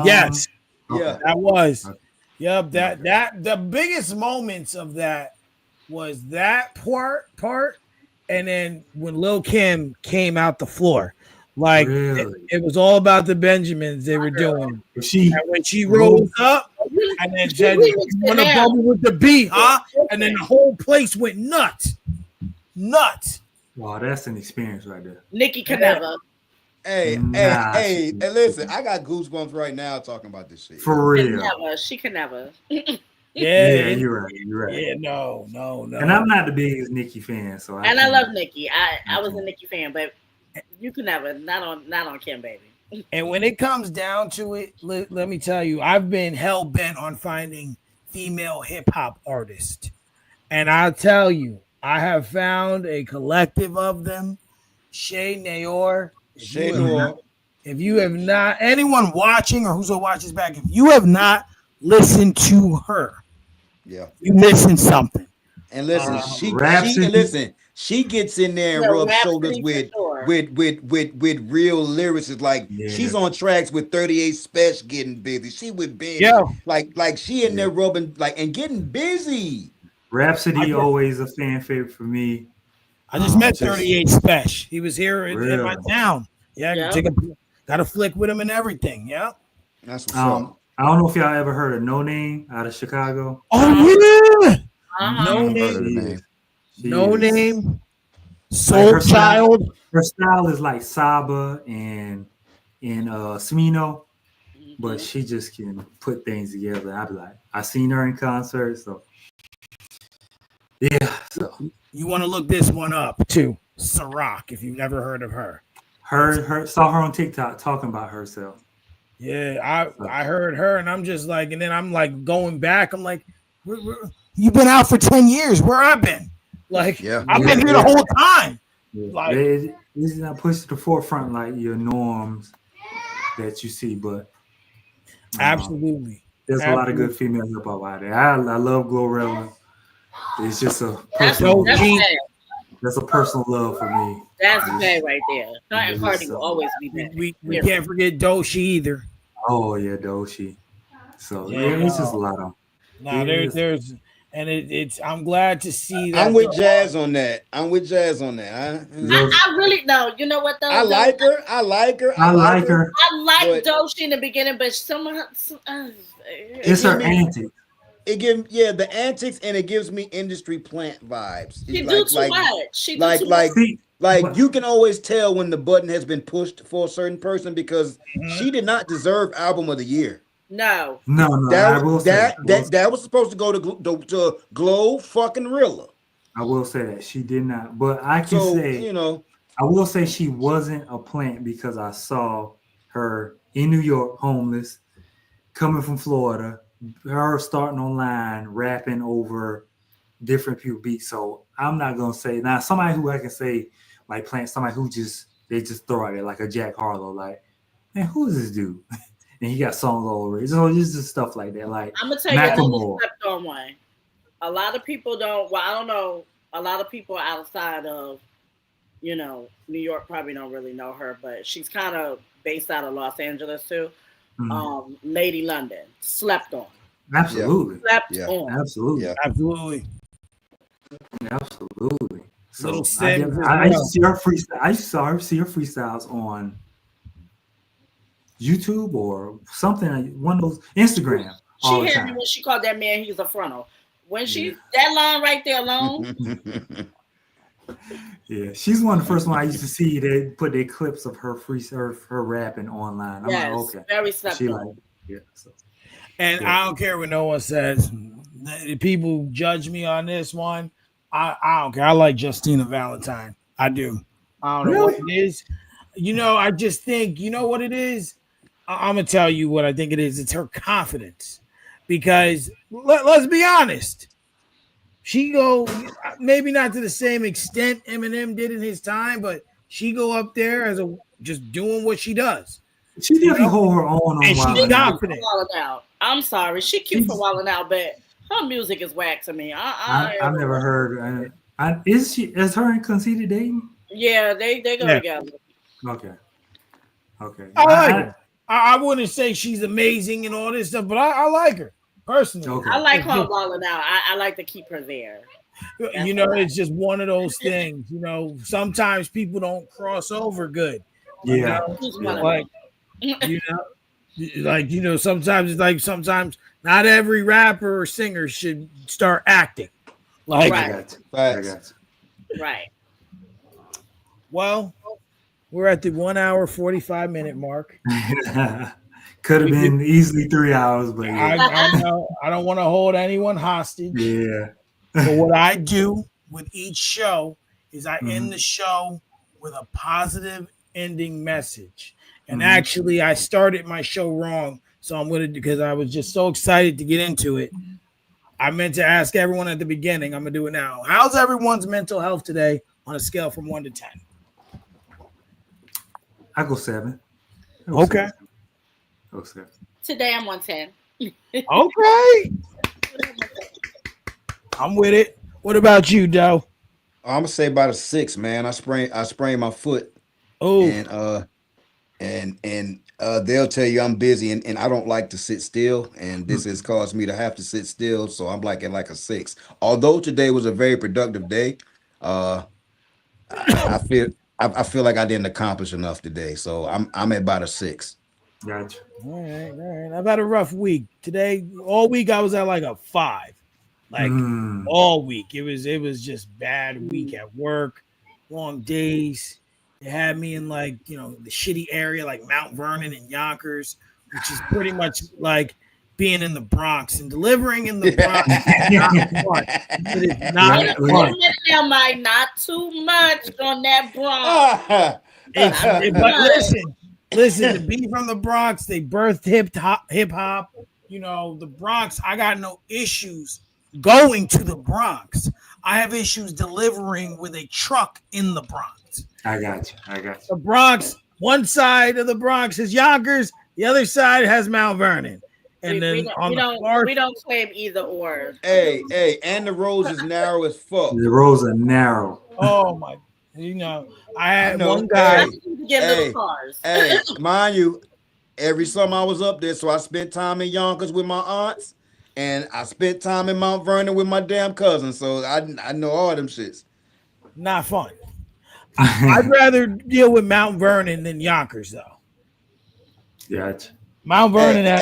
Speaker 1: Yes.
Speaker 3: Yeah.
Speaker 1: That was.
Speaker 2: Okay.
Speaker 1: Yep. That the biggest moments of that was that part, and then when Lil Kim came out the floor. Like
Speaker 2: Really?
Speaker 1: it was all about the Benjamins they were doing.
Speaker 2: And
Speaker 1: when she rose up and then said, "You want to bubble with the beat, huh?" And then the whole place went nuts.
Speaker 2: Wow, that's an experience right there.
Speaker 4: Nikki can never.
Speaker 3: Hey, listen, I got goosebumps right now talking about this shit.
Speaker 2: For real.
Speaker 4: She can never.
Speaker 2: Yeah, you're right.
Speaker 1: Yeah, no.
Speaker 2: And I'm not the biggest Nicki fan, so
Speaker 4: I love Nikki. I was a Nikki fan, but you can never. Not on Kim, baby.
Speaker 1: And when it comes down to it, let me tell you, I've been hell bent on finding female hip hop artists, and I'll tell you, I have found a collective of them. Shay Nayor. If you have not, anyone watching or who's gonna watch this back, if you have not listened to her, you missing something.
Speaker 3: And listen, she gets in there and rubs shoulders with real lyricists. Like she's on tracks with 38 Special getting busy. She with Ben.
Speaker 1: Yeah.
Speaker 3: Like she in there rubbing and getting busy.
Speaker 2: Rhapsody always a fan favorite for me.
Speaker 1: I just met 38 Special. He was here in my town. Yeah. Got a flick with him and everything. Yeah.
Speaker 3: That's what's up.
Speaker 2: I don't know if y'all ever heard of No Name out of Chicago.
Speaker 1: Oh yeah.
Speaker 3: No Name.
Speaker 1: No Name. Soul Child.
Speaker 2: Her style is like Saba and Smino, but she just can put things together. I'd be like, I seen her in concert, so yeah. So
Speaker 1: you want to look this one up too, Ciroc, if you've never heard of her.
Speaker 2: Her saw her on TikTok talking about herself.
Speaker 1: Yeah, I heard her, and I'm just like, and then I'm like going back. I'm like, you've been out for 10 years. Where I been? Like, I've been here the whole time.
Speaker 2: Yeah. Like, it's not pushed to the forefront like your norms that you see, but
Speaker 1: absolutely,
Speaker 2: there's a lot of good female hip hop out there. I love Glorilla. It's just a personal. That's a personal love for me.
Speaker 4: That's okay right there. Her and Cardi will always be there.
Speaker 1: We can't forget Doshi either.
Speaker 2: Oh yeah, Doshi. So it's just a lot of.
Speaker 1: No, there's and it's. I'm glad to see that.
Speaker 3: I'm with Jazz on that. I
Speaker 4: really no. You know what though?
Speaker 3: I like her. I like
Speaker 4: Doshi in the beginning, but
Speaker 2: it's her antics.
Speaker 3: It gives the antics, and it gives me industry plant vibes.
Speaker 4: She do too much.
Speaker 3: Like you can always tell when the button has been pushed for a certain person because she did not deserve album of the year.
Speaker 4: No.
Speaker 3: That was supposed to go to Glow fucking Rilla.
Speaker 2: I will say that she did not, but I can say I will say she wasn't a plant because I saw her in New York, homeless, coming from Florida. Her starting online, rapping over different people beats. So I'm not gonna say now somebody who I can say like plant somebody who they just throw out it like a Jack Harlow, like, man, who is this dude? And he got songs all over it. So it's just stuff like that. Like
Speaker 4: I'm gonna tell you, stepped on one. A lot of people don't. Well, I don't know. A lot of people outside of New York probably don't really know her, but she's kind of based out of Los Angeles too. Lady London, slept on.
Speaker 2: Absolutely.
Speaker 4: Slept on.
Speaker 2: Absolutely.
Speaker 1: Yeah. Absolutely.
Speaker 2: So I used to see her freestyle. I used to see her freestyles on YouTube or something, one of those Instagram.
Speaker 4: She hit me when she called that man he's a frontal. When she that line right there alone.
Speaker 2: Yeah, she's one of the first one I used to see. They put their clips of her rapping online. I'm like,
Speaker 4: Yes,
Speaker 2: okay,
Speaker 4: very
Speaker 2: she
Speaker 4: subtle.
Speaker 2: like, yeah. So
Speaker 1: And
Speaker 2: yeah,
Speaker 1: I don't care what no one says. The people judge me on this one. I don't care. I like Justina Valentine. I do. I don't know what
Speaker 2: really,
Speaker 1: it is. I just think, you know what it is? I'm going to tell you what I think it is. It's her confidence. Because let's be honest. She go, maybe not to the same extent Eminem did in his time, but she go up there as a just doing what she does,
Speaker 2: she definitely hold her own on
Speaker 1: and she's
Speaker 2: Wild
Speaker 4: She
Speaker 2: 'N Out.
Speaker 4: cute for
Speaker 1: confident.
Speaker 4: Wildin' Out. I'm sorry, she cute for
Speaker 2: She's,
Speaker 4: Wildin' Out, but her music is whack to me.
Speaker 2: I've never heard. Is her and Conceited dating?
Speaker 4: Yeah, they go
Speaker 1: Yeah,
Speaker 4: together.
Speaker 2: Okay, okay.
Speaker 1: I like her. I wouldn't say she's amazing and all this stuff, but I like her personally.
Speaker 2: Okay.
Speaker 4: I like
Speaker 1: It's
Speaker 4: her
Speaker 1: just,
Speaker 4: Wildin' Out. I like to keep her there. That's what
Speaker 1: it's just one of those things. Sometimes people don't cross over good. You
Speaker 2: Yeah,
Speaker 1: know,
Speaker 4: she's one
Speaker 2: yeah.
Speaker 4: of
Speaker 1: like
Speaker 4: them.
Speaker 1: you know, sometimes it's like sometimes not every rapper or singer should start acting. Like,
Speaker 2: I
Speaker 4: Right,
Speaker 2: got you. I
Speaker 3: Facts.
Speaker 2: got
Speaker 4: right.
Speaker 1: well, we're at the 1 hour 45 minute mark.
Speaker 2: you. Could have
Speaker 1: We did.
Speaker 2: been easily 3 hours, but yeah,
Speaker 1: I know. I don't want to hold anyone hostage.
Speaker 2: yeah.
Speaker 1: But what I do with each show is I end
Speaker 2: Mhm,
Speaker 1: the show with a positive ending message. And
Speaker 2: mhm.
Speaker 1: actually, I started my show wrong. So I'm going to, because I was just so excited to get into it. I meant to ask everyone at the beginning. I'm going to do it now. How's everyone's mental health today on a scale from 1 to 10?
Speaker 2: I go 7. I go
Speaker 1: Okay.
Speaker 2: 7. I go 7.
Speaker 4: Today I'm 110.
Speaker 1: Okay. I'm with it. What about you, Doe?
Speaker 3: I'm gonna say about a 6, man. I sprained my foot,
Speaker 1: Oh,
Speaker 3: and they'll tell you I'm busy, and I don't like to sit still, and this has caused me to have to sit still. So I'm like at like a 6. Although today was a very productive day, uh, I feel I feel like I didn't accomplish enough today. So I'm at about a 6.
Speaker 2: Gotcha.
Speaker 1: all right, all right. I've had a rough week. Today, all week I was at like a 5. Like
Speaker 2: Mm.
Speaker 1: all week. It was just bad week at work, long days. They had me in like, the shitty area like Mount Vernon and Yonkers, which is pretty much like being in the Bronx, and delivering in the Bronx is not fun. It is not
Speaker 4: Wait
Speaker 2: Right.
Speaker 4: wait
Speaker 1: fun.
Speaker 4: a minute now, Mike. Not too much on that Bronx.
Speaker 3: Ah.
Speaker 4: Not too
Speaker 1: But
Speaker 4: much.
Speaker 1: listen, to be from the Bronx, they birthed hip hop. The Bronx, I got no issues going to the Bronx. I have issues delivering with a truck in the Bronx.
Speaker 2: I got you. I got
Speaker 1: The
Speaker 2: you.
Speaker 1: Bronx, one side of the Bronx is Yonkers, the other side has Mount Vernon. And
Speaker 4: We
Speaker 1: then
Speaker 4: don't
Speaker 1: on
Speaker 4: we
Speaker 1: the
Speaker 4: don't
Speaker 1: far,
Speaker 4: we don't claim either or.
Speaker 3: Hey, and the roads is narrow as fuck.
Speaker 2: The roads are narrow.
Speaker 1: oh my, I
Speaker 3: I
Speaker 1: had one
Speaker 3: know.
Speaker 1: guy.
Speaker 3: Hey,
Speaker 4: Especially to get little
Speaker 3: hey,
Speaker 4: cars.
Speaker 3: mind you, every summer I was up there, so I spent time in Yonkers with my aunts, and I spent time in Mount Vernon with my damn cousins. So I know all them shits.
Speaker 1: Not fun. I'd rather deal with Mount Vernon than Yonkers, though.
Speaker 2: Gotcha.
Speaker 1: Mount
Speaker 3: Hey,
Speaker 1: Vernon, that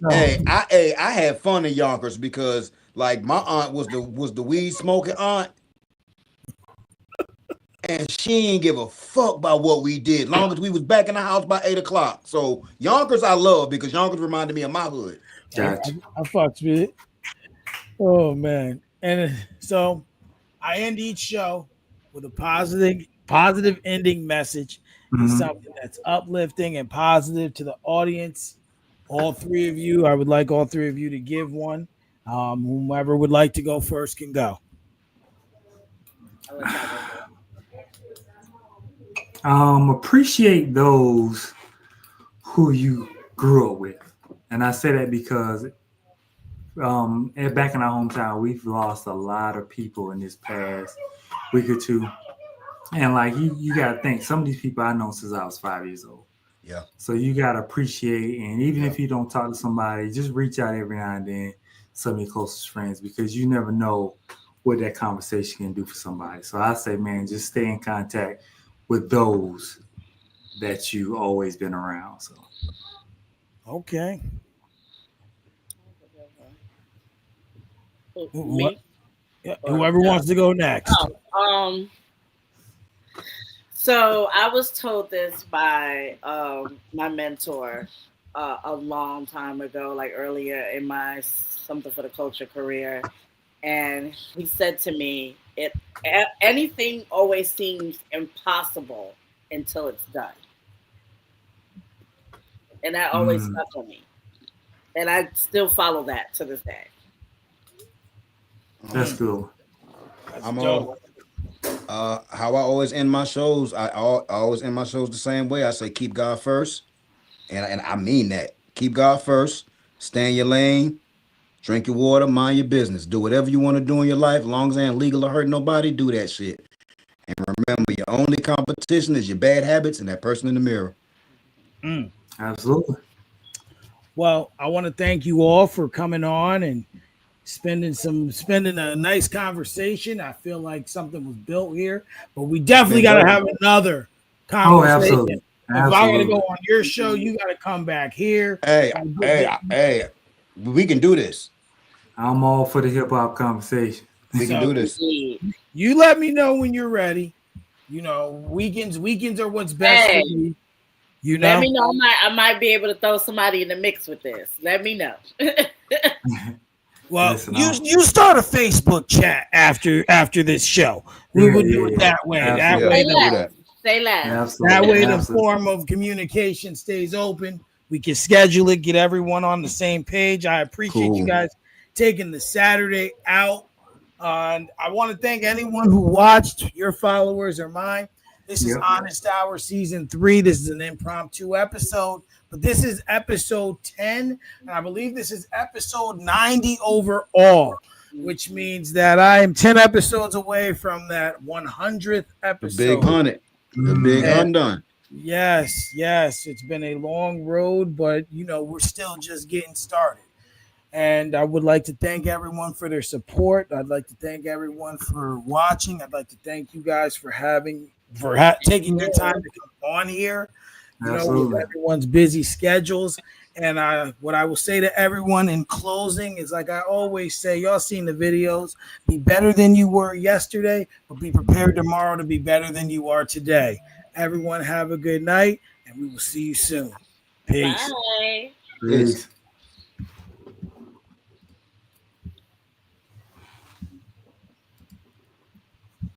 Speaker 3: hey, hey, I had fun in Yonkers because like my aunt was the weed smoking aunt, and she ain't give a fuck about what we did, long as we was back in the house by 8 o'clock. So Yonkers I love because Yonkers reminded me of my hood.
Speaker 2: Gotcha.
Speaker 1: I fucked with it. Oh man! And so I end each show with a positive ending message. It's
Speaker 2: Mhm.
Speaker 1: something that's uplifting and positive to the audience. All three of you, I would like all three of you to give one. Whomever would like to go first can go.
Speaker 4: I'll let y'all go.
Speaker 2: Appreciate those who you grew up with, and I say that because back in our hometown, we've lost a lot of people in this past week or two, and like you got to think, some of these people I know since I was 5 years old.
Speaker 3: Yeah,
Speaker 2: So you got to appreciate, and even
Speaker 3: yeah.
Speaker 2: if you don't talk to somebody, just reach out every now and then, some of your closest friends, because you never know what that conversation can do for somebody. So I say, man, just stay in contact with those that you always been around. So
Speaker 1: Okay.
Speaker 4: Me?
Speaker 1: Yeah,
Speaker 4: Or
Speaker 1: whoever wants to go next.
Speaker 4: oh, So I was told this by my mentor a long time ago, like earlier in my something for the culture career, and he said to me, anything always seems impossible until it's done," and that always
Speaker 2: Mm,
Speaker 4: stuck with me, and I still follow that to this day.
Speaker 2: that's good.
Speaker 1: That's
Speaker 3: I'm
Speaker 1: dope.
Speaker 3: how I always end my shows. I always end my shows the same way. I say keep God first, and I mean that. Keep God first. Stay in your lane. Drink your water. Mind your business. Do whatever you want to do in your life, as long as it ain't legal or hurt nobody. Do that shit. And remember, your only competition is your bad habits and that person in the mirror.
Speaker 1: Mm.
Speaker 2: Absolutely.
Speaker 1: Well, I want to thank you all for coming on and spending a nice conversation. I feel like something was built here, but we definitely
Speaker 3: Been
Speaker 1: got to
Speaker 3: dope.
Speaker 1: have another
Speaker 2: Oh,
Speaker 1: conversation.
Speaker 2: absolutely.
Speaker 1: If I got to go
Speaker 2: Absolutely.
Speaker 1: on your show, you got to come back here.
Speaker 3: Hey, hey, we can do this.
Speaker 2: I'm all for the hip hop conversation.
Speaker 3: We can
Speaker 1: So
Speaker 3: do this.
Speaker 4: Indeed.
Speaker 1: you let me know when you're ready. You know, weekends are what's best for
Speaker 4: Hey,
Speaker 1: me. You
Speaker 4: let
Speaker 1: know,
Speaker 4: me know. I might be able to throw somebody in the mix with this. Let me know.
Speaker 1: well,
Speaker 2: Listen,
Speaker 1: you start a Facebook chat after this show. We
Speaker 2: yeah,
Speaker 1: will do
Speaker 2: yeah,
Speaker 1: it
Speaker 2: yeah.
Speaker 1: that way. That
Speaker 3: Yeah,
Speaker 1: way
Speaker 4: Say
Speaker 3: do
Speaker 1: the
Speaker 4: less.
Speaker 3: that.
Speaker 4: Say less.
Speaker 1: that
Speaker 2: Absolutely.
Speaker 1: way the
Speaker 2: Absolutely.
Speaker 1: form of communication stays open. We can schedule it, get everyone on the same page. I appreciate you
Speaker 3: Cool.
Speaker 1: guys taking the Saturday out. And I want to thank anyone who watched, your followers or mine. This is
Speaker 2: Yep.
Speaker 1: Honest Hour Season 3. This is an impromptu episode, but this is episode 10. And I believe this is episode 90 overall, which means that I am 10 episodes away from that 100th
Speaker 3: The big
Speaker 1: episode.
Speaker 3: 100. The big
Speaker 2: Mm,
Speaker 1: And
Speaker 3: undone.
Speaker 1: yes, it's been a long road, but we're still just getting started. And I would like to thank everyone for their support. I'd like to thank everyone for watching. I'd like to thank you guys for taking your time to come on here. With
Speaker 2: absolutely.
Speaker 1: everyone's busy schedules. And what I will say to everyone in closing is, like I always say, y'all seen the videos. Be better than you were yesterday, but be prepared tomorrow to be better than you are today. Everyone have a good night, and we will see you soon. Peace.
Speaker 4: Bye.
Speaker 3: Peace.
Speaker 2: Peace.